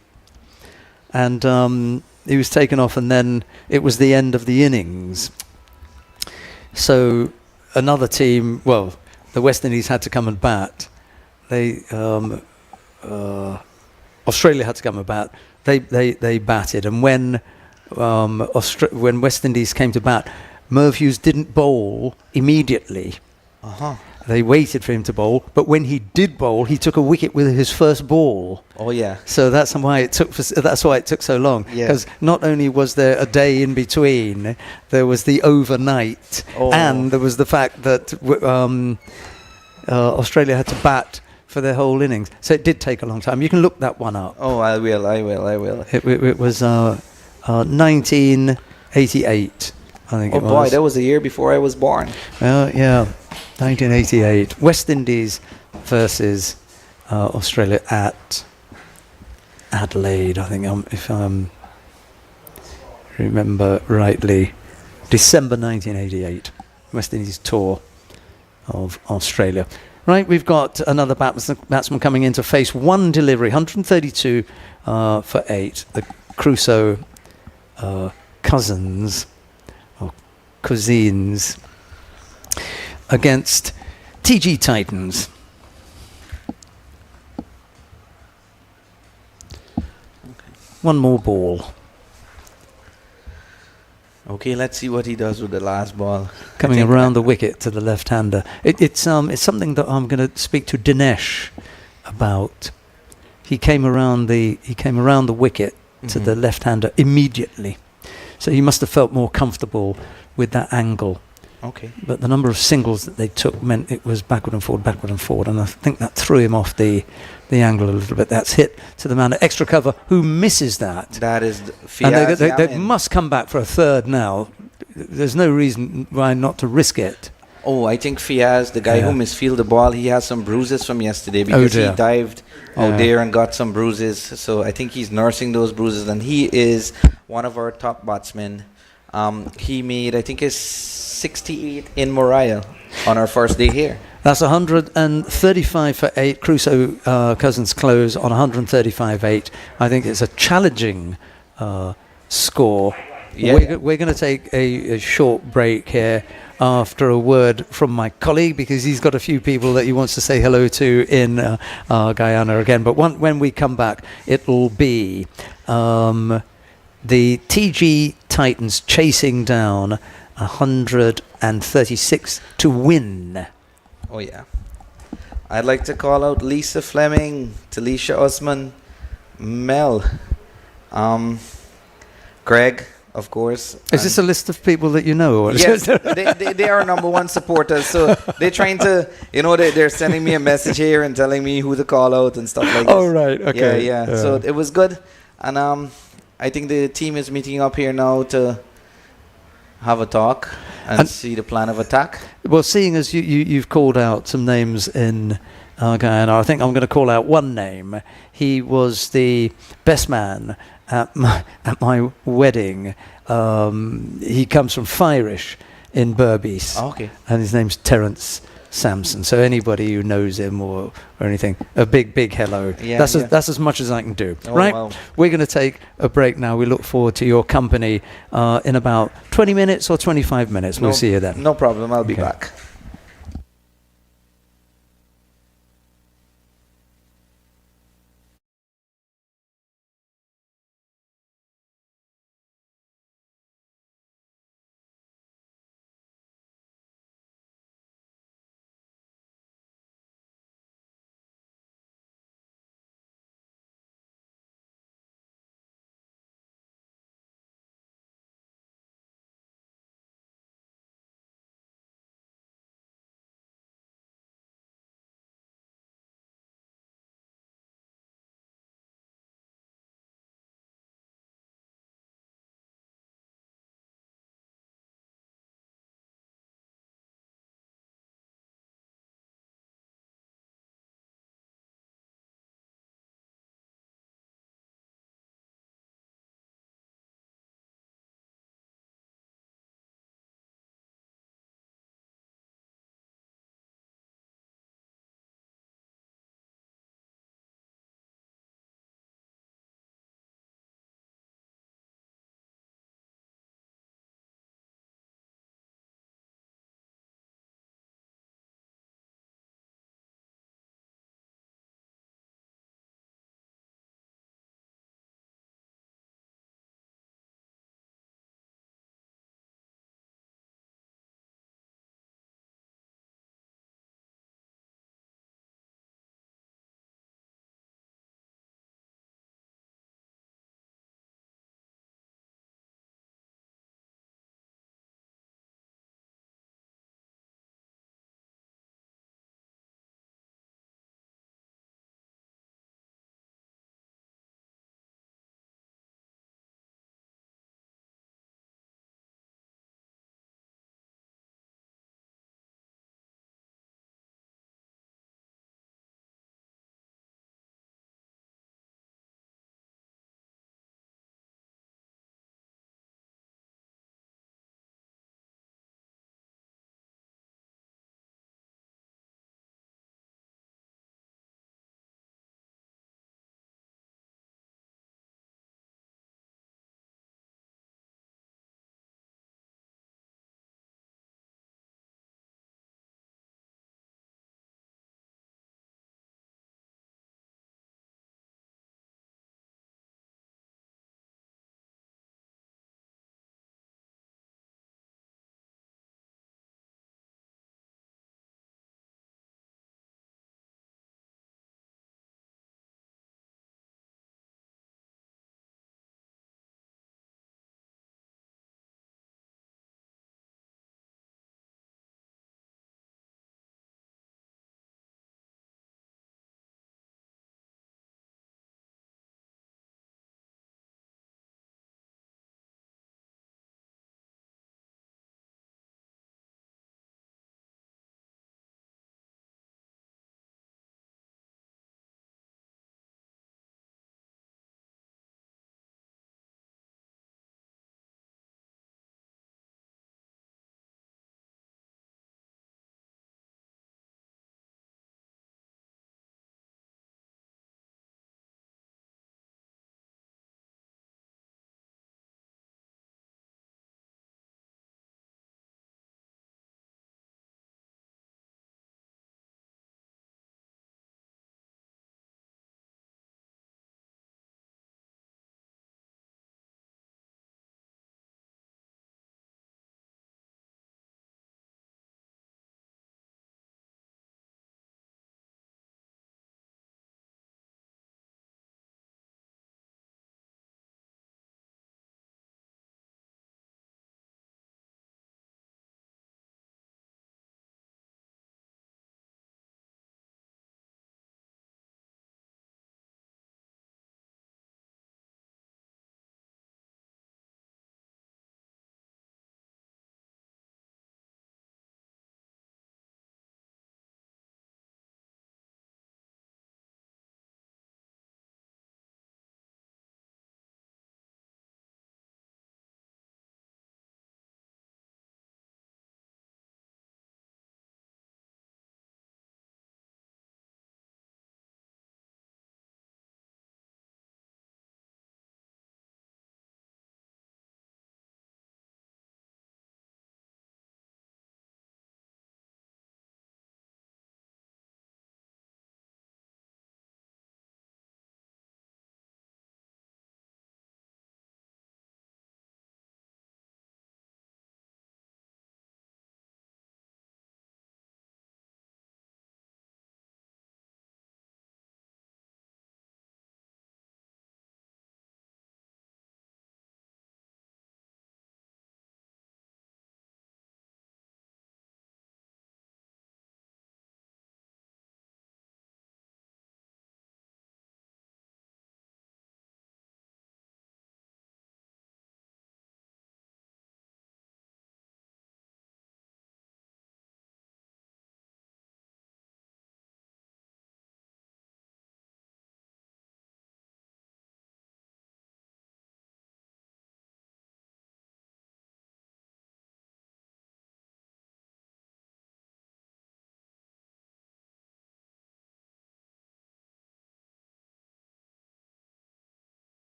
And he was taken off, and then it was the end of the innings. So another team, well, the West Indies had to come and bat. Australia had to come and bat. They batted, and when West Indies came to bat, Merv Hughes didn't bowl immediately. Uh-huh. They waited for him to bowl, but when he did bowl, he took a wicket with his first ball. Oh, yeah. So that's why it took so long. Yeah. Because not only was there a day in between, there was the overnight, and there was the fact that Australia had to bat for their whole innings. So it did take a long time. You can look that one up. Oh, I will. It was 1988, I think Oh, it was. boy, that was the year before I was born. Well, yeah, 1988. West Indies versus Australia at Adelaide, I think, if I remember rightly, December 1988, West Indies tour of Australia. Right, we've got another batsman coming in to face one delivery, 132 for 8. The Crusoe cousins, or cousins, against TG Titans. One more ball. Okay, let's see what he does with the last ball. Coming around the wicket to the left-hander. It's something that I'm going to speak to Dinesh about. He came around the wicket to the left-hander immediately, so he must have felt more comfortable with that angle. Okay. But the number of singles that they took meant it was backward and forward, and I think that threw him off the angle a little bit. That's hit to the man at extra cover, who misses that. That is And they must come back for a third now. There's no reason why not to risk it. Oh, I think Fiaz, the guy who misfielded the ball, he has some bruises from yesterday because he dived out there and got some bruises. So I think he's nursing those bruises, and he is one of our top batsmen. He made, I think, his 68 in Morale on our first day here. That's 135 for 8. Crusoe Cousins close on 135-8. I think it's a challenging score. Yeah. We're going to take a short break here after a word from my colleague, because he's got a few people that he wants to say hello to in Guyana again. But when we come back, it'll be the TG Titans chasing down 136 to win. Oh, yeah. I'd like to call out Lisa Fleming, Talisha Osman, Mel, Greg, of course. Is this a list of people that you know? Or Yes, they are number one supporters. So they're trying to, they're sending me a message here and telling me who to call out and stuff like this. Oh, right. Okay. Yeah. So it was good. And I think the team is meeting up here now to have a talk and see the plan of attack. Well, seeing as you've called out some names in Guyana, I think I'm going to call out one name. He was the best man at my wedding. He comes from Fyrish in Berbice. Oh, okay. And his name's Terence Sampson. So anybody who knows him or anything, a big hello. Yeah, that's as much as I can do. Oh, right? wow. We're going to take a break now. We look forward to your company in about 20 minutes or 25 minutes. We'll see you then. No problem. I'll be back.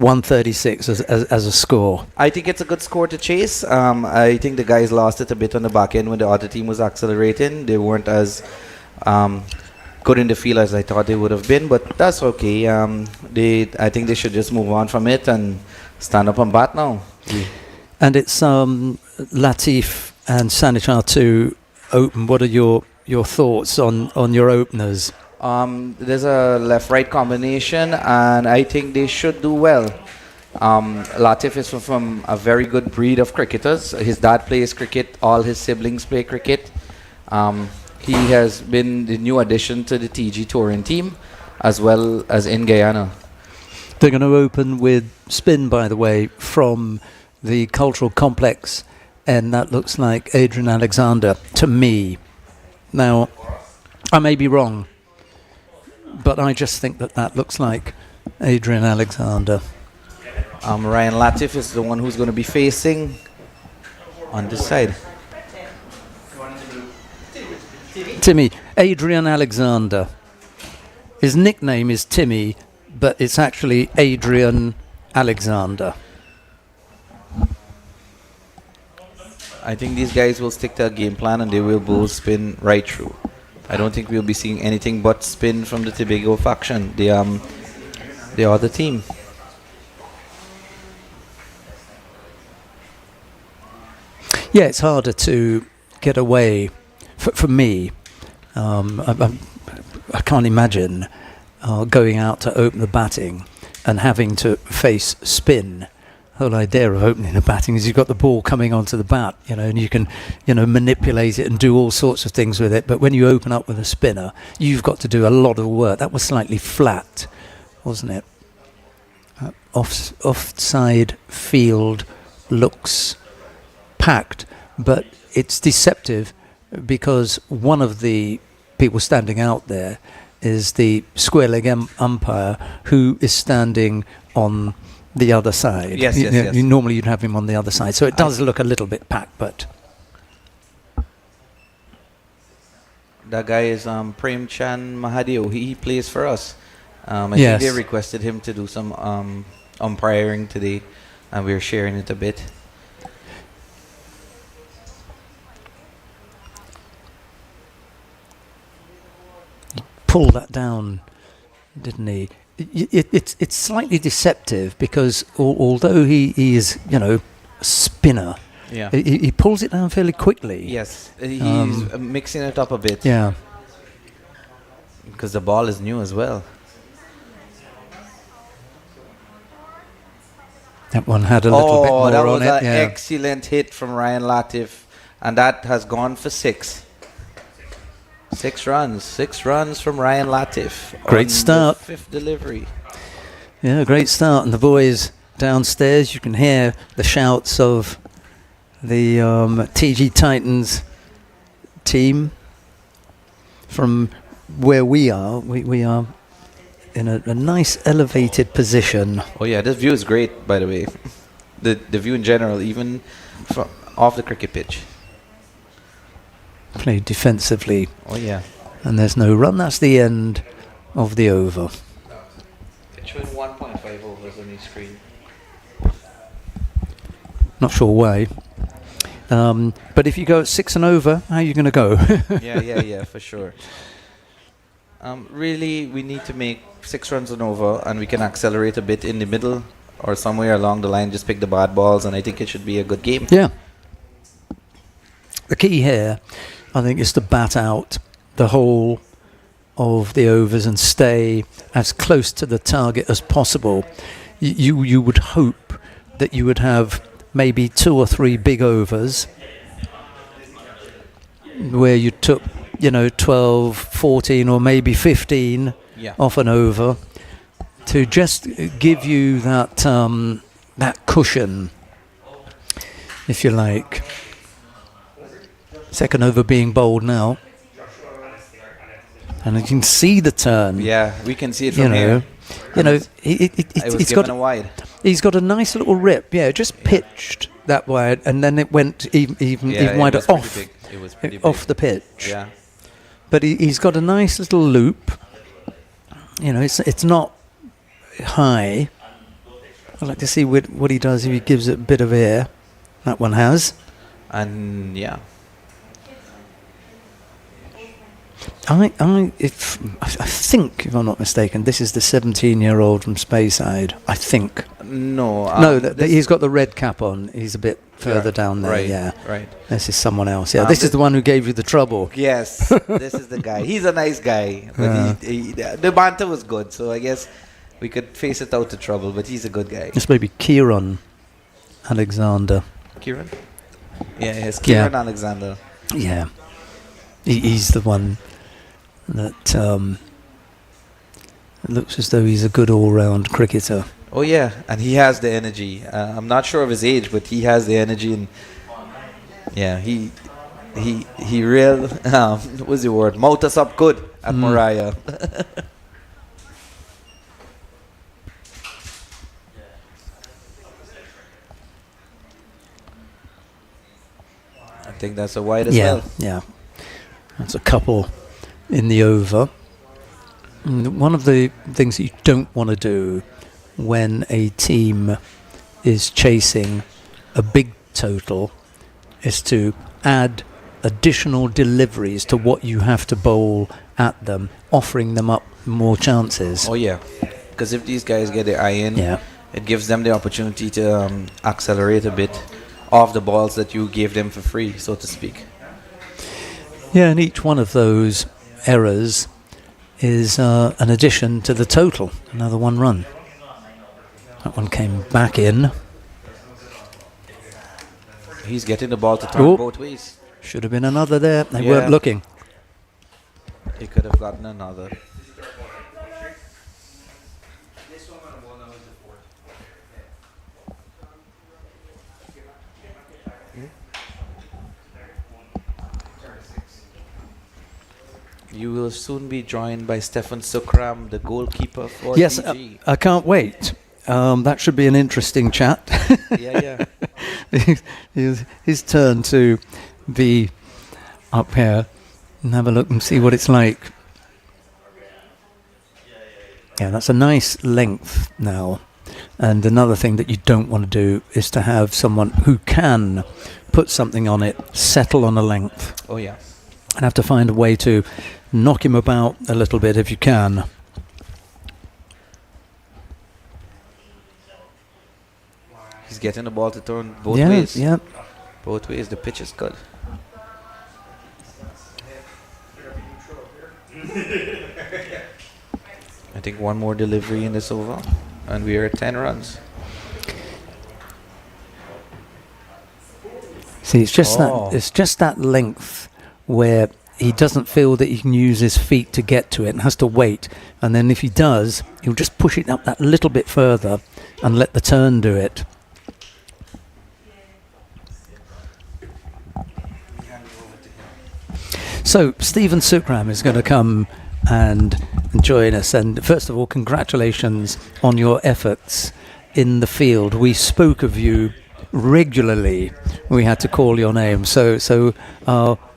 136 as a score. I think it's a good score to chase. I think the guys lost it a bit on the back end when the other team was accelerating. They weren't as good in the field as I thought they would have been, but that's okay. I think they should just move on from it and stand up and bat now. And it's Latif and Sanichar to open. What are your thoughts on your openers? There's a left-right combination, and I think they should do well. Latif is from a very good breed of cricketers. His dad plays cricket. All his siblings play cricket. He has been the new addition to the TG touring team, as well as in Guyana. They're going to open with spin, by the way, from the cultural complex, and that looks like Adrian Alexander to me. Now, I may be wrong, but I just think that looks like Adrian Alexander. Ryan Latif is the one who's going to be facing on this side. Timmy, Adrian Alexander. His nickname is Timmy, but it's actually Adrian Alexander. I think these guys will stick to a game plan and they will both spin right through. I don't think we'll be seeing anything but spin from the Tobago faction. They are the team. Yeah, it's harder to get away for me. I can't imagine going out to open the batting and having to face spin. The whole idea of opening the batting is you've got the ball coming onto the bat, and you can, manipulate it and do all sorts of things with it. But when you open up with a spinner, you've got to do a lot of work. That was slightly flat, wasn't it? Offside field looks packed, but it's deceptive because one of the people standing out there is the square leg umpire who is standing on the other side. Yes. Normally you'd have him on the other side, so it does look a little bit packed, but that guy is Prem Chan Mahadev. He plays for us. I think they requested him to do some umpiring today, and we're sharing it a bit. Pull that down, didn't he? It's slightly deceptive because although he is, a spinner, yeah, he pulls it down fairly quickly. Yes, he's mixing it up a bit. Yeah, because the ball is new as well. That one had a little bit more on it. That was an excellent hit from Ryan Latif, and that has gone for 6. 6 runs. 6 runs from Ryan Latif. Great start. 5th delivery. Yeah, great start. And the boys downstairs, you can hear the shouts of the TG Titans team. From where we are, we are in a nice elevated position. Oh yeah, this view is great, by the way. The view in general, even from off the cricket pitch. Played defensively. Oh yeah. And there's no run. That's the end of the over. It's showing 1.5 overs on the screen. Not sure why. But if you go at 6 and over, how are you going to go? yeah, for sure. Really, we need to make 6 runs and over, and we can accelerate a bit in the middle or somewhere along the line. Just pick the bad balls, and I think it should be a good game. Yeah. The key here, I think, is to bat out the whole of the overs and stay as close to the target as possible. You would hope that you would have maybe 2 or 3 big overs where you took 12, 14 or maybe 15 off an over to just give you that that cushion, if you like. Second over being bowled now, and you can see the turn. Yeah, we can see it from here. He's got a wide. He's got a nice little rip. Yeah, just pitched that wide, and then it went even wider off. It was pretty big. Off the pitch. Yeah, but he's got a nice little loop. It's not high, I'd like to see what he does if he gives it a bit of air. That one has. And yeah. I think, if I'm not mistaken, this is the 17-year-old from Speyside. I think. No. He's got the red cap on. He's a bit further down there. Right, yeah. right. This is someone else. Yeah. This is the one who gave you the trouble. Yes, this is the guy. He's a nice guy, but the banter was good. So I guess we could face it out to trouble. But he's a good guy. This may be Kieran Alexander. Kieran? Yeah, yes, Kieran Alexander. Yeah. He's the one that looks as though he's a good all-round cricketer. Oh yeah, and he has the energy. I'm not sure of his age, but he has the energy, and yeah, he real what's the word? Mount us up good at Mariah. I think that's a wide as well. Yeah. That's a couple in the over. And one of the things that you don't want to do when a team is chasing a big total is to add additional deliveries to what you have to bowl at them, offering them up more chances. Oh yeah, because if these guys get their eye in, it gives them the opportunity to accelerate a bit off the balls that you gave them for free, so to speak. Yeah, and each one of those errors is an addition to the total. Another 1 run. That one came back in. He's getting the ball to turn both ways. Should have been another there. They weren't looking. He could have gotten another. You will soon be joined by Stefan Sukram, the goalkeeper for Yes, DG. I can't wait. That should be an interesting chat. Yeah. His turn to be up here and have a look and see what it's like. Yeah, that's a nice length now. And another thing that you don't want to do is to have someone who can put something on it, settle on a length. Oh, yeah. And have to find a way to knock him about a little bit if you can. He's getting the ball to turn both ways. Yeah. Both ways. The pitch is good. I think one more delivery in this over, and we are at 10 runs. See, it's just that length where he doesn't feel that he can use his feet to get to it and has to wait. And then if he does, he'll just push it up that little bit further and let the turn do it. So Stephen Sukram is going to come and join us. And first of all, congratulations on your efforts in the field. We spoke of you regularly. We had to call your name. So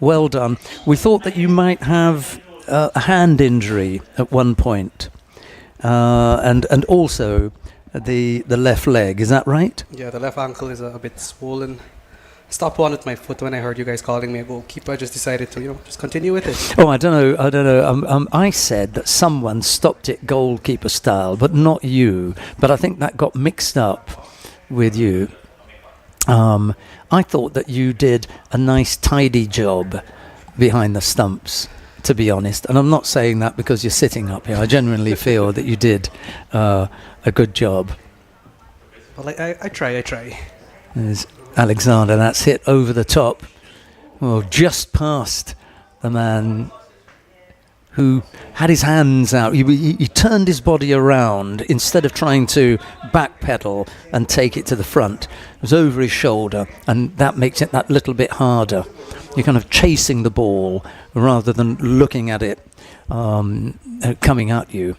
well done. We thought that you might have a hand injury at one point, and also the left leg. Is that right? Yeah, the left ankle is a bit swollen. Stopped one with my foot when I heard you guys calling me a goalkeeper. I just decided to, just continue with it. Oh, I don't know. I said that someone stopped it goalkeeper style, but not you. But I think that got mixed up with you. I thought that you did a nice, tidy job behind the stumps, to be honest. And I'm not saying that because you're sitting up here. I genuinely feel that you did a good job. Well, I try. There's Alexander. That's hit over the top. Well, just past the man who had his hands out. He turned his body around instead of trying to backpedal and take it to the front. It was over his shoulder, and that makes it that little bit harder. You're kind of chasing the ball rather than looking at it coming at you.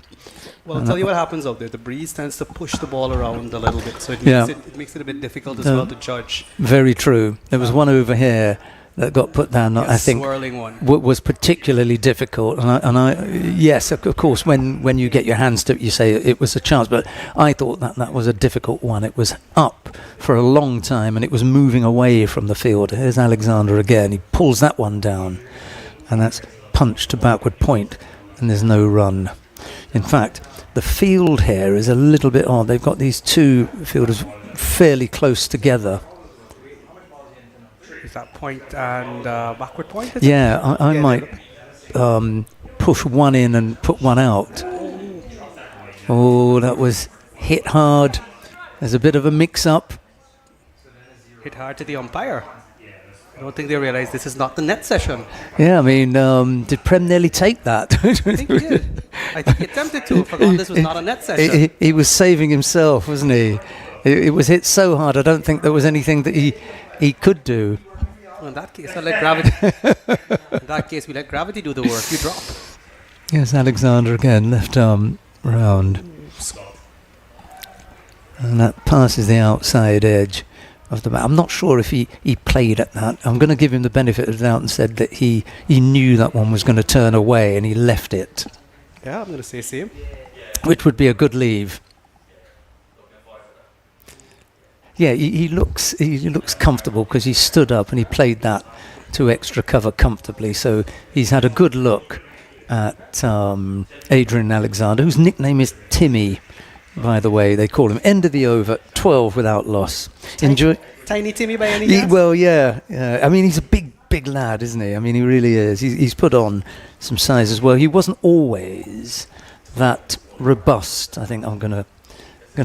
Well, I'll tell you what happens out there. The breeze tends to push the ball around a little bit, so it makes it a bit difficult as well to judge. Very true. There was one over here that got put down, I think, swirling one. was particularly difficult. And I yes, of course, when you get your hands to it, you say it was a chance. But I thought that was a difficult one. It was up for a long time, and it was moving away from the field. Here's Alexander again. He pulls that one down, and that's punch to backward point, and there's no run. In fact, the field here is a little bit odd. They've got these two fielders fairly close together. Is that point and backward point? Yeah, I might push one in and put one out. Oh, that was hit hard. There's a bit of a mix-up. Hit hard to the umpire. I don't think they realize this is not the net session. Yeah, I mean, did Prem nearly take that? I think he did. I think he attempted to. Forgot this was not a net session. He was saving himself, wasn't he? It was hit so hard, I don't think there was anything that he could do. Well, in that case, I let gravity. In that case, we let gravity do the work. You drop. Yes, Alexander again, left arm round. And that passes the outside edge of the bat. I'm not sure if he played at that. I'm going to give him the benefit of the doubt and said that he knew that one was going to turn away and he left it. Yeah, I'm going to say same. Which would be a good leave. Yeah, he looks comfortable because he stood up and he played that to extra cover comfortably. So he's had a good look at Adrian Alexander, whose nickname is Timmy, by the way. They call him. End of the over, 12 without loss. Tiny Timmy by any chance? Well, yeah. I mean, he's a big lad, isn't he? I mean, he really is. He's put on some size as well. He wasn't always that robust, I think I'm going to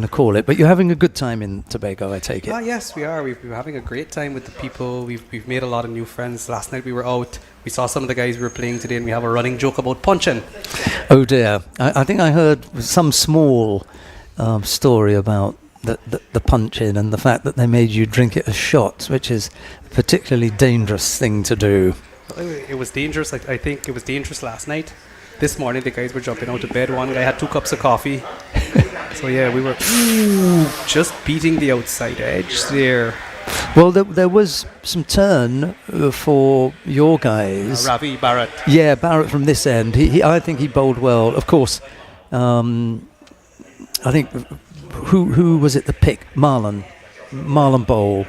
call it. But you're having a good time in Tobago, I take it. Yes, we are. We've been having a great time with the people. We've made a lot of new friends. Last night we were out. We saw some of the guys we were playing today, and we have a running joke about punching. Oh dear. I think I heard some small story about the punch-in and the fact that they made you drink it as shots, which is a particularly dangerous thing to do. It was dangerous. I think it was dangerous last night. This morning the guys were jumping out of bed. One guy had 2 cups of coffee. So yeah, we were just beating the outside edge there. Well, there was some turn for your guys. Ravi Barrett. Yeah, Barrett from this end. I think he bowled well. Of course, I think who was it? The pick Marlon Bowl.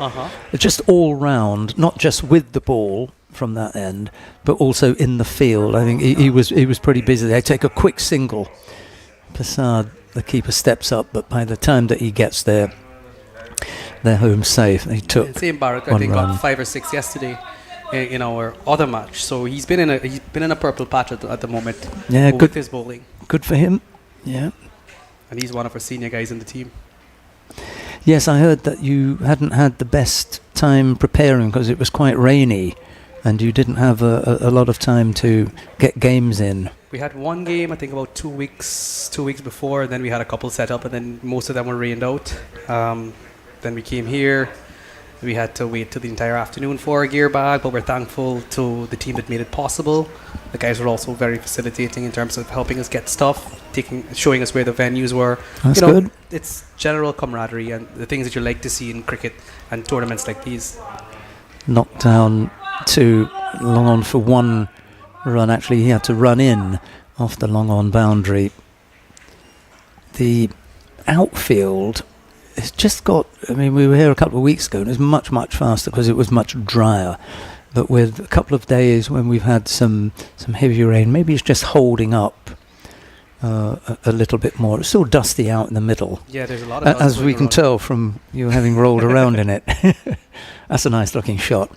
Just all round, not just with the ball from that end, but also in the field. I think he was pretty busy. They take a quick single. Prasad, the keeper, steps up, but by the time that he gets there, they're home safe. They took same Barrett, I think, got 5 or 6 yesterday in our other match. So he's been in a purple patch at the moment. Yeah, good with his bowling. Good for him. Yeah, and he's one of our senior guys in the team. Yes, I heard that you hadn't had the best time preparing because it was quite rainy, and you didn't have a lot of time to get games in. We had one game, I think, about 2 weeks before, and then we had a couple set up, and then most of them were rained out. Then we came here. We had to wait till the entire afternoon for a gear bag, but we're thankful to the team that made it possible. The guys were also very facilitating in terms of helping us get stuff, showing us where the venues were. That's good. It's general camaraderie and the things that you like to see in cricket and tournaments like these. Knocked down to long on for 1 run. Actually, he had to run in off the long on boundary. The outfield has just got, I mean, we were here a couple of weeks ago and it was much, much faster because it was much drier. But with a couple of days when we've had some heavy rain, maybe it's just holding up a little bit more. It's still dusty out in the middle. Yeah, there's a lot of dust as we can around. tell from you having rolled around in it. That's a nice looking shot.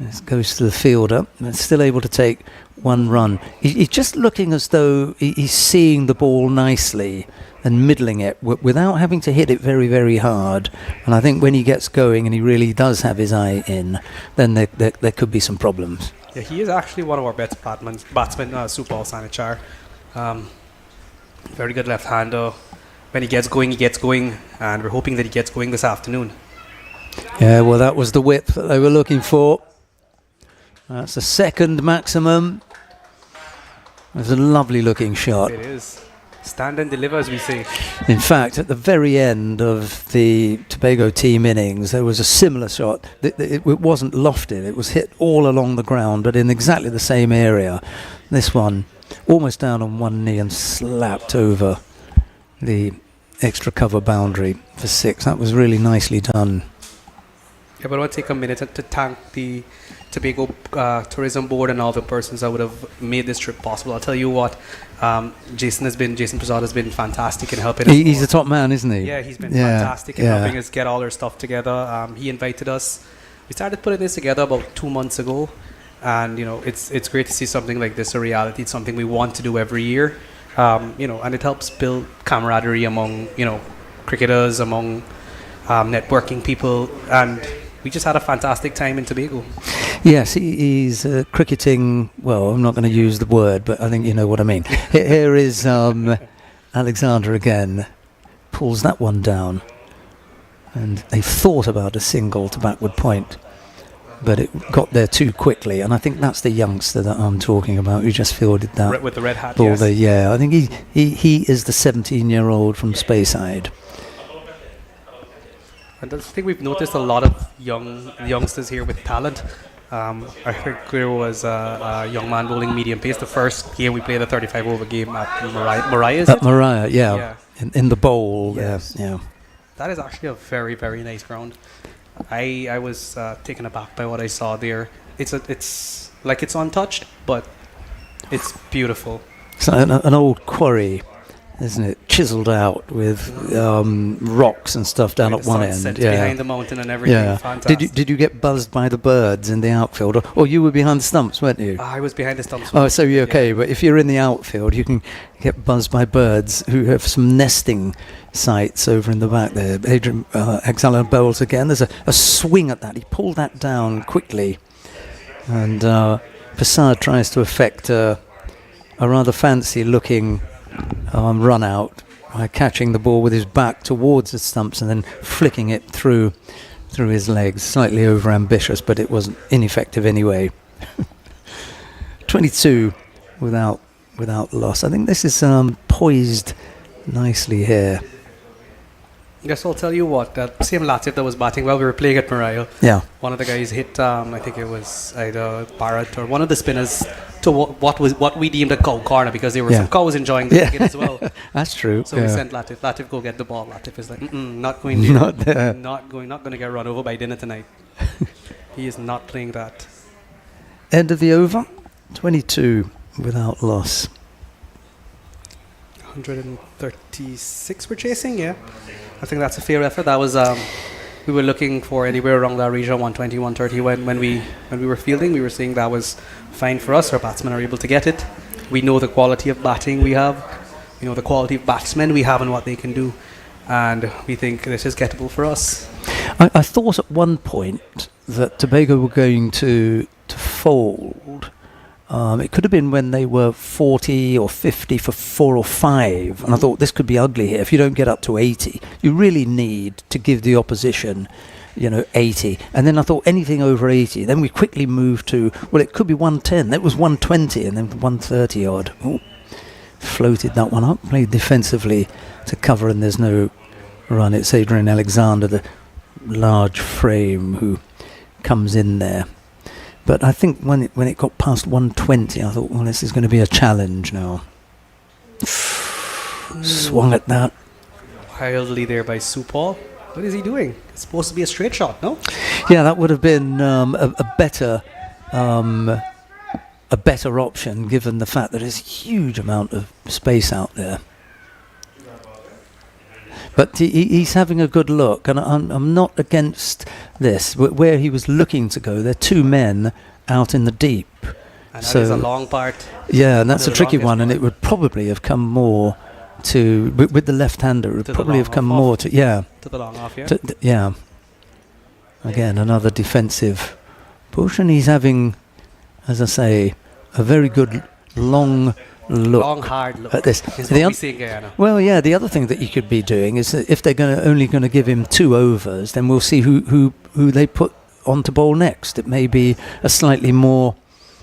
This goes to the fielder and still able to take 1 run. He's just looking as though he's seeing the ball nicely and middling it without having to hit it very, very hard. And I think when he gets going and he really does have his eye in, then there could be some problems. Yeah, he is actually one of our best batsmen, Supal Sanichar. Very good left-hander. When he gets going, and we're hoping that he gets going this afternoon. Yeah, well, that was the whip that they were looking for. That's the second maximum. It's a lovely looking shot. It is. Stand and deliver, as we say. In fact, at the very end of the Tobago team innings, there was a similar shot. It wasn't lofted. It was hit all along the ground, but in exactly the same area. This one, almost down on one knee and slapped over the extra cover boundary for 6. That was really nicely done. Yeah, but I want to take a minute to thank the Tobago Tourism Board and all the persons that would have made this trip possible. I'll tell you what, Jason Prasad has been fantastic in helping us. He's a top man, isn't he? Yeah, he's been fantastic in helping us get all our stuff together. He invited us. We started putting this together about 2 months ago, and it's great to see something like this a reality. It's something we want to do every year, and it helps build camaraderie among cricketers, among networking people, and we just had a fantastic time in Tobago. Yes, he's cricketing. Well, I'm not going to use the word, but I think you know what I mean. Here is Alexander again, pulls that one down, and they thought about a single to backward point, but it got there too quickly. And I think that's the youngster that I'm talking about who just fielded that with the red hat. ball Yes. there. Yeah, I think he is the 17-year-old from Speyside. And I think we've noticed a lot of youngsters here with talent. I think there was a young man bowling medium pace. The first game we played a 35-over game at Mariah. At Mariah, yeah. In the bowl. Yes. Yeah. That is actually a very, very nice ground. I was taken aback by what I saw there. It's like it's untouched, but it's beautiful. It's like an old quarry, isn't it? Chiseled out with rocks and stuff down at one end. Yeah. Behind the mountain and everything. Yeah. Fantastic. Did you get buzzed by the birds in the outfield, or you were behind the stumps, weren't you? I was behind the stumps. Oh, so you're okay. Yeah. But if you're in the outfield, you can get buzzed by birds who have some nesting sites over in the back there. Adrian Exala bowls again. There's a swing at that. He pulled that down quickly, and Prasad tries to effect a rather fancy-looking run out by catching the ball with his back towards the stumps and then flicking it through his legs. Slightly over-ambitious, but it wasn't ineffective anyway. 22 without loss. I think this is poised nicely here. Yes, I'll tell you what, that same Latif that was batting while we were playing at Mariah, one of the guys hit, I think it was either Barrett or one of the spinners to what we deemed a cow corner, because there were some cows enjoying the cricket as well. That's true. So we sent Latif. Latif, go get the ball. Latif is like, not going there. Not there. Not going to get run over by dinner tonight. He is not playing that. End of the over, 22 without loss. 136 we're chasing, yeah. I think that's a fair effort. That was we were looking for anywhere around that region, 120, 130 when we were fielding. We were saying that was fine for us. Our batsmen are able to get it. We know the quality of batting we have. We know the quality of batsmen we have and what they can do, and we think this is gettable for us. I thought at one point that Tobago were going to fold. It could have been when they were 40 or 50 for 4 or 5, and I thought this could be ugly here. If you don't get up to 80, you really need to give the opposition, 80. And then I thought anything over 80, then we quickly moved to, well, it could be 110. That was 120, and then 130 odd. Ooh, floated that one up, played defensively to cover, and there's no run. It's Adrian Alexander, the large frame, who comes in there. But I think when it got past 120, I thought, well, this is going to be a challenge now. Swung at that. Wildly there by Supal. What is he doing? It's supposed to be a straight shot, no? Yeah, that would have been a better option, given the fact that there's a huge amount of space out there. But he's having a good look, and I'm not against this. Where he was looking to go, there are 2 men out in the deep. And that is a long part. Yeah, and that's a tricky one, and it would probably have come more to, with the left-hander, it would probably have come more to, to the long off, yeah. Again, another defensive push, and he's having, as I say, a very good long hard look at this. Is what we see in Guyana. Well, yeah, the other thing that you could be doing is that if they're only going to give him 2 overs, then we'll see who they put on to bowl next. It may be a slightly more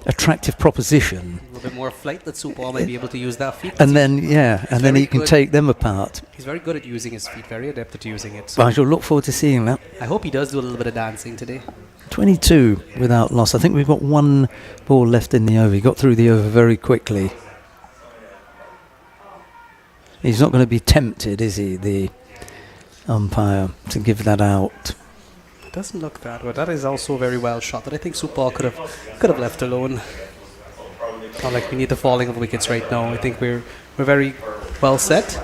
attractive proposition. A little bit more flight that Supal might be able to use that feet. And then, and then he can take them apart. He's very good at using his feet, very adept at using it. So I shall look forward to seeing that. I hope he does do a little bit of dancing today. 22 without loss. I think we've got one ball left in the over. He got through the over very quickly. He's not going to be tempted, is he, the umpire, to give that out? It doesn't look that good. That is also very well shot that I think Supal could have left alone. Not like we need the falling of wickets right now. I think we're very well set.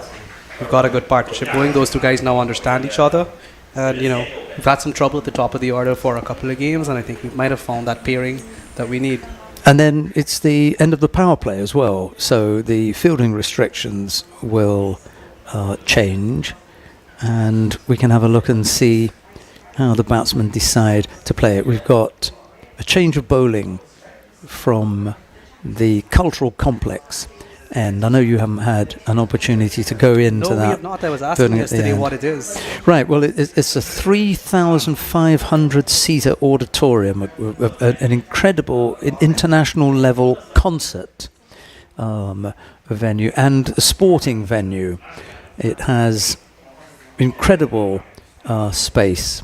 We've got a good partnership going. Those two guys now understand each other. And, we've had some trouble at the top of the order for a couple of games, and I think we might have found that pairing that we need. And then it's the end of the power play as well. So the fielding restrictions will change, and we can have a look and see how the batsmen decide to play it. We've got a change of bowling from the cultural complex, and I know you haven't had an opportunity to go into that. No, we have not. I was asking yesterday what it is. Right, well, it's a 3,500-seater auditorium, an incredible international level concert venue and a sporting venue. It has incredible space,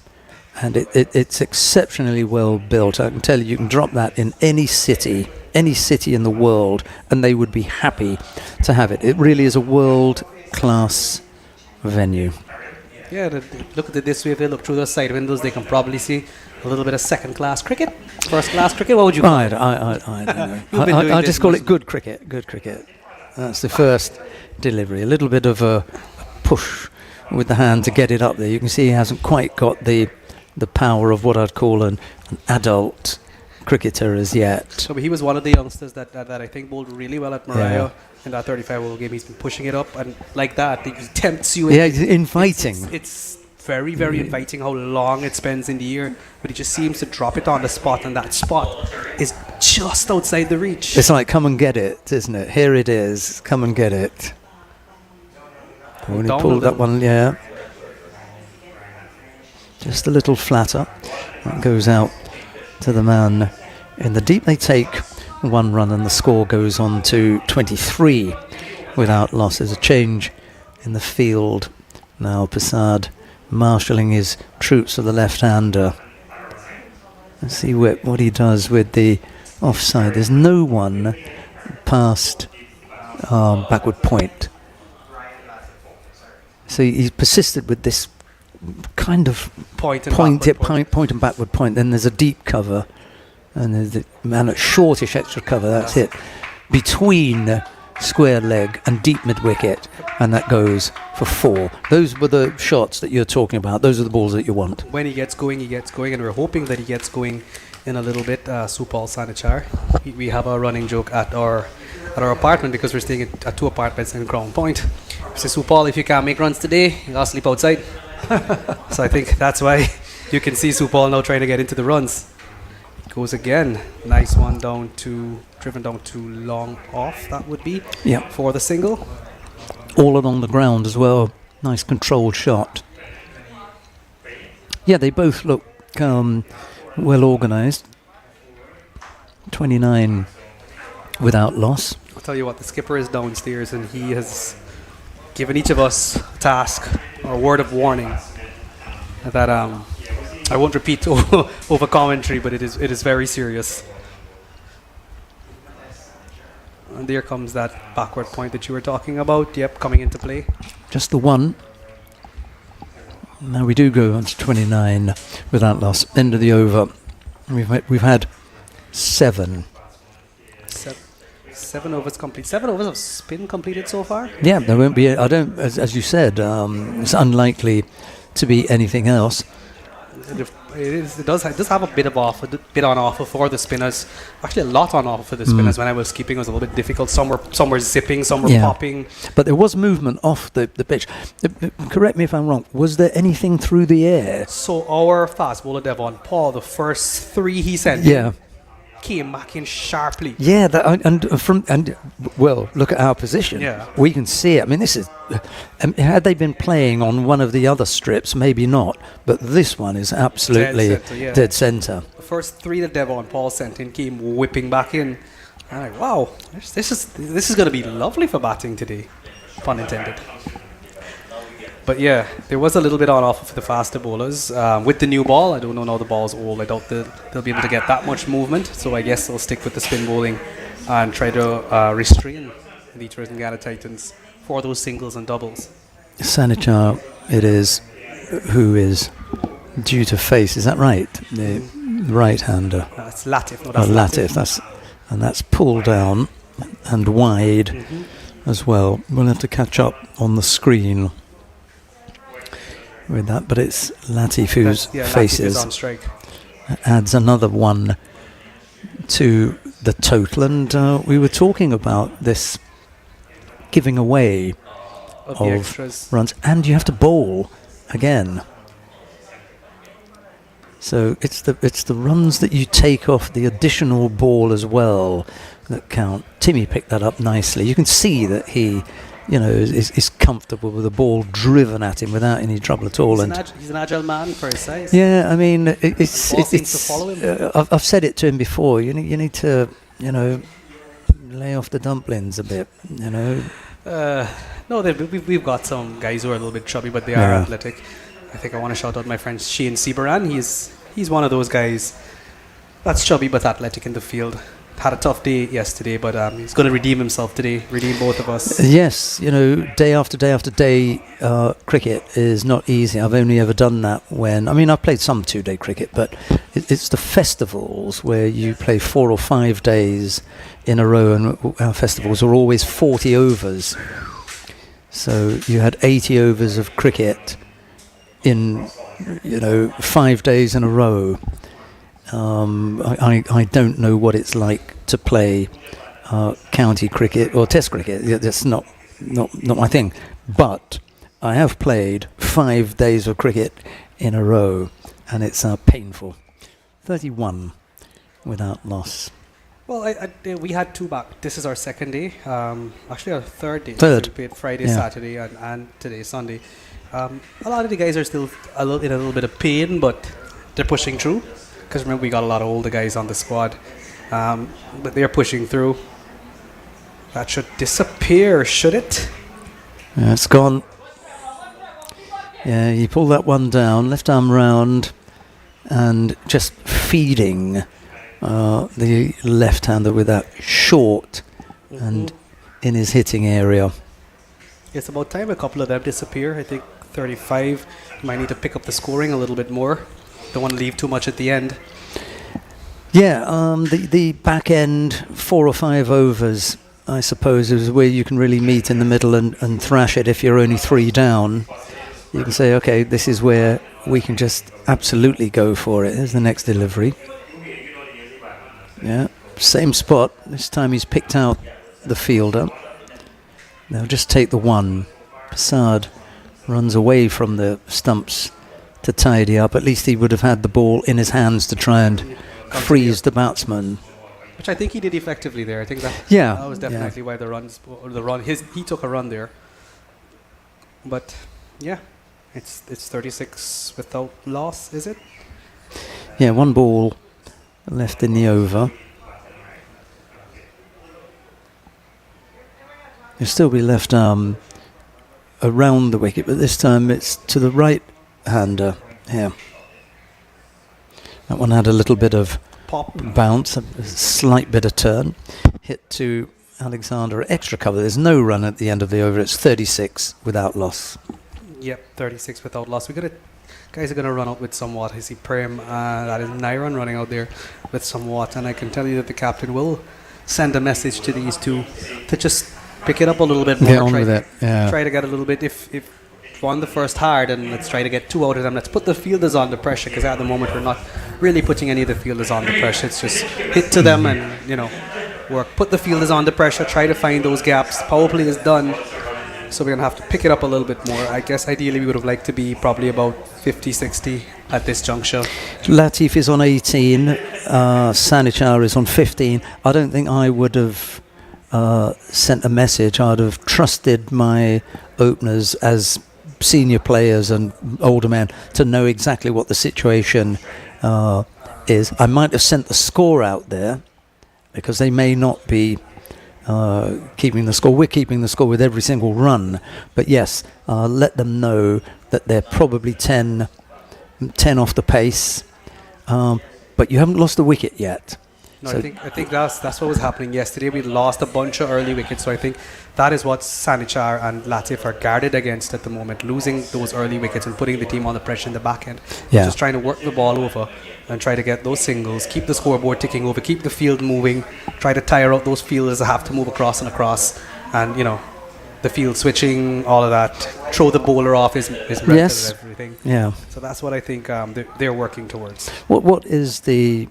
and it's exceptionally well built. I can tell you can drop that in any city in the world, and they would be happy to have it. It really is a world-class venue. Yeah, look at it this way. If they look through those side windows, they can probably see a little bit of second-class cricket, first-class cricket. What would you call it? I don't know. I just call it good cricket. Good cricket. That's the first delivery. A little bit of a push with the hand to get it up there. You can see he hasn't quite got the power of what I'd call an adult cricketer as yet. So he was one of the youngsters that I think bowled really well at Mariah in that 35-over game. He's been pushing it up, and like that, he tempts you. Yeah, he's inviting. It's very, very inviting how long it spends in the air, but he just seems to drop it on the spot, and that spot is just outside the reach. It's like, come and get it, isn't it? Here it is, come and get it. When he pulled that one, just a little flatter. That goes out to the man in the deep. They take one run, and the score goes on to 23 without loss. There's a change in the field now. Prasad marshalling his troops of the left-hander. Let's see what he does with the offside. There's no one past backward point. So he's persisted with this kind of point and backward point. Then there's a deep cover, and there's the man at shortish extra cover. That's it, between square leg and deep mid wicket, and that goes for 4. Those were the shots that you're talking about. Those are the balls that you want. When he gets going, and we're hoping that he gets going in a little bit. Supal Sanichar, we have a running joke at our apartment, because we're staying at 2 apartments in Crown Point. We say, Supal, if you can't make runs today, you gotta sleep outside. So I think that's why you can see Supal now trying to get into the runs. Goes again. Nice one driven down to long off, that would be, for the single. All along the ground as well. Nice controlled shot. Yeah, they both look well organised. 29 without loss. I'll tell you what, the skipper is downstairs, and he has given each of us a task or a word of warning that I won't repeat over commentary, but it is very serious. And there comes that backward point that you were talking about. Yep, coming into play. Just the one. Now we do go on to 29 without loss. End of the over. We've had 7. 7 overs complete. 7 overs of spin completed so far. Yeah, there won't be. As you said, it's unlikely to be anything else. It does have a bit on offer for the spinners. Actually, a lot on offer for the spinners. When I was keeping, it was a little bit difficult. Some were zipping, some were popping. But there was movement off the pitch. Correct me if I'm wrong. Was there anything through the air? So our fast bowler Devon Paul, the first 3 he sent. Yeah. came back in sharply. Yeah, well, look at our position. Yeah. We can see it. I mean, this is. Had they been playing on one of the other strips, maybe not. But this one is absolutely dead centre. The first 3 that Devon Paul sent in came whipping back in. I'm like, wow, this is going to be lovely for batting today, pun intended. But yeah, there was a little bit on offer for the faster bowlers. With the new ball, I don't know now the ball's old. I doubt they'll be able to get that much movement. So I guess they'll stick with the spin bowling and try to restrain the Guyana Titans for those singles and doubles. Sanichar, it is, who is due to face. Is that right? The right-hander. That's Latif. No, that's Latif. That's pulled down and wide as well. We'll have to catch up on the screen with that, but it's Latif whose faces Latif is on strike. Adds another one to the total, and we were talking about this giving away of runs, and you have to bowl again. So it's the runs that you take off the additional ball as well that count. Timmy picked that up nicely. You can see that he, is comfortable with the ball driven at him without any trouble at all. He's an agile man for his size. Yeah, I mean, it's to follow him. I've said it to him before. You need to, lay off the dumplings a bit. No, we've got some guys who are a little bit chubby, but they are athletic. I think I want to shout out my friend Shane Seabaran. He's one of those guys that's chubby but athletic in the field. Had a tough day yesterday, but he's going to redeem himself today, redeem both of us. Yes, day after day after day, cricket is not easy. I've only ever done that I've played some 2-day cricket, but it's the festivals where you play 4 or 5 days in a row, and our festivals are always 40 overs. So you had 80 overs of cricket in 5 days in a row. I don't know what it's like to play county cricket or test cricket. That's not my thing. But I have played 5 days of cricket in a row, and it's painful. 31 without loss. Well, we had 2 back. This is our second day. Actually, our third day. Third. So we played Friday, Saturday, and today, Sunday. A lot of the guys are still in a little bit of pain, but they're pushing through. Because remember, we got a lot of older guys on the squad. But they're pushing through. That should disappear, should it? Yeah, it's gone. Yeah, he pulled that one down, left arm round, and just feeding the left-hander with that short and in his hitting area. It's about time a couple of them disappear. I think 35 might need to pick up the scoring a little bit more. Don't want to leave too much at the end. Yeah, the back end 4 or 5 overs, I suppose, is where you can really meet in the middle and thrash it. If you're only 3 down, you can say, okay, this is where we can just absolutely go for it. Here's the next delivery. Yeah, same spot. This time he's picked out the fielder. They'll just take the one. Prasad runs away from the stumps to tidy up. At least he would have had the ball in his hands to try and freeze the batsman. Which I think he did effectively there. I think that was definitely why he took a run there. But yeah, it's 36 without loss, is it? Yeah, 1 ball left in the over. He'll still be left arm around the wicket, but this time it's to the right-hander here. That one had a little bit of pop bounce, a slight bit of turn. Hit to Alexander, extra cover. There's no run at the end of the over. It's 36 without loss. Yep, 36 without loss. Guys are going to run out with somewhat. I see Prem, that is Nairan running out there with somewhat, and I can tell you that the captain will send a message to these two to just pick it up a little bit more. Get on with it. Yeah. Try to get a little bit. If won the first hard, and let's try to get 2 out of them. Let's put the fielders on the pressure, because at the moment we're not really putting any of the fielders on the pressure. It's just hit to them and work. Put the fielders on the pressure. Try to find those gaps. Power play is done. So we're going to have to pick it up a little bit more. I guess ideally we would have liked to be probably about 50, 60 at this juncture. Latif is on 18, Sanichar is on 15. I don't think I would have sent a message. I'd have trusted my openers as senior players and older men to know exactly what the situation is. I might have sent the score out there because they may not be keeping the score. We're keeping the score with every single run, but yes, let them know that they're probably 10 off the pace, but you haven't lost a wicket yet. No, So I think that's what was happening yesterday. We lost a bunch of early wickets, so I think that is what Sanichar and Latif are guarded against at the moment, losing those early wickets and putting the team on the pressure in the back end. Yeah. Just trying to work the ball over and try to get those singles, keep the scoreboard ticking over, keep the field moving, try to tire out those fielders that have to move across and across, and the field switching, all of that, throw the bowler off his method Yes. and everything. yeah. So that's what I think they're working towards. What is the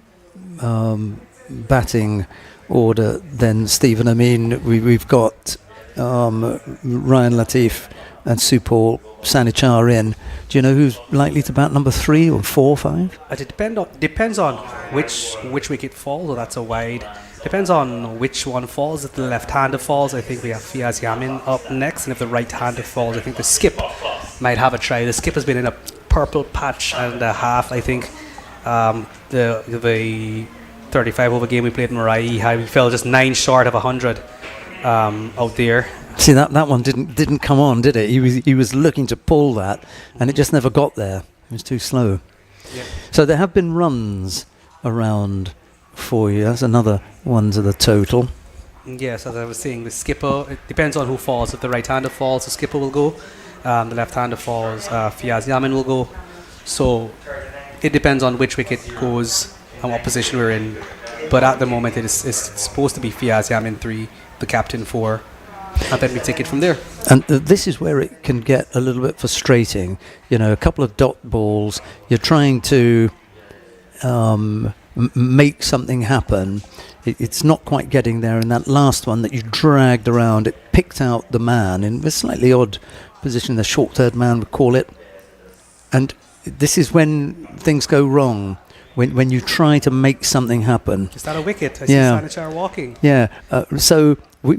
batting order then, Stephen? I mean, we've got Ryan Latif and Supal Sanichar in. Do you know who's likely to bat number 3 or 4 or 5? It depends on which wicket falls. So that's a wide. Depends on which one falls. If the left-hander falls, I think we have Fiaz Yamin up next, and if the right-hander falls, I think the skip might have a try. The skip has been in a purple patch and a half. I think the 35 over game we played in Mariah, we fell just 9 short of 100 out there. See, that one didn't come on, did it? He was looking to pull that, and it just never got there. It was too slow. Yeah. So there have been runs around for you. That's another one to the total. Yes, as I was saying, the skipper, it depends on who falls. If the right-hander falls, the skipper will go. The left-hander falls, Fiaz Yamin will go. So it depends on which wicket goes and what position we're in. But at the moment, it's supposed to be Fiaz Yamin 3, the captain 4. And then we take it from there. And this is where it can get a little bit frustrating. A couple of dot balls. You're trying to make something happen. It's not quite getting there. And that last one that you dragged around, it picked out the man in a slightly odd position. The short third man would call it. And this is when things go wrong. When you try to make something happen. Just out of wicket. I see Sanichar walking. Yeah. So we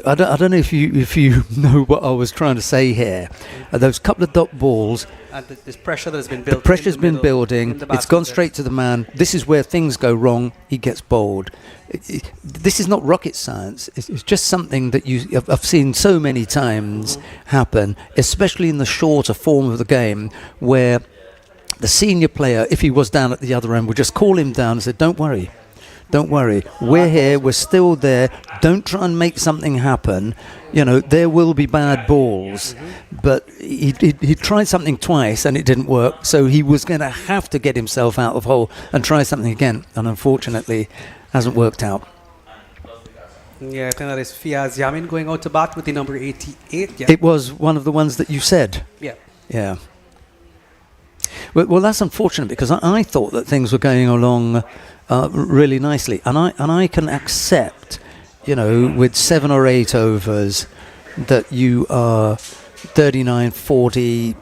I don't know if you know what I was trying to say here. Those couple of dot balls. And this pressure that has been built. The pressure's been building. It's gone straight to the man. This is where things go wrong. He gets bowled. This is not rocket science. It's just something that I've seen so many times happen, especially in the shorter form of the game, where the senior player, if he was down at the other end, would just call him down and say, don't worry, we're here, we're still there, don't try and make something happen. There will be bad balls. But he tried something twice and it didn't work, so he was going to have to get himself out of hole and try something again, and unfortunately hasn't worked out. Yeah, I think that is Fiaz Yamin going out to bat with the number 88. Yeah. It was one of the ones that you said. Yeah. Well, that's unfortunate, because I thought that things were going along really nicely, and I can accept, with 7 or 8 overs, that you are 39, 40.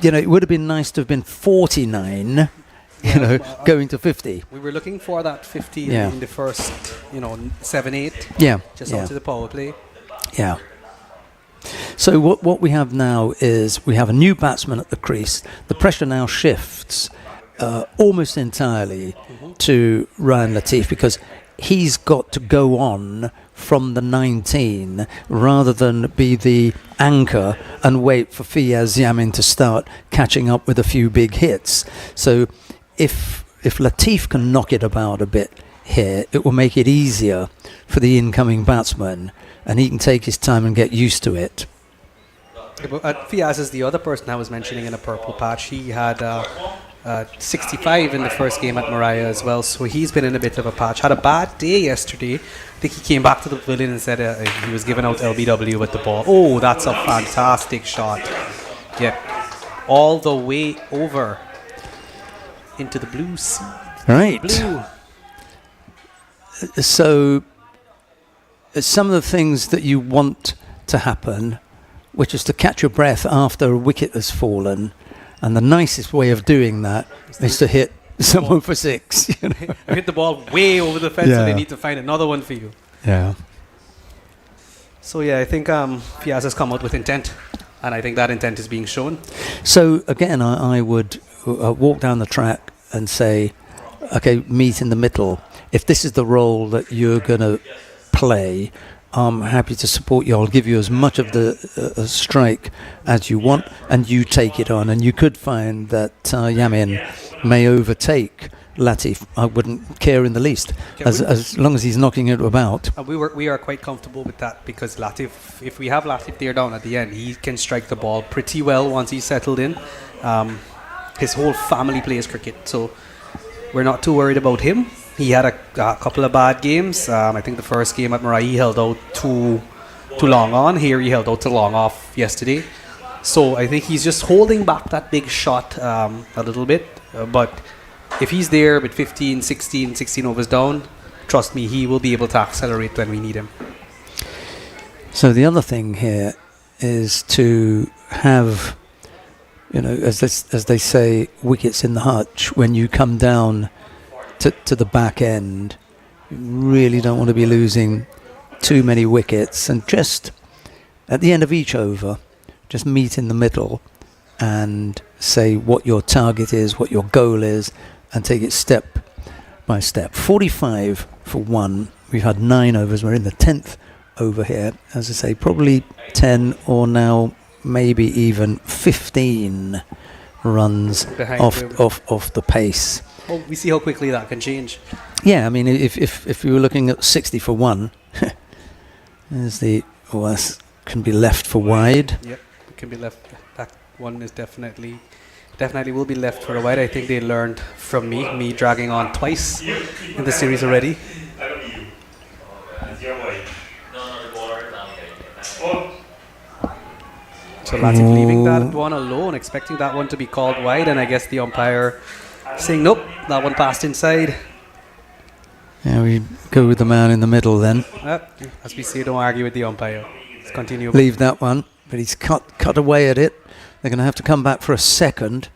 It would have been nice to have been 49. Going to 50. We were looking for that 50 in the first, 7, 8. Yeah. Just onto the power play. Yeah. So what we have now is we have a new batsman at the crease. The pressure now shifts almost entirely to Ryan Latif, because he's got to go on from the 19 rather than be the anchor and wait for Fiaz Yamin to start catching up with a few big hits. So if Latif can knock it about a bit here, it will make it easier for the incoming batsman, and he can take his time and get used to it. Fiaz is the other person I was mentioning in a purple patch. He had 65 in the first game at Mariah as well, so he's been in a bit of a patch. Had a bad day yesterday. I think he came back to the pavilion and said he was giving out LBW with the ball. Oh, that's a fantastic shot. Yeah, all the way over into the blue sea. Right. Blue. So some of the things that you want to happen, which is to catch your breath after a wicket has fallen. And the nicest way of doing that is to hit someone for 6. You know? You hit the ball way over the fence, so they need to find another one for you. Yeah. So yeah, I think Fiaz has come out with intent, and I think that intent is being shown. So again, I would walk down the track and say, okay, meet in the middle. If this is the role that you're going to play, I'm happy to support you. I'll give you as much of the strike as you want, and you take it on. And you could find that Yamin may overtake Latif. I wouldn't care in the least, as long as he's knocking it about. We are quite comfortable with that, because Latif, if we have Latif there down at the end, he can strike the ball pretty well once he's settled in. His whole family plays cricket, so we're not too worried about him. He had a couple of bad games. I think the first game at Marai he held out too long on. Here he held out too long off yesterday. So I think he's just holding back that big shot a little bit. But if he's there with 15, 16 overs down, trust me, he will be able to accelerate when we need him. So the other thing here is to have, as they say, wickets in the hutch when you come down to the back end. You really don't want to be losing too many wickets, and just at the end of each over, just meet in the middle and say what your target is, what your goal is, and take it step by step. 45 for 1. We've had 9 overs. We're in the 10th over here. As I say, probably 10 or now maybe even 15 runs off the pace. Well, we see how quickly that can change. Yeah, I mean, if you were looking at 60 for 1, there's that can be left for wide. Yep, it can be left. That one is definitely will be left for a wide. I think they learned from me dragging on twice in the series already. So Latif leaving that one alone, expecting that one to be called wide, and I guess the umpire saying nope, that one passed inside. Yeah, we go with the man in the middle then. As we say, don't argue with the umpire. Let's continue. Leave that one, but he's cut away at it. They're going to have to come back for a second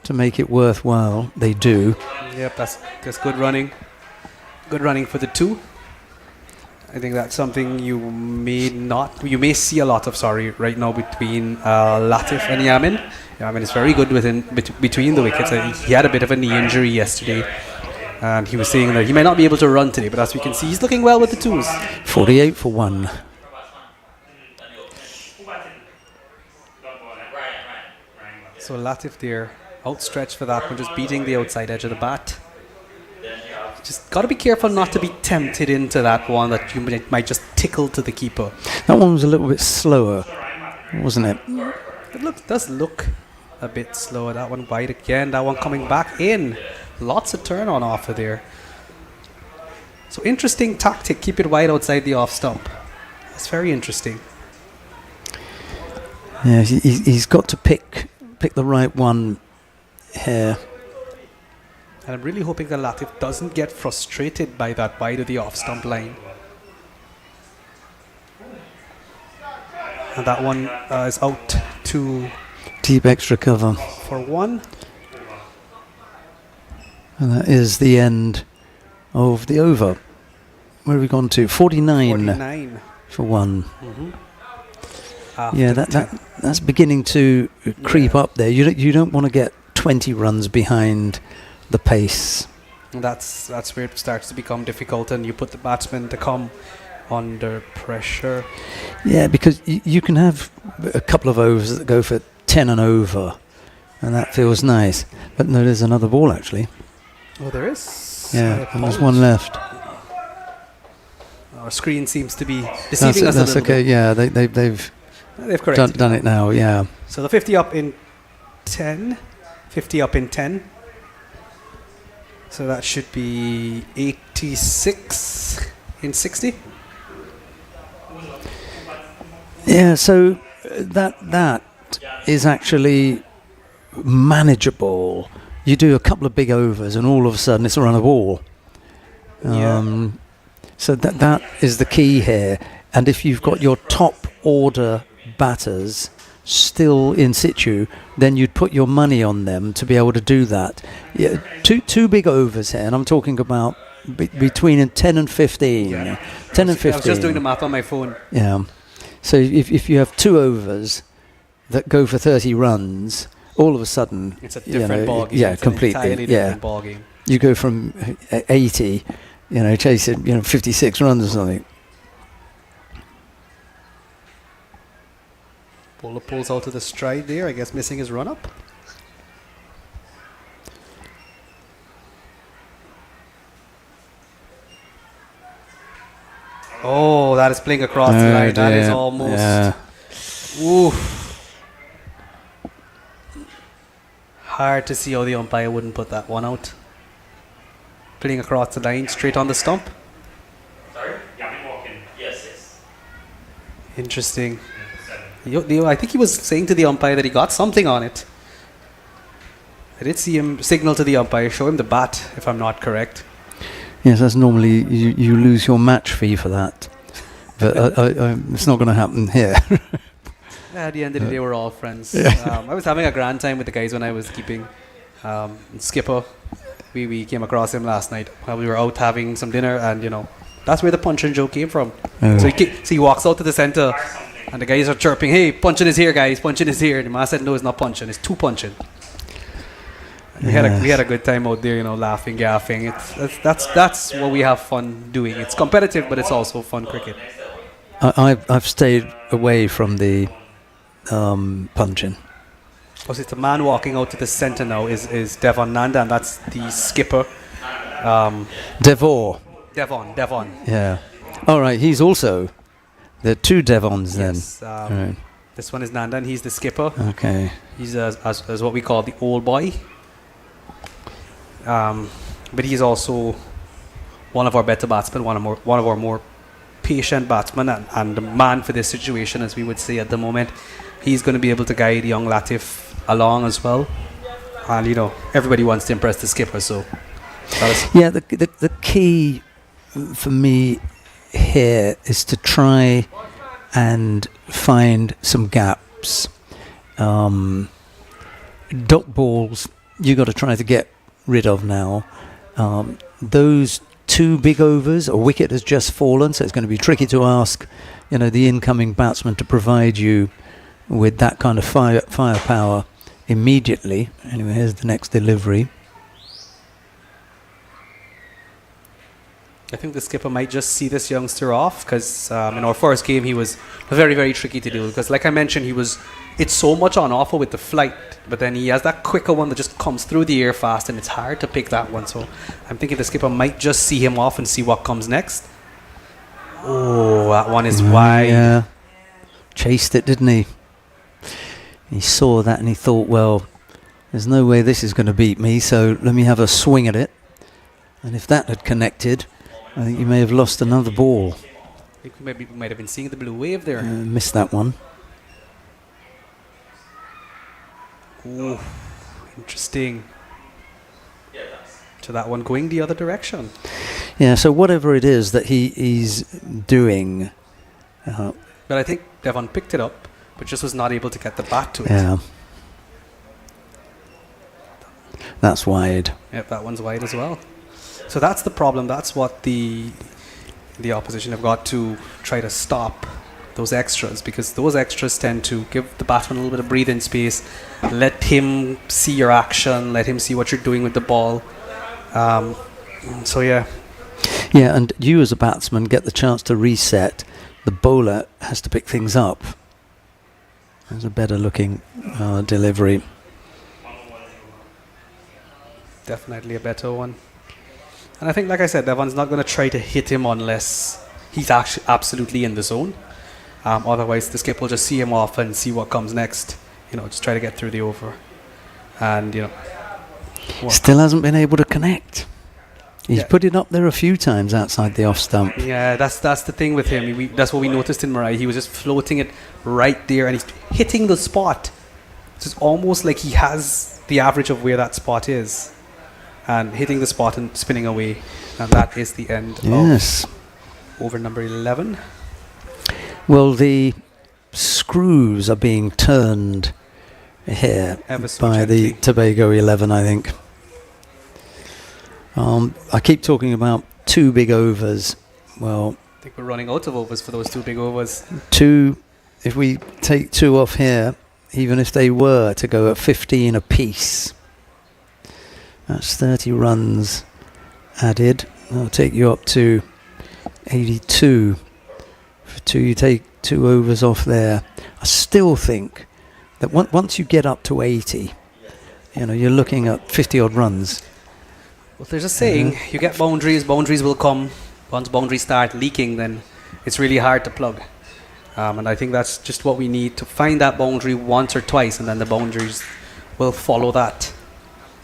to make it worthwhile. They do. Yep, that's good running. Good running for the 2. I think that's something you may see a lot of, right now between Latif and Yamin. Yamin is very good between the wickets. He had a bit of a knee injury yesterday, and he was saying that he might not be able to run today, but as we can see, he's looking well with the 2s. 48 for 1. So Latif there, outstretched for that one, just beating the outside edge of the bat. Just got to be careful not to be tempted into that one that you might just tickle to the keeper. That one was a little bit slower, wasn't it? It does look a bit slower. That one wide again. That one coming back in. Lots of turn on offer there. So interesting tactic. Keep it wide outside the off stump. That's very interesting. Yeah, he's got to pick the right one here. And I'm really hoping that Latif doesn't get frustrated by that wide of the off stump line. And that one is out to deep extra cover for 1. And that is the end of the over. Where have we gone to? 49 for 1. Mm-hmm. Yeah, that's beginning to creep up there. You don't want to get 20 runs behind the pace. That's where it starts to become difficult, and you put the batsman to come under pressure. Yeah, because you can have a couple of overs that go for 10 and over, and that feels nice. But no, there's another ball actually. Oh, there is? Yeah, and there's one left. Our screen seems to be deceiving us a little okay. bit. Yeah, they've corrected done it now. Yeah. So the 50 up in 10. 50 up in 10. So that should be 86 in 60. Yeah, so that is actually manageable. You do a couple of big overs and all of a sudden it's a run of ball. So that is the key here. and if you've got your top order batters still in situ, then you'd put your money on them to be able to do that. Yeah, two big overs here, and I'm talking about between 10 and 15. Yeah. 10 and 15. I was just doing the math on my phone. Yeah. So if you have 2 overs that go for 30 runs, all of a sudden it's a different ball game. Yeah, it's completely. An entirely different ball game. You go from 80, chasing 56 runs or something. Bowler pulls out to the stride there, I guess missing his run up. Oh, that is playing across the line. That is almost. Yeah. Oof. Hard to see how the umpire wouldn't put that one out. Playing across the line, straight on the stump. Sorry? Yeah, I'm walking. Yes. Interesting. I think he was saying to the umpire that he got something on it. I did see him signal to the umpire, show him the bat, if I'm not correct. Yes, that's normally you lose your match fee for that, but it's not going to happen here. At the end of the day, we're all friends. Yeah. I was having a grand time with the guys when I was keeping Skipper. We came across him last night while we were out having some dinner, and that's where the punching joke came from. Oh. So he walks out to the center. And the guys are chirping, "Hey, punching is here, guys! Punching is here." And the man said, "No, it's not punching. It's two punching." We had a good time out there, laughing, gaffing. That's what we have fun doing. It's competitive, but it's also fun cricket. I've stayed away from the punching. Oh, so it's the man walking out to the center now is Devon Nanda, and that's the skipper. Devor. Devon. Yeah. All right. He's also. There are 2 Devons then. Yes, Right. This one is Nanda, and he's the skipper. Okay. He's as what we call the old boy. But he's also one of our better batsmen, one of our more patient batsmen, and the man for this situation, as we would say at the moment. He's going to be able to guide young Latif along as well. And everybody wants to impress the skipper, so. Yeah, the key for me here is to try and find some gaps. Dot balls you got to try to get rid of now. Those 2 big overs, a wicket has just fallen, so it's going to be tricky to ask the incoming batsman to provide you with that kind of firepower immediately. Anyway, here's the next delivery. I think the skipper might just see this youngster off because in our first game he was very, very tricky to do because, like I mentioned, it's so much on offer with the flight, but then he has that quicker one that just comes through the air fast, and it's hard to pick that one. So I'm thinking the skipper might just see him off and see what comes next. Oh, that one is wide. Yeah, chased it, didn't he? He saw that and he thought, well, there's no way this is going to beat me, so let me have a swing at it. And if that had connected, I think you may have lost another ball. I think we might have been seeing the blue wave there. Missed that one. Ooh, interesting. So that one going the other direction. Yeah, so whatever it is that he's doing. But I think Devon picked it up, but just was not able to get the bat to it. Yeah. That's wide. Yep, that one's wide as well. So that's the problem. That's what the opposition have got to try to stop, those extras, because those extras tend to give the batsman a little bit of breathing space, let him see your action, let him see what you're doing with the ball. So yeah. Yeah, and you as a batsman get the chance to reset. The bowler has to pick things up. There's a better looking delivery. Definitely a better one. And I think, like I said, Devon's not going to try to hit him unless he's actually absolutely in the zone. Otherwise, the skip will just see him off and see what comes next. Just try to get through the over. And, Still hasn't been able to connect. He's put it up there a few times outside the off stump. Yeah, that's the thing with him. That's what we noticed in Murray. He was just floating it right there, and he's hitting the spot. It's almost like he has the average of where that spot is, and hitting the spot and spinning away. And that is the end of over number 11. Well, the screws are being turned here Ever so by the gently. Tobago 11, I think. I keep talking about 2 big overs. Well, I think we're running out of overs for those 2 big overs. 2, if we take 2 off here, even if they were to go at 15 apiece, that's 30 runs added. That'll take you up to 82. For 2, you take 2 overs off there. I still think that once you get up to 80, you're looking at 50 odd runs. Well, there's a saying, you get boundaries will come. Once boundaries start leaking, then it's really hard to plug. And I think that's just what we need, to find that boundary once or twice, and then the boundaries will follow that.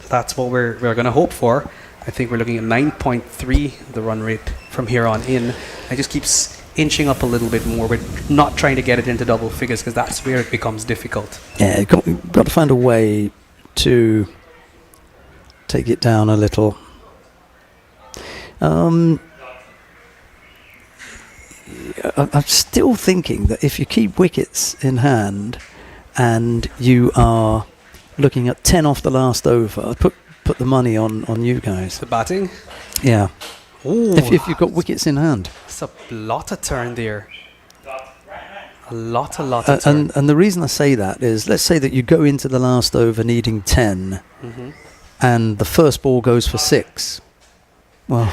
That's what we're going to hope for. I think we're looking at 9.3, the run rate from here on in. It just keeps inching up a little bit more. We're not trying to get it into double figures, because that's where it becomes difficult. Yeah, you've got to find a way to take it down a little. I'm still thinking that if you keep wickets in hand and you are looking at 10 off the last over, I'd put the money on you guys. The batting? Yeah. Ooh, If you've got wickets in hand. it's a lot of turn there. A lot of turn. And the reason I say that is, let's say that you go into the last over needing 10 Mhm. and the first ball goes for 6. Well,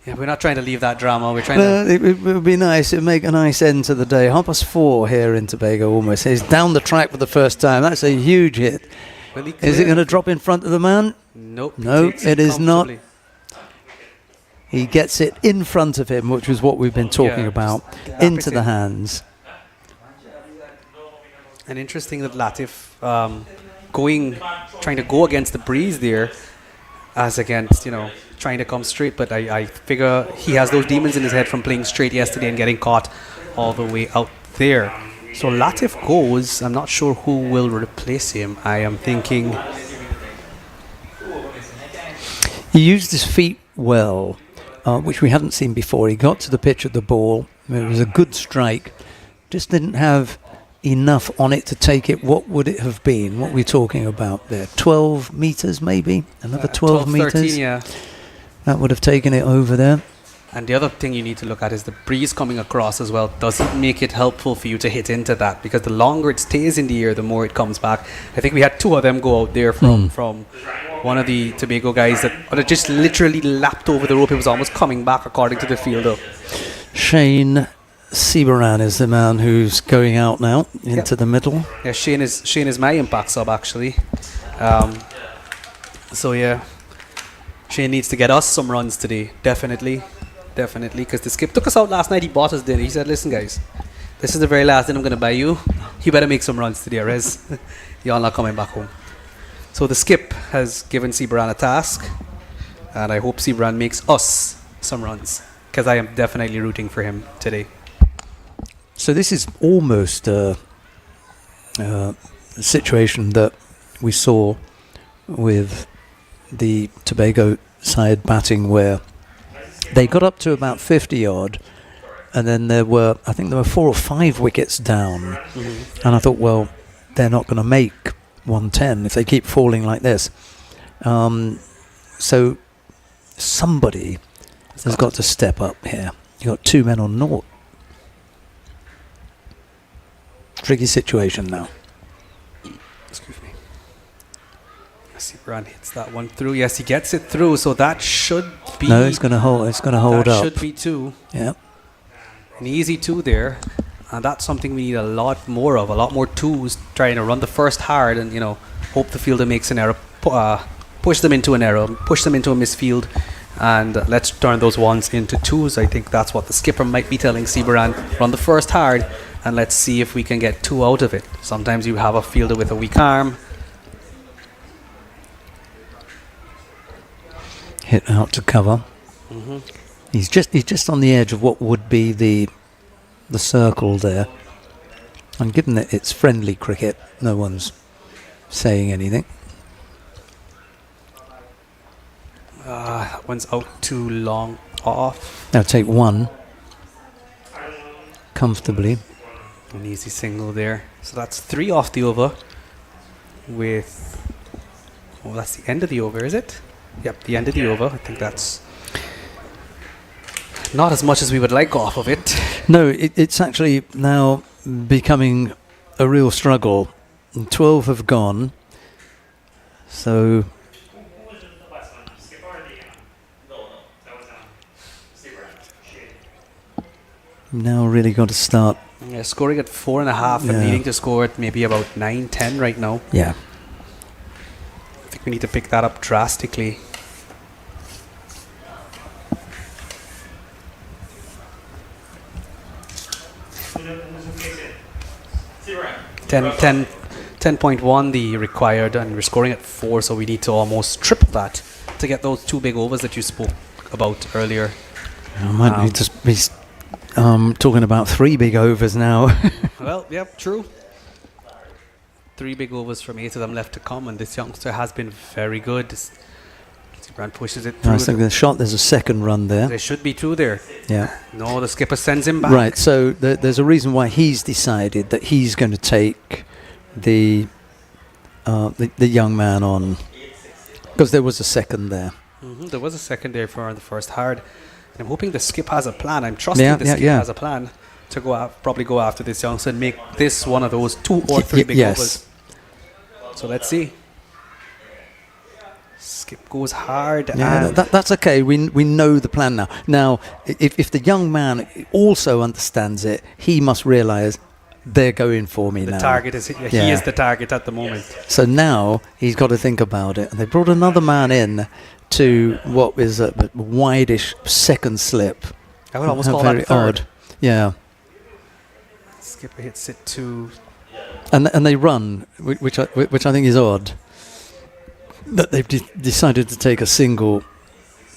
Yeah, we're not trying to leave that drama. We're trying to... it would be nice. It would make a nice end to the day. 4:30 here in Tobago almost. He's down the track for the first time. That's a huge hit. Really Is it clear. going to drop in front of the man? Nope. No, Takes it is not. comfortably. He gets it in front of him, which was what we've been talking Yeah, about, just tap into it the in. hands. And interesting that Latif trying to go against the breeze there, as against, trying to come straight. But I figure he has those demons in his head from playing straight yesterday and getting caught all the way out there. So Latif goes. I'm not sure who will replace him. I am thinking... He used his feet well, which we hadn't seen before. He got to the pitch at the ball. It was a good strike. Just didn't have enough on it to take it. What would it have been? What are we talking about there? 12 metres maybe? Another 12 metres? 13, yeah. That would have taken it over there. And the other thing you need to look at is the breeze coming across as well. Does it make it helpful for you to hit into that? Because the longer it stays in the air, the more it comes back. I think we had 2 of them go out there from one of the Tobago guys that just literally lapped over the rope. It was almost coming back, according to the fielder. Shane Seabaran is the man who's going out now into the middle. Yeah, Shane is my impact sub, actually. So yeah, Shane needs to get us some runs today, definitely, because the skip took us out last night. He bought us dinner. He said, "Listen, guys, this is the very last dinner I'm going to buy you. You better make some runs today, or else y'all not coming back home." So the skip has given Seabran a task, and I hope Seabran makes us some runs, because I am definitely rooting for him today. So this is almost a situation that we saw with the Tobago side batting, where they got up to about 50 odd, and then I think there were 4 or 5 wickets down. Mm-hmm. And I thought, well, they're not going to make 110 if they keep falling like this. So somebody has got to step up here. You've got 2 men on naught. Tricky situation now. Excuse me. Seabran hits that one through. Yes, he gets it through. So that should be... No, it's going to hold. It's going to hold that up. should be 2. Yeah. An easy 2 there. And that's something we need a lot more of. A lot more 2s, trying to run the first hard and, hope the fielder makes an error. Push them into an error. Push them into a misfield. And let's turn those 1s into 2s. I think that's what the skipper might be telling Seabaran. Run the first hard and let's see if we can get 2 out of it. Sometimes you have a fielder with a weak arm. Hit out to cover. Mm-hmm. He's just on the edge of what would be the circle there. And given that it's friendly cricket, no one's saying anything. That one's out too long off. Now take 1. comfortably. An easy single there. So that's 3 off the over with... Oh, that's the end of the over, is it? Yep, the end of the over. I think that's not as much as we would like off of it. No, it's actually now becoming a real struggle. 12 have gone. So... Now really got to start. Yeah, scoring at 4.5 and needing to score at maybe about 9-10 right now. Yeah. I think we need to pick that up drastically. Ten 10.1 the required, and we're scoring at 4, so we need to almost triple that to get those 2 big overs that you spoke about earlier. I might be just be talking about 3 big overs now. Well, yep, true. 3 big overs from 8 of them left to come, and this youngster has been very good. Brand pushes it through. Nice look at the shot. There's a second run there. There should be 2 there. Yeah. No, the skipper sends him back. Right, so there's a reason why he's decided that he's going to take the young man on, because there was a second there. There was a second there for the first hard. I'm hoping the skip has a plan. I'm trusting the skip has a plan to probably go after this youngster and make this one of those 2 or 3 big overs. So let's see. Skip goes hard. Yeah, that's okay. We know the plan now. Now, if the young man also understands it, he must realise they're going for me now. The target is he is the target at the moment. So now he's got to think about it. And they brought another man in to what is a wide-ish second slip. I would almost call very that third. odd. Yeah. Skipper hits it to... And they run, which I think is odd. That they've decided to take a single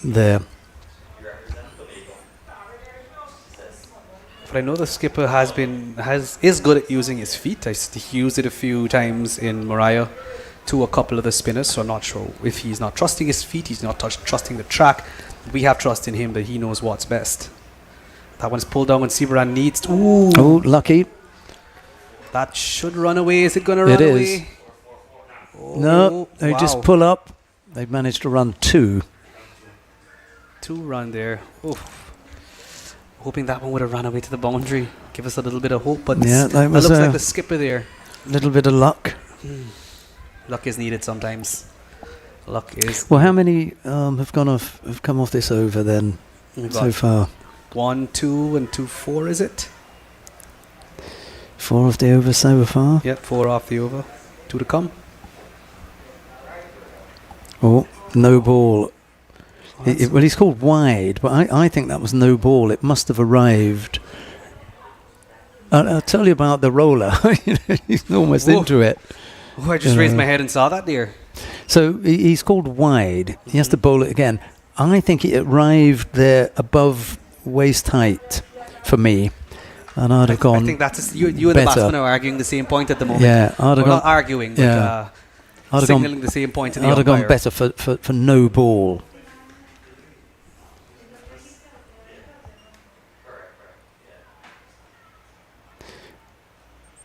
there. But I know the skipper is good at using his feet. He used it a few times in Mariah to a couple of the spinners, so I'm not sure if he's not trusting his feet, he's not trusting the track. We have trust in him that he knows what's best. That one's pulled down when Seabaran needs to... Ooh! Oh, lucky. That should run away. Is it going to run away? It is. Oh, no, they just pull up. They've managed to run 2. 2 run there. Oof. Hoping that one would have run away to the boundary. Give us a little bit of hope, but that looks like the skipper there. A little bit of luck. Luck is needed sometimes. Luck is... Well, how many have come off this over then so far? 1, 2, and 2, 4, is it? 4 off the over so far? Yep, 4 off the over. 2 to come. Oh, no ball. Well, he's called wide, but I think that was no ball. It must have arrived. I'll tell you about the roller. He's almost into it. Oh, I just raised my head and saw that there. So he's called wide. He has to bowl it again. I think it arrived there above waist height for me. And I'd have gone. I think that's you and the batsman are arguing the same point at the moment. Yeah, I'd have gone. Not arguing, but signaling the same point to the umpire. I'd have gone umpire. better for no ball.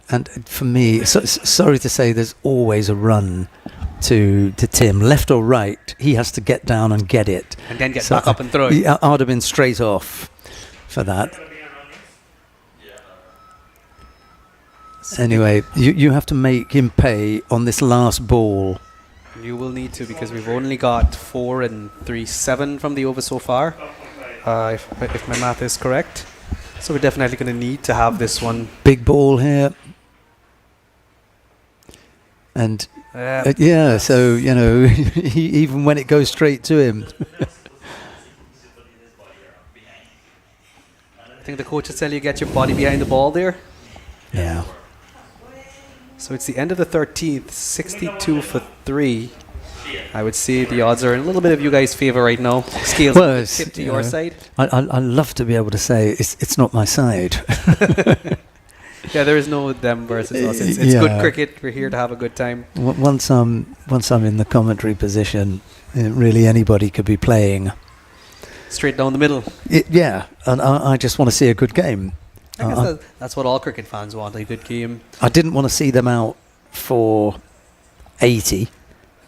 And for me, sorry to say, there's always a run to Tim, left or right. He has to get down and get it, and then get back up and throw it. I'd have been straight off for that. Anyway, you have to make him pay on this last ball. You will need to, because we've only got 4 and 3, 7 from the over so far, if my math is correct. So we're definitely going to need to have this one. Big ball here. And so, even when it goes straight to him. I think the coaches tell you get your body behind the ball there. Yeah. So it's the end of the 13th, 62 for 3. I would say the odds are in a little bit of you guys' favour right now. Scales tip to your side. I love to be able to say it's not my side. Yeah, there is no them versus us. It's good cricket. We're here to have a good time. Once I'm in the commentary position, really anybody could be playing. Straight down the middle. And I just want to see a good game. I guess that's what all cricket fans want, a good game. I didn't want to see them out for 80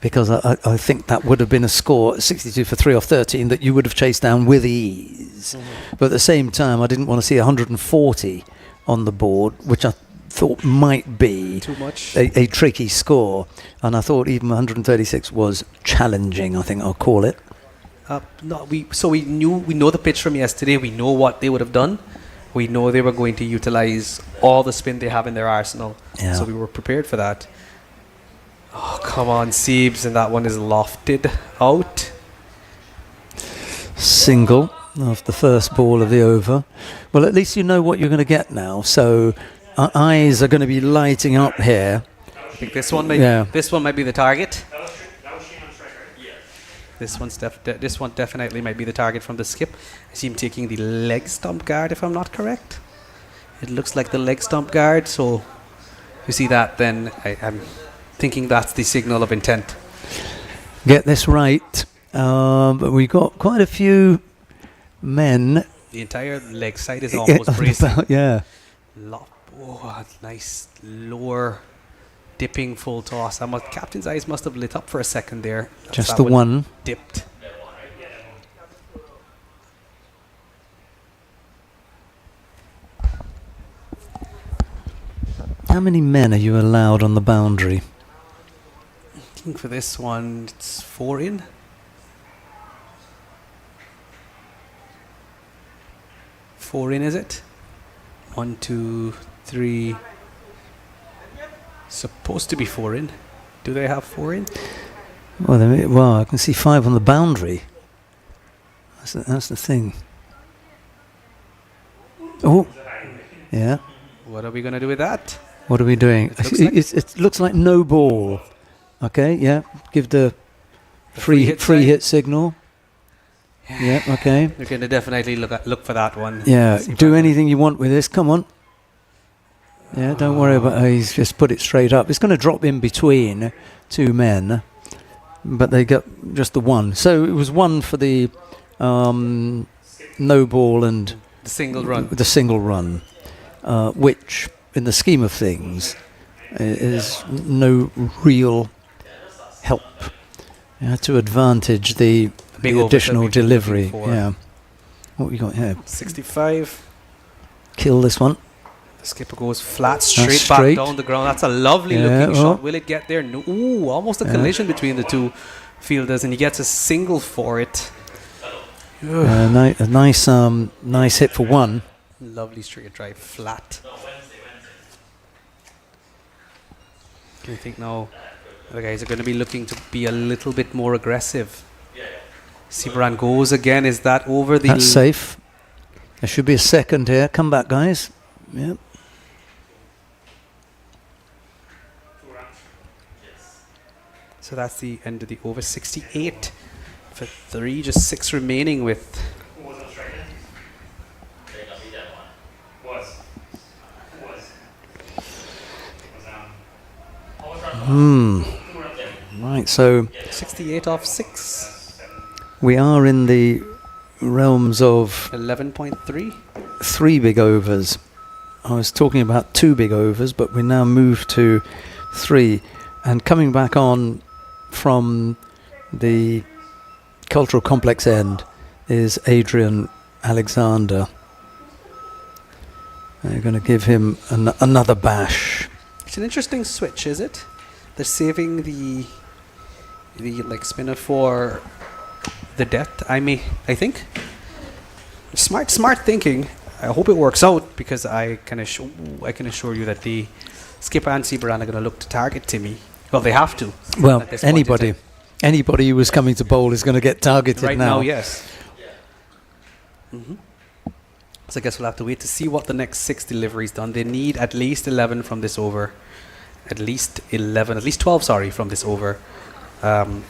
because I think that would have been a score, 62 for 3 off 13, that you would have chased down with ease. But at the same time, I didn't want to see 140 on the board, which I thought might be too much, a tricky score. And I thought even 136 was challenging, I think I'll call it. We know the pitch from yesterday. We know what they would have done. We know they were going to utilize all the spin they have in their arsenal. Yeah. So we were prepared for that. Oh, come on, Siebes, and that one is lofted out. Single off the first ball of the over. Well, at least you know what you're going to get now. So our eyes are going to be lighting up here. I think this one might be the target. That was Shane on strike, right? Yeah. This one definitely might be the target from the skip. I see him taking the leg stump guard, if I'm not correct. It looks like the leg stump guard. So if you see that, then I'm thinking that's the signal of intent. Get this right. But we've got quite a few men. The entire leg side is almost bracing. Yeah. Nice lower dipping full toss. Captain's eyes must have lit up for a second there. Just the one. Dipped. How many men are you allowed on the boundary? I think for this one, it's 4 in. 4 in, is it? 1, 2, 3. Supposed to be 4 in. Do they have 4 in? Well, I can see 5 on the boundary. That's the thing. Oh, yeah. What are we going to do with that? What are we doing? It looks like no ball. Okay, yeah. Give the free hit signal. Yeah, okay. We're going to definitely look for that one. Yeah, do anything you want with this. Come on. Yeah, don't worry about he's just put it straight up. It's going to drop in between 2 men, but they got just the one. So it was 1 for the no ball and the single run. The single run, which in the scheme of things is no real help. You had to advantage the additional delivery. Yeah. What we got here? 65. Kill this one. The skipper goes flat, straight back down the ground. That's a lovely looking shot. Will it get there? No. Ooh, almost a collision between the two fielders, and he gets a single for it. A nice hit for 1. Lovely straight drive, flat. I think now the guys are going to be looking to be a little bit more aggressive. Sibran goes again. Is that over the... That's safe. There should be a second here. Come back, guys. Yep. So that's the end of the over. 68 for 3, just 6 remaining with... Who was on strike? Right, so 68 off 6. We are in the realms of 11.3. 3 big overs. I was talking about 2 big overs, but we now move to 3. And coming back on from the cultural complex end is Adrian Alexander. They're going to give him another bash. It's an interesting switch, is it? They're saving the leg spinner for the death. I think. Smart thinking. I hope it works out, because I can assure you that the skipper and Seabaran are going to look to target Timmy. Well, they have to. Well, anybody who was coming to bowl is going to get targeted right now. Yes. Mm-hmm. So I guess we'll have to wait to see what the next 6 deliveries done. They need at least 11 from this over. At least 12, from this over. And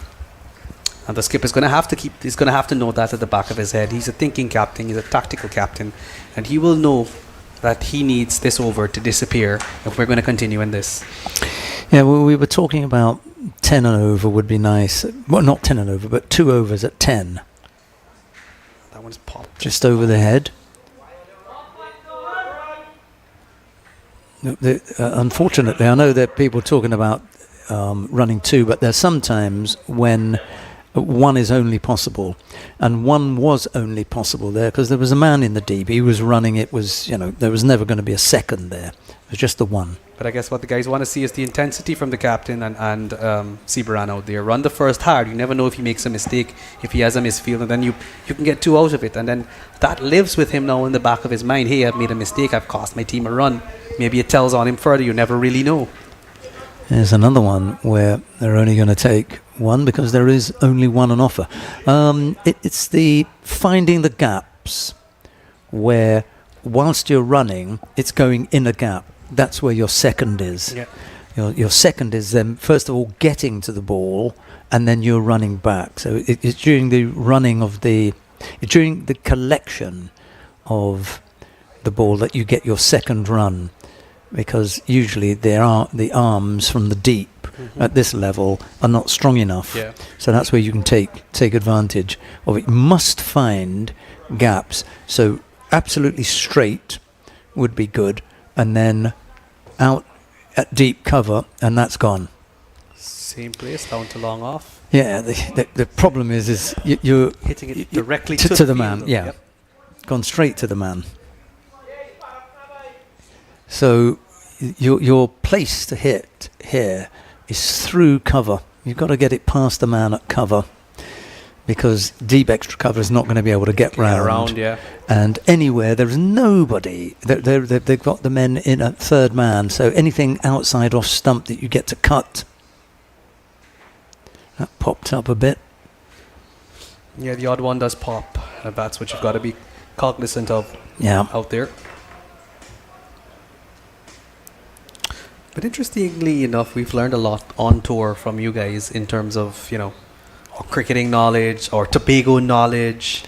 the skipper's going to have to he's going to have to know that at the back of his head. He's a thinking captain, he's a tactical captain, and he will know that he needs this over to disappear if we're going to continue in this. Yeah, well, we were talking about 10 and over would be nice. Well, not 10 and over, but 2 overs at 10. That one's popped. Just over the head. unfortunately, I know that people talking about running two, but there's sometimes when one is only possible, and one was only possible there because there was a man in the deep. He was running. It was, there was never going to be a second there. It was just the one. But I guess what the guys want to see is the intensity from the captain and Seabaran out there. Run the first hard. You never know if he makes a mistake, if he has a misfield, and then you can get two out of it. And then that lives with him now in the back of his mind. Hey, I've made a mistake. I've cost my team a run. Maybe it tells on him further. You never really know. There's another one where they're only going to take one because there is only one on offer. It's the finding the gaps where whilst you're running, it's going in a gap. That's where your second is. Yeah. Your second is then, first of all, getting to the ball, and then you're running back. So it's during the running of during the collection of the ball that you get your second run, because usually the arms from the deep at this level are not strong enough. Yeah. So that's where you can take advantage of it. You must find gaps. So absolutely straight would be good, and then out at deep cover, and that's gone. Same place, down to long off. Yeah, the problem is you're hitting it directly to the man. field. Yeah, Yep. Gone straight to the man. So your place to hit here is through cover. You've got to get it past the man at cover, because deep extra cover is not going to be able to get round. Yeah. And anywhere there is nobody, they've got the men in a third man. So anything outside off stump that you get to cut. That popped up a bit. Yeah, the odd one does pop. And that's what you've got to be cognizant of out there. But interestingly enough, we've learned a lot on tour from you guys in terms of, our cricketing knowledge or Tobago knowledge.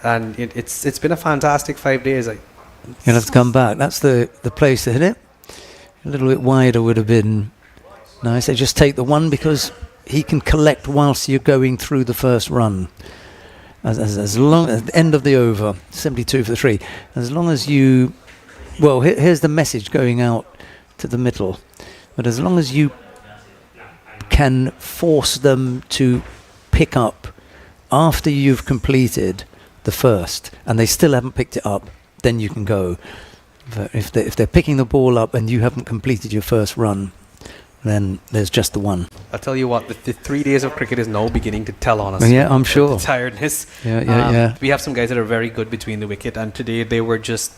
And it's been a fantastic 5 days. You'll have to come back. That's the place to hit it. A little bit wider would have been nice. They just take the one because he can collect whilst you're going through the first run. As long as the end of the over, 72 for 3. As long as you, here's the message going out to the middle. But as long as you can force them to pick up after you've completed the first, and they still haven't picked it up, then you can go. But if they're picking the ball up and you haven't completed your first run, then there's just the one. I'll tell you what, the 3 days of cricket is now beginning to tell on us. Yeah, I'm sure. The tiredness. Yeah. We have some guys that are very good between the wicket, and today they were just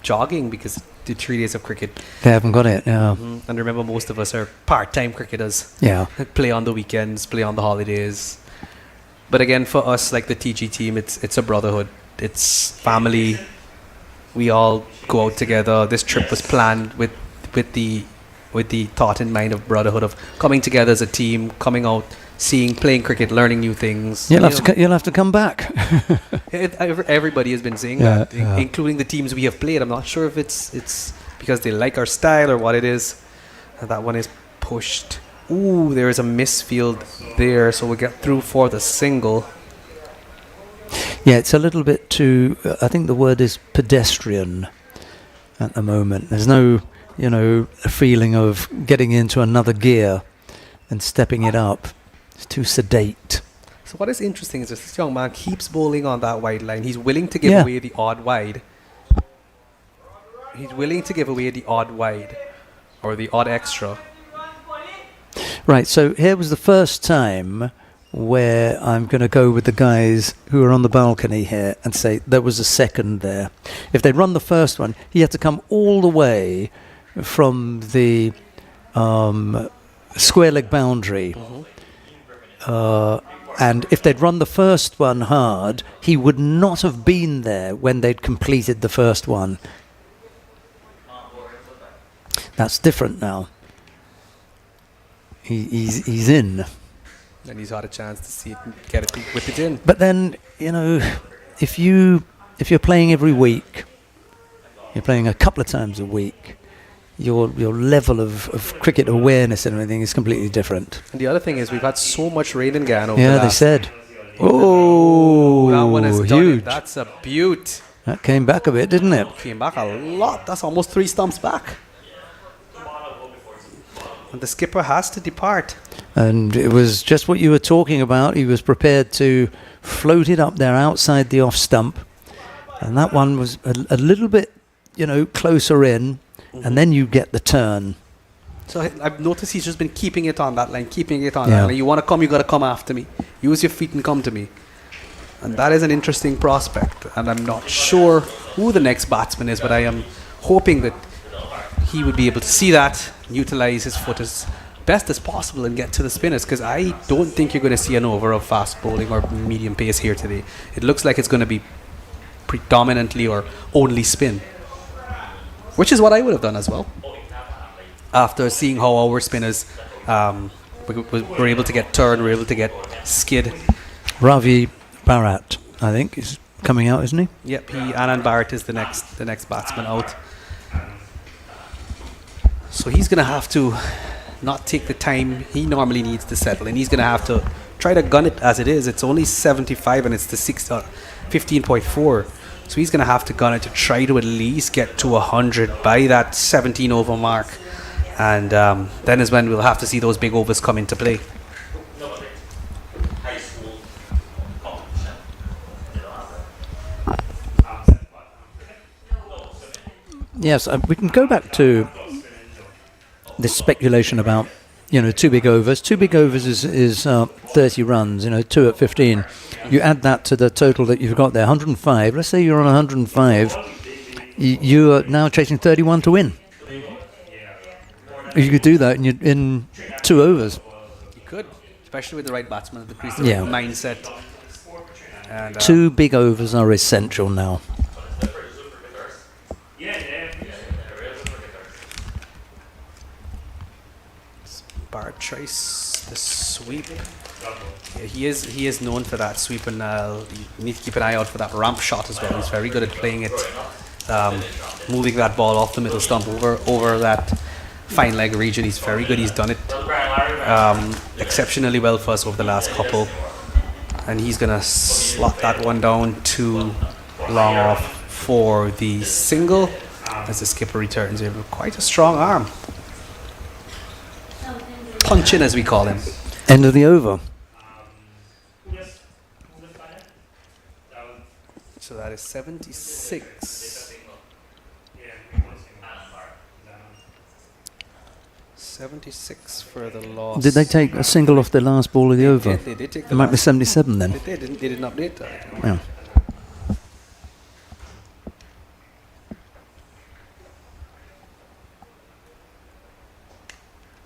jogging because the 3 days of cricket. They haven't got it, yeah. Mm-hmm. And remember, most of us are part-time cricketers. Yeah. Play on the weekends, play on the holidays. But again, for us, like the TG team, it's a brotherhood. It's family. We all go out together. This trip was planned with the thought in mind of brotherhood, of coming together as a team, coming out, playing cricket, learning new things. You'll have to come back. Everybody has been saying that, including the teams we have played. I'm not sure if it's because they like our style or what it is. And that one is pushed. Ooh, there is a misfield there, so we'll get through for the single. Yeah, it's a little bit too, I think the word is pedestrian at the moment. There's no, a feeling of getting into another gear and stepping it up. It's too sedate. So what is interesting is this young man keeps bowling on that wide line. He's willing to give away the odd wide. He's willing to give away the odd wide or the odd extra. Right, so here was the first time where I'm going to go with the guys who are on the balcony here and say there was a second there. If they'd run the first one, he had to come all the way from the square leg boundary. And if they'd run the first one hard, he would not have been there when they'd completed the first one. That's different now. He's in. And he's had a chance to see it and get it, whip it in. But then, if you're playing every week, you're playing a couple of times a week, your level of cricket awareness and everything is completely different. And the other thing is we've had so much rain in Guyana over Yeah, they said. Oh, that one has done huge. it. That's a beaut. That came back a bit, didn't it? Came back a lot. That's almost 3 stumps back. And the skipper has to depart. And it was just what you were talking about. He was prepared to float it up there outside the off stump. And that one was a little bit, closer in. And then you get the turn. So I've noticed he's just been keeping it on that line, that line. You want to come, you got to come after me. Use your feet and come to me. And that is an interesting prospect. And I'm not sure who the next batsman is, but I am hoping that he would be able to see that, utilize his foot as best as possible and get to the spinners, because I don't think you're going to see an over of fast bowling or medium pace here today. It looks like it's going to be predominantly or only spin, which is what I would have done as well. After seeing how our spinners were able to get turn, were able to get skid. Ravi Bharat, I think, is coming out, isn't he? Yep, Anand Barrett is the next batsman out. So he's going to have to not take the time he normally needs to settle, and he's going to have to try to gun it as it is. It's only 75 and it's the 15.4. So he's going to have to gun it to try to at least get to 100 by that 17 over mark. And then is when we'll have to see those big overs come into play. Yes, we can go back to this speculation about, 2 big overs. 2 big overs is 30 runs, 2 at 15. You add that to the total that you've got there, 105. Let's say you're on 105. You are now chasing 31 to win. You could do that in 2 overs. You could, especially with the right batsman at the crease, mindset. And, 2 big overs are essential now. Barrett tries the sweep. Yeah, he is known for that sweep, and you need to keep an eye out for that ramp shot as well. He's very good at playing it, moving that ball off the middle stump over that fine leg region. He's very good. He's done it exceptionally well for us over the last couple, and he's gonna slot that one down too long off for the single as the skipper returns in with quite a strong arm. Punch in, as we call him. End of the over. So that is 76. 76 for the loss. Did they take a single off the last ball of the over? They did take the It might be 77 then. They didn't update that. Yeah.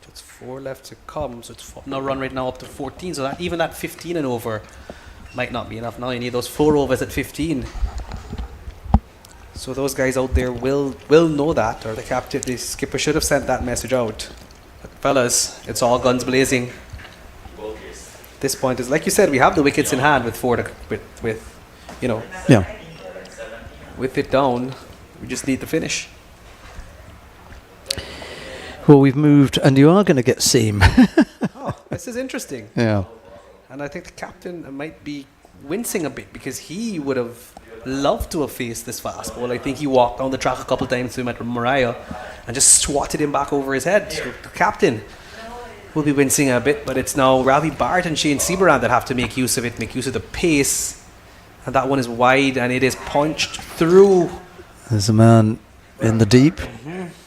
It's 4 left to come, so it's now run right now up to 14. So that even that 15 and over might not be enough. Now you need those 4 overs at 15. So those guys out there will know that, or the skipper should have sent that message out. But fellas, it's all guns blazing. This point is, like you said, we have the wickets in hand with 4 with it down. We just need to finish. Well, we've moved, and you are going to get seam. Oh, this is interesting. Yeah. And I think the captain might be wincing a bit because he would have loved to have faced this fast ball. I think he walked down the track a couple of times to him at Mariah and just swatted him back over his head. So the captain will be wincing a bit, but it's now Ravi Bharat and Shane Seabrand that have to make use of it, make use of the pace. And that one is wide and it is punched through. There's a man in the deep.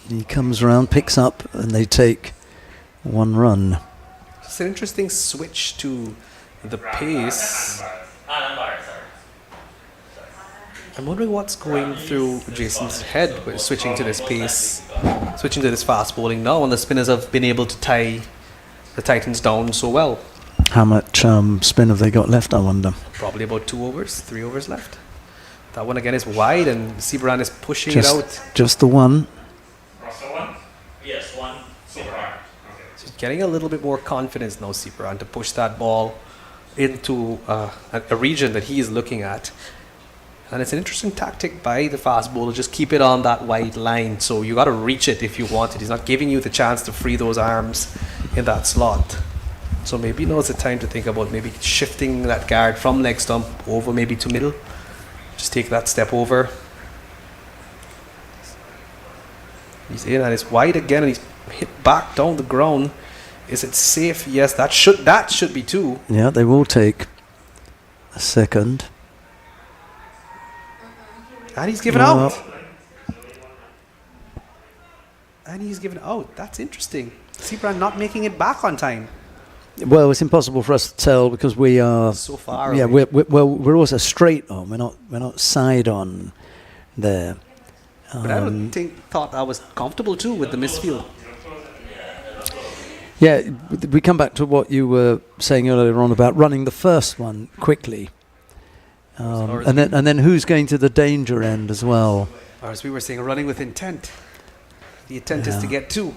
He comes around, picks up, and they take 1 run. It's an interesting switch to the pace. I'm wondering what's going through Jason's head with switching to this pace, switching to this fast bowling now, and the spinners have been able to tie the Titans down so well. How much spin have they got left, I wonder? Probably about 2 overs, 3 overs left. That one again is wide, and Seabrand is pushing it out. Just the one. Yes, 1 super hard. So he's getting a little bit more confidence now, Seabrand, to push that ball into a region that he is looking at. And it's an interesting tactic by the fast bowler, just keep it on that wide line. So you got to reach it if you want it. He's not giving you the chance to free those arms in that slot. So maybe now's the time to think about maybe shifting that guard from leg stump over maybe to middle. Just take that step over. He's in and it's wide again, and he's hit back down the ground. Is it safe? Yes, that should be 2. Yeah, they will take a second. And he's given Well, out. And he's given out. That's interesting. Sebran not making it back on time. Well, it's impossible for us to tell because we are So far Yeah, away. we're also straight on. We're not side on there. But I don't thought I was comfortable too with the misfield. Yeah, we come back to what you were saying earlier on about running the first one quickly, and then who's going to the danger end as well. Or as we were saying, running with intent. The intent is to get 2.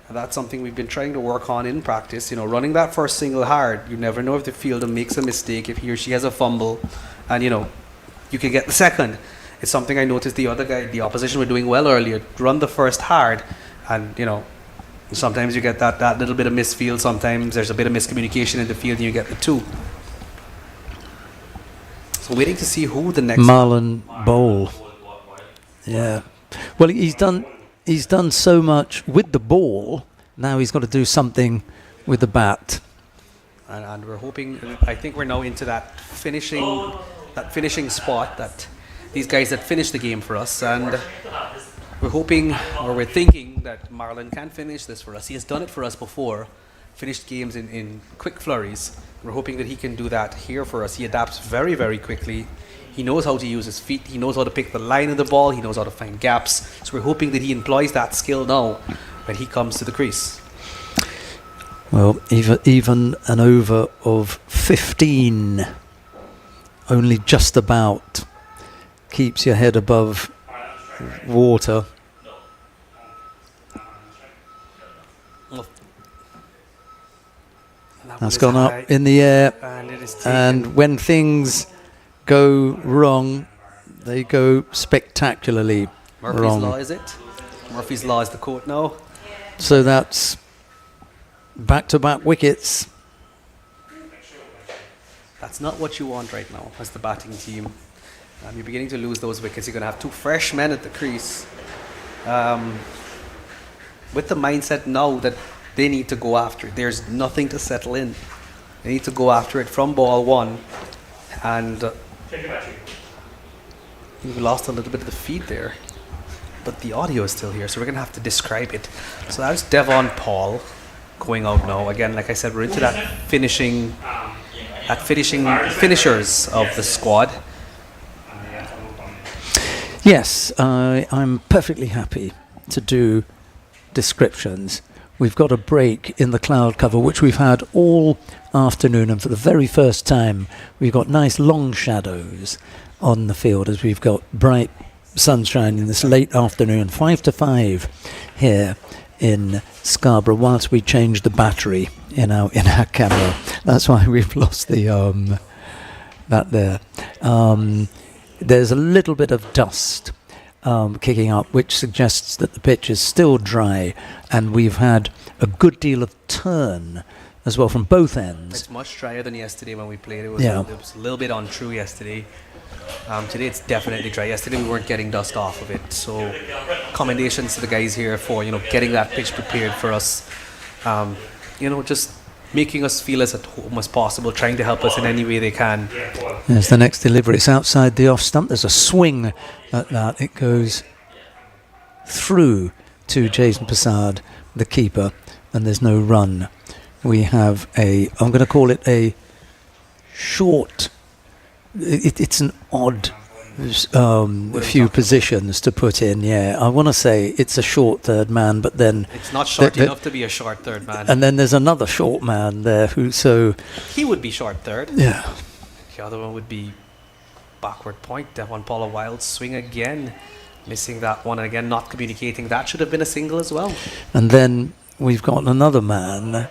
And that's something we've been trying to work on in practice. Running that first single hard, you never know if the fielder makes a mistake, if he or she has a fumble, and you can get the second. It's something I noticed the other guy, the opposition, were doing well earlier. Run the first hard, and sometimes you get that little bit of misfield. Sometimes there's a bit of miscommunication in the field, and you get the 2. So waiting to see who the next Marlon Bowl. Yeah. Well, he's done so much with the ball. Now he's got to do something with the bat. And we're hoping. I think we're now into that finishing spot, that these guys that finish the game for us, and we're hoping, or we're thinking, that Marlon can finish this for us. He has done it for us before, finished games in quick flurries. We're hoping that he can do that here for us. He adapts very, very quickly. He knows how to use his feet. He knows how to pick the line of the ball. He knows how to find gaps. So we're hoping that he employs that skill now when he comes to the crease. Well, even an over of 15, only just about, keeps your head above water. That's gone up in the air, And it is and when things go wrong, they go spectacularly Murphy's wrong. Law, is it? Murphy's Law is the quote now. So that's back-to-back wickets. That's not what you want right now as the batting team. You're beginning to lose those wickets. You're going to have 2 fresh men at the crease. With the mindset now that they need to go after it. There's nothing to settle in. They need to go after it from ball 1. And we lost a little bit of the feed there. But the audio is still here, so we're going to have to describe it. So that's Devon Paul going out now. Again, like I said, we're into that finishers of the squad. Yes, I'm perfectly happy to do descriptions. We've got a break in the cloud cover, which we've had all afternoon, and for the very first time, we've got nice long shadows on the field as we've got bright sunshine in this late afternoon, 5 to 5 here in Scarborough, whilst we change the battery in our camera. That's why we've lost the that there. There's a little bit of dust kicking up, which suggests that the pitch is still dry, and we've had a good deal of turn as well from both ends. It's much drier than yesterday when we played. It was a little bit untrue yesterday. Today it's definitely dry. Yesterday we weren't getting dust off of it. So commendations to the guys here for getting that pitch prepared for us. Just making us feel as at home as possible, trying to help us in any way they can. There's the next delivery. It's outside the off stump. There's a swing at that. It goes through to Jason Prasad, the keeper, and there's no run. We have I'm going to call it a short. It's an odd few positions to put in. Yeah, I want to say it's a short third man, but then it's not short enough to be a short third man. And then there's another short man there he would be short third. Yeah. The other one would be backward point. Devon Paul, a wild swing again, missing that one, and again not communicating. That should have been a single as well. And then we've got another man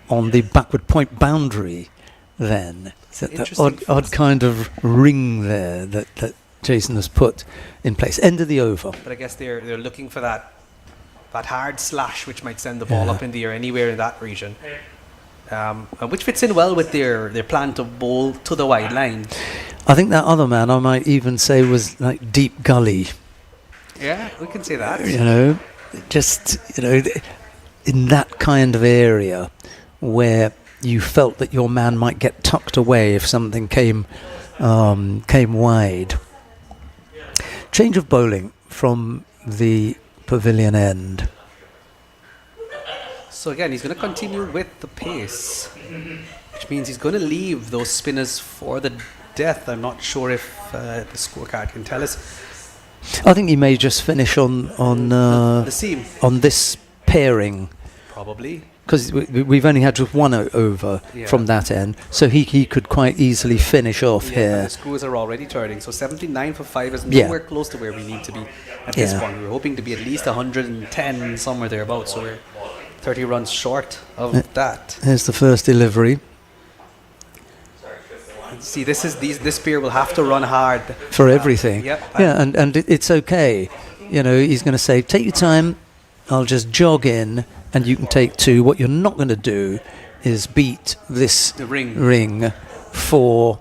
on the backward point boundary. Then that odd kind of ring there that Jason has put in place. End of the over. But I guess they're looking for that hard slash which might send the ball up in the air anywhere in that region. Which fits in well with their plan to bowl to the wide line. I think that other man, I might even say, was like deep gully. Yeah, we can say that. just, in that kind of area where you felt that your man might get tucked away if something came wide. Change of bowling from the pavilion end. So again, he's going to continue with the pace, which means he's going to leave those spinners for the death. I'm not sure if the scorecard can tell us. I think he may just finish on The seam. on this pairing, Probably. because we've only had just one over Yeah. from that end, so he could quite easily finish off And here. the screws are already turning. So 79 for 5 is Yeah. nowhere close to where we need to be at this Yeah. point. We were hoping to be at least 110, somewhere thereabouts. So we're 30 runs short of that. Here's the first delivery See, this pair will have to run hard. for everything. Yep. Yeah, and it's okay. He's going to say, take your time, I'll just jog in, and you can take two. What you're not going to do is beat this The ring. ring for,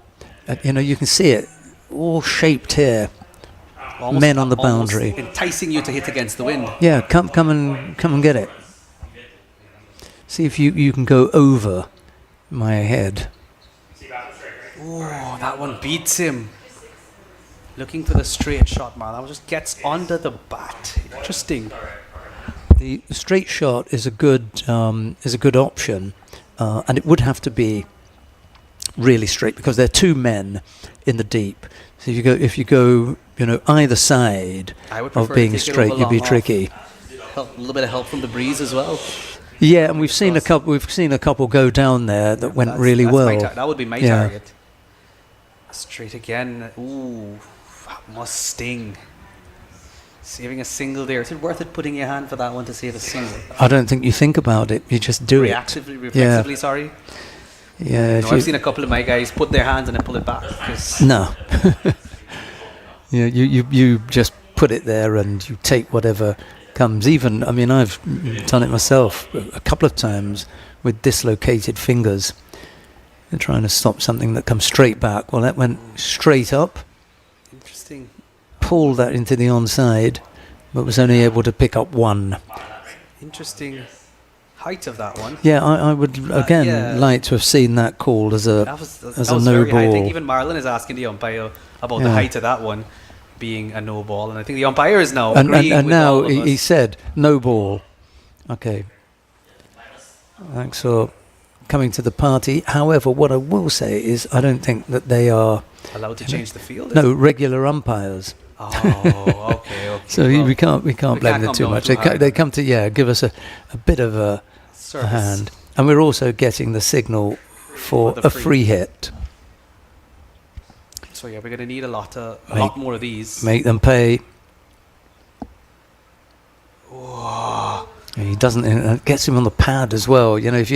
you can see it all shaped here. Men on the almost boundary. enticing you to hit against the wind. Yeah, come and get it. See if you can go over my head. Oh, that one beats him. Looking for the straight shot, man. That one just gets under the bat. Interesting. The straight shot is a good option, and it would have to be really straight because there are two men in the deep. So if you go either side I would of prefer being to take it straight, over you'd be long off. tricky. A little bit of help from the breeze as well. Yeah, and we've seen a couple go down there that went really That's well. that would be my Yeah. target. Straight again. Ooh, that must sting. Saving a single there. Is it worth it putting your hand for that one to save a single? I don't think you think about it. You just do Reflexively, sorry. Yeah. No, I've seen a couple of my guys put their hands and then pull it back. 'Cause No. Yeah, you just put it there and you take whatever comes. Even, I've done it myself a couple of times with dislocated fingers. You're trying to stop something that comes straight back. Well, that went straight up, Interesting. pulled that into the onside, but was only able to pick up one. Interesting height of that one. Yeah, I would again like to have seen that called as a That was no very high. I think ball. even Marlon is asking the umpire about the Yeah. height of that one being a no ball, and I think the umpire is now and agreeing with now all of he us. said no ball. Okay. Thanks for coming to the party. However, what I will say is I don't think that they are allowed to change the field. regular umpires. Oh, okay. So Well, we can't blame can't them come too down much. too They hard. come to give us a bit of a service. hand, and we're also getting the signal for For the a free. free hit. So yeah, we're going to need a lot Make- more of these. Make them pay. He doesn't. It gets him on the pad as well. If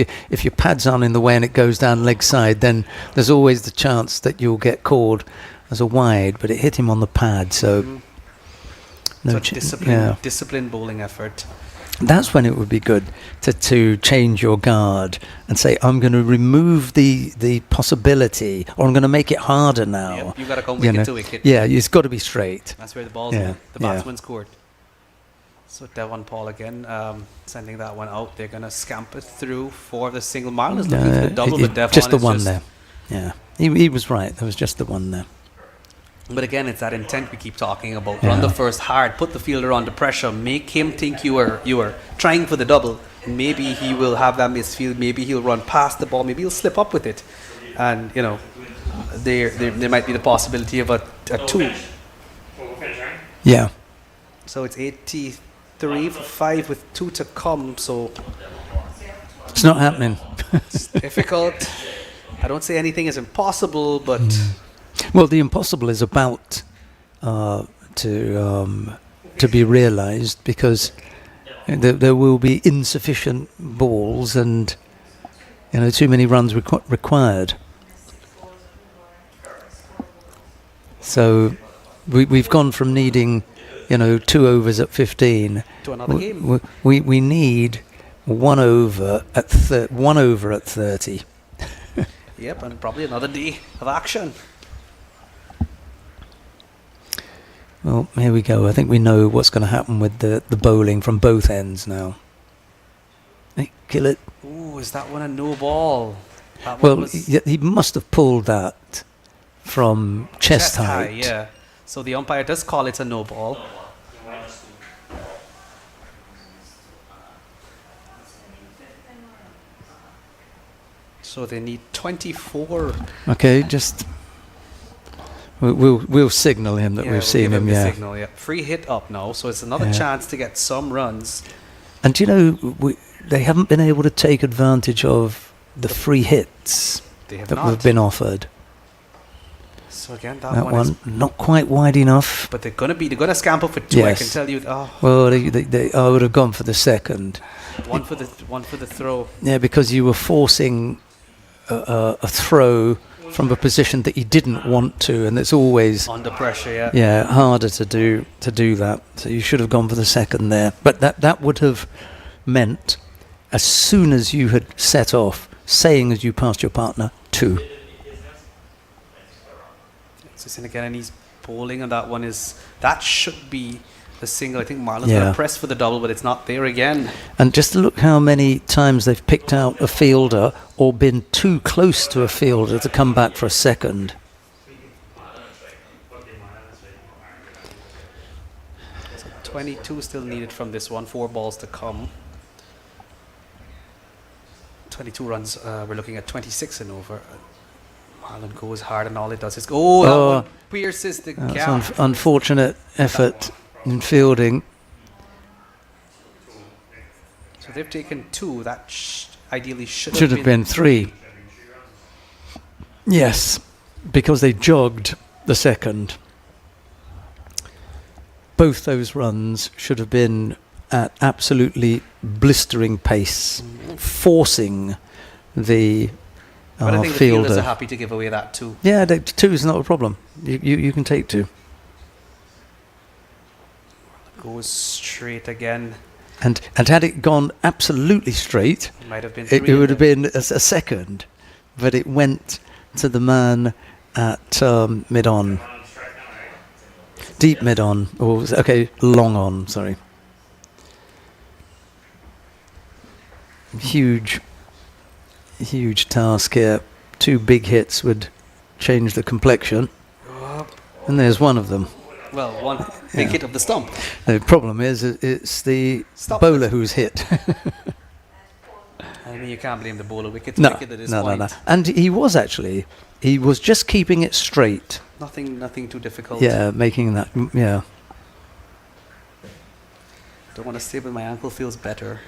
your pads aren't in the way and it goes down leg side, then there's always the chance that you'll get called as a wide. But it hit him on the pad, so So ch- disciplined bowling effort. That's when it would be good to change your guard and say, I'm going to remove the possibility, or I'm going to make it harder now. Yep, you've got to come You wicket know. to wicket. Yeah, it's got to be straight. That's where the ball's Yeah, the yeah. batsman scored. So Devon Paul again, sending that one out. They're going to scamper through for the single. Marlon is looking for the double, but Devon just the is one just, there. Yeah, he was right. There was just the one there. But again, it's that intent we keep talking about. Yeah. Run the first hard, put the fielder under pressure, make him think you were trying for the double. Maybe he will have that misfield. Maybe he'll run past the ball. Maybe he'll slip up with it, and there might be the possibility of a two. We'll finish, right? Yeah. So it's 83 for 5 with 2 to come. So It's not happening. it's difficult. I don't say anything is impossible, but Well, the impossible is about to be realised because there will be insufficient balls and too many runs required. So we've gone from needing 2 overs at 15 to another game. We need 1 over at 30. Yep, and probably another day of action. Well, here we go. I think we know what's going to happen with the bowling from both ends now. Hey, kill it. Ooh, is that one a no ball? That one Well, was he must have pulled that from chest height. yeah. So the umpire does call it a no ball. So they need 24. Okay, just we'll signal him that we've seen him. Yeah. Signal, yeah. Free hit up now, so it's another chance to get some runs. And do you know they haven't been able to take advantage of the free hits that have been offered. So again, that one not quite wide enough. But they're gonna scamper for two. Yes. I can tell you. Oh. Well, I would have gone for the second. One for the throw. Yeah, because you were forcing a throw from a position that you didn't want to, and it's always under pressure. Yeah. Yeah, harder to do that. So you should have gone for the second there. But that would have meant, as soon as you had set off, saying as you passed your partner, 2. So again, and he's bowling, and that should be the single. I think Marlon's going to press for the double, but it's not there again. And just look how many times they've picked out a fielder or been too close to a fielder to come back for a second. 22 still needed from this one. 4 balls to come. 22 runs. We're looking at 26 and over. Marlon goes hard, and all it does is go. That one pierces the gap. Unfortunate effort in fielding. So they've taken 2. That ideally should have been 3. Yes, because they jogged the second. Both those runs should have been at absolutely blistering pace, forcing the but I think fielder. The fielders are happy to give away that 2. Yeah, 2 is not a problem. You can take 2. Goes straight again. And had it gone absolutely straight, it might have been it would have been a second, but it went to the man at mid-on. Deep mid-on, long on, sorry. Huge task here. 2 big hits would change the complexion. And there's one of them. Well, one big hit of the stump. The problem is it's the bowler who's hit. I mean, you can't blame the bowler. Wicket to wicket at this point. No. And he was just keeping it straight. Nothing too difficult. Yeah, making that, yeah. Don't want to say, but my ankle feels better.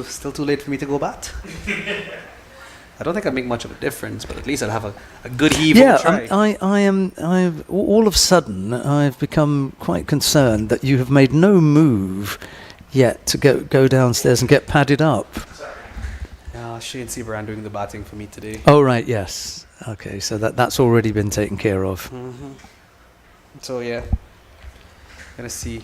Still too late for me to go bat. I don't think I'd make much of a difference, but at least I'd have a good heave. Yeah, I've all of a sudden I've become quite concerned that you have made no move yet to go downstairs and get padded up. Shane Seabrand doing the batting for me today. Oh right, yes. Okay, so that's already been taken care of. Mm-hmm. So yeah, gonna see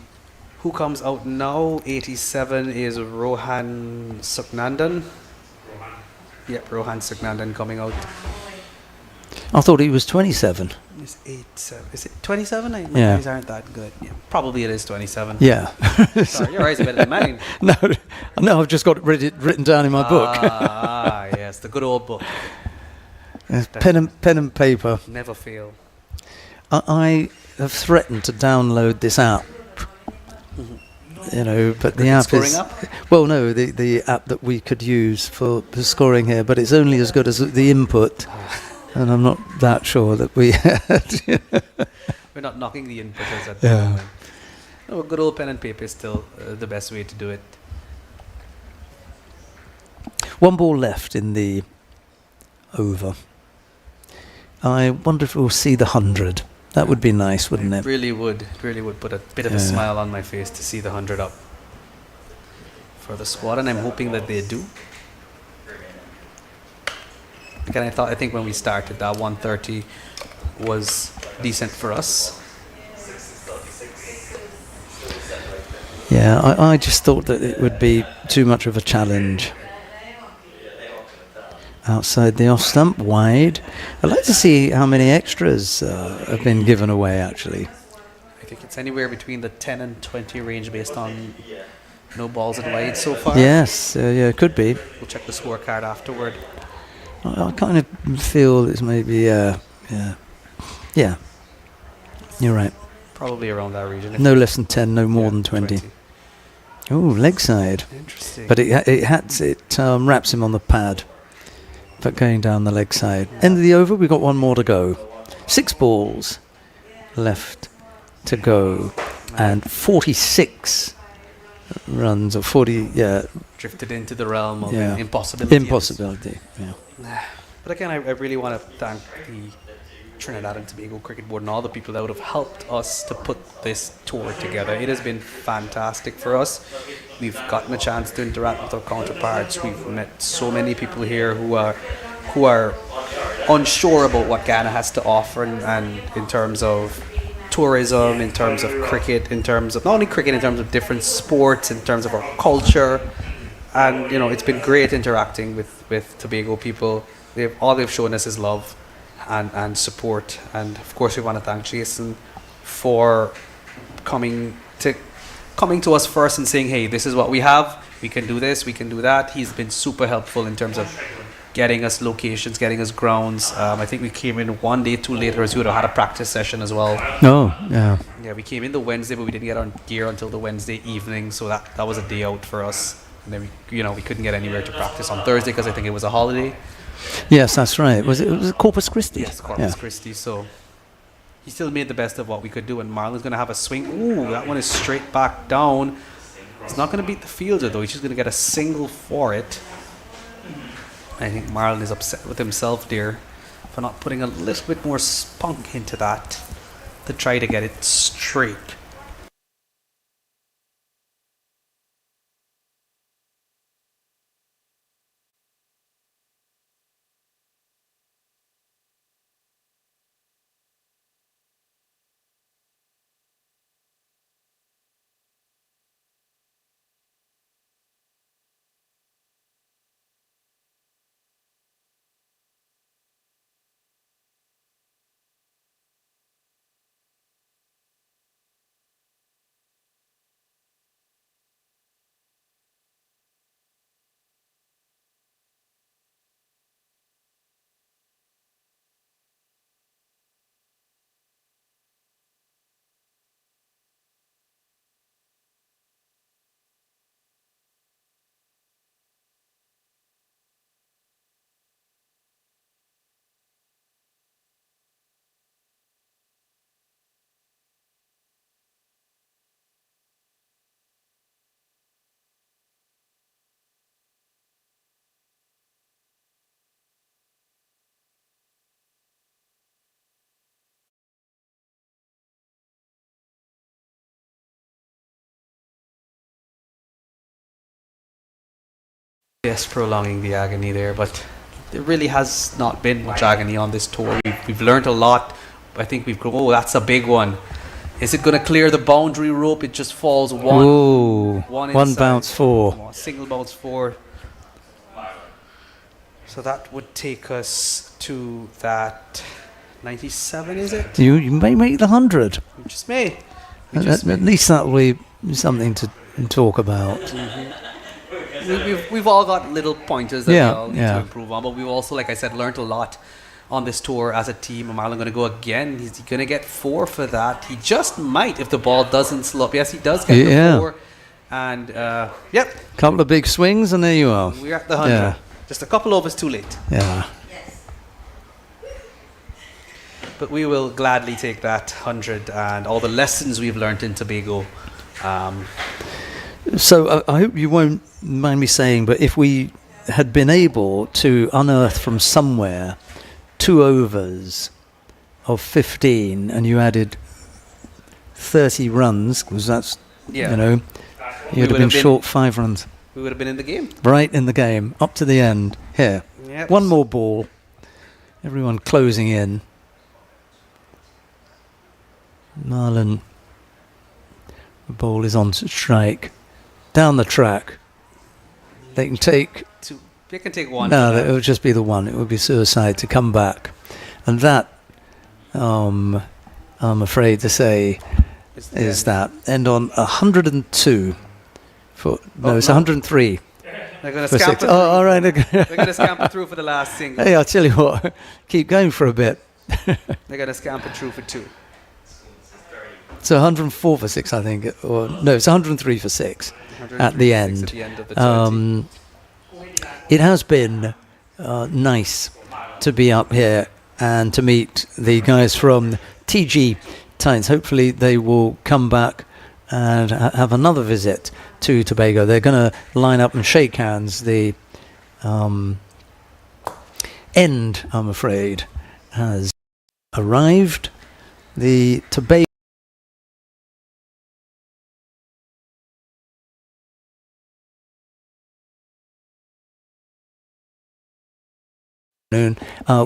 who comes out now. 87 is Rohan Suknandan. Yep, Rohan Suknandan coming out. I thought he was 27. It's 87. Is it 27? My Yeah. eyes aren't that good. Yeah, probably it is 27. Yeah. Sorry, your eyes are better than mine. No, I've just got it written down in my book. Yes, the good old book. Pen and paper. Never fail. I have threatened to download this app. Mm-hmm. But the app is... App? Well, no, the app that we could use for scoring here, but it's only as good as the input. And I'm not that sure that we had. We're not knocking the inputters at the moment. No, good old pen and paper is still the best way to do it. 1 ball left in the over. I wonder if we'll see the 100. That would be nice, wouldn't it? Really would put a bit of a smile on my face to see the 100 up for the squad, and I'm hoping that they do. Again, I think when we started, that 130 was decent for us. Yeah, I just thought that it would be too much of a challenge. Outside the off stump, wide. I'd like to see how many extras have been given away, actually. think it's anywhere between the 10 and 20 range based on no balls and wide so far. Yes, yeah, it could be. We'll check the scorecard afterward. I kind of feel it's maybe, yeah. You're right. Probably around that region. No less than 10, no more than 20. Oh, leg side. Interesting. But it wraps him on the pad. But going down the leg side. End of the over, we've got one more to go. 6 balls left to go. And 46 runs, or 40, yeah. Drifted into the realm of Yeah. impossibility. Impossibility, yeah. But again, I really want to thank the Trinidad and Tobago Cricket Board and all the people that would have helped us to put this tour together. It has been fantastic for us. We've gotten a chance to interact with our counterparts. We've met so many people here who are unsure about what Guyana has to offer, and in terms of tourism, in terms of cricket, in terms of not only cricket, in terms of different sports, in terms of our culture. And it's been great interacting with Tobago people. All they've shown us is love and support. And of course, we want to thank Jason for coming to us first and saying, hey, this is what we have. We can do this, we can do that. He's been super helpful in terms of getting us locations, getting us grounds. I think we came in one day too late, or we would have had a practice session as well. Oh, yeah. Yeah, we came in the Wednesday, but we didn't get our gear until the Wednesday evening, so that was a day out for us. And then we couldn't get anywhere to practice on Thursday because I think it was a holiday. Yes, that's right. It was Corpus Christi? Yes, Corpus Christi. So he still made the best of what we could do, and Marlon's going to have a swing. Ooh, that one is straight back down. He's not going to beat the fielder, though. He's just going to get a single for it. I think Marlon is upset with himself there for not putting a little bit more spunk into that to try to get it straight. Yes, prolonging the agony there, but there really has not been much agony on this tour. We've learned a lot. I think we've grown. Oh, that's a big one. Is it going to clear the boundary rope? It just falls one. Ooh, one bounce 4. Single bounce 4. So that would take us to that 97, is it? You may make the 100. We just may. At least that will be something to talk about. Mm-hmm. We've all got little pointers that we all need to improve on, but we've also, like I said, learned a lot on this tour as a team. Marlon going to go again. He's going to get 4 for that. He just might if the ball doesn't slow up. Yes, he does get the 4. And, yep. Couple of big swings, and there you are. We're at the 100. Yeah. Just a couple overs too late. Yeah. But we will gladly take that 100 and all the lessons we've learned in Tobago. So I hope you won't mind me saying, but if we had been able to unearth from somewhere 2 overs of 15 and you added 30 runs, because that's, you'd have been short 5 runs. We would have been in the game. Right in the game, up to the end. Here, one more ball. Everyone closing in. Marlon, the ball is on strike. Down the track. They can take 2. They can take 1. No, it would just be the 1. It would be suicide to come back. And that, I'm afraid to say, is that. End on 102 for, no, it's 103 They're going to for scamper 6. through. Oh, all right. They're going to scamper through for the last single. Hey, I'll tell you what, keep going for a bit. They're going to scamper through for 2. So 104 for 6, I think, or no, it's 103 for 6 at the end. At the end of the 20. It has been nice to be up here and to meet the guys from TG Titans. Hopefully they will come back and have another visit to Tobago. They're going to line up and shake hands. The end, I'm afraid, has arrived. The Tobago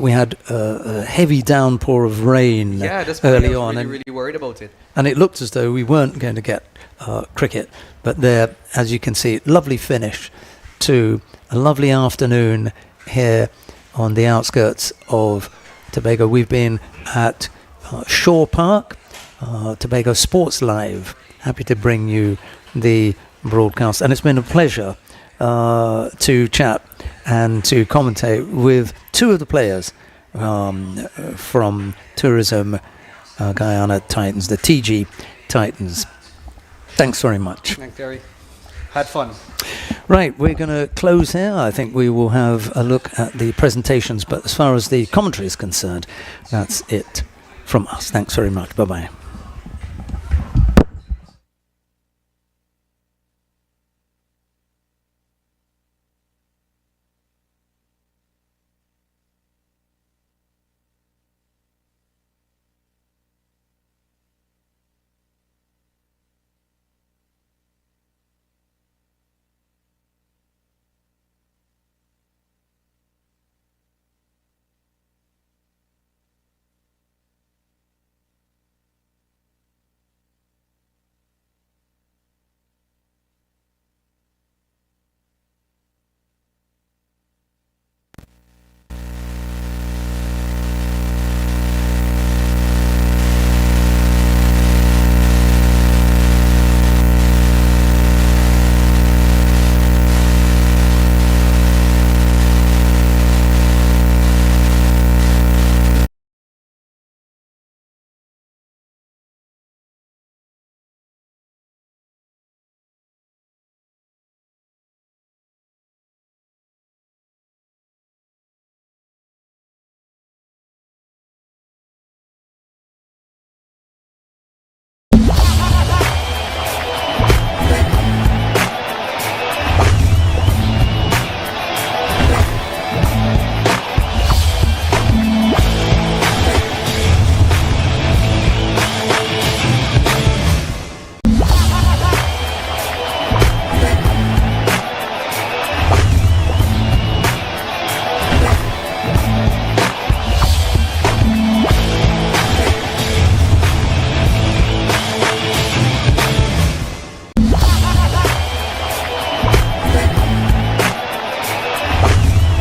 we had a heavy downpour of rain early on, and really worried about it. And it looked as though we weren't going to get cricket. But there, as you can see, lovely finish to a lovely afternoon here on the outskirts of Tobago. We've been at Shore Park, Tobago Sports Live. Happy to bring you the broadcast, and it's been a pleasure to chat and to commentate with 2 of the players from Tourism Guyana Titans, the TG Titans. Thanks very much. Thanks, Gary. Had fun. Right, we're going to close here. I think we will have a look at the presentations, but as far as the commentary is concerned, that's it from us. Thanks very much. Bye-bye.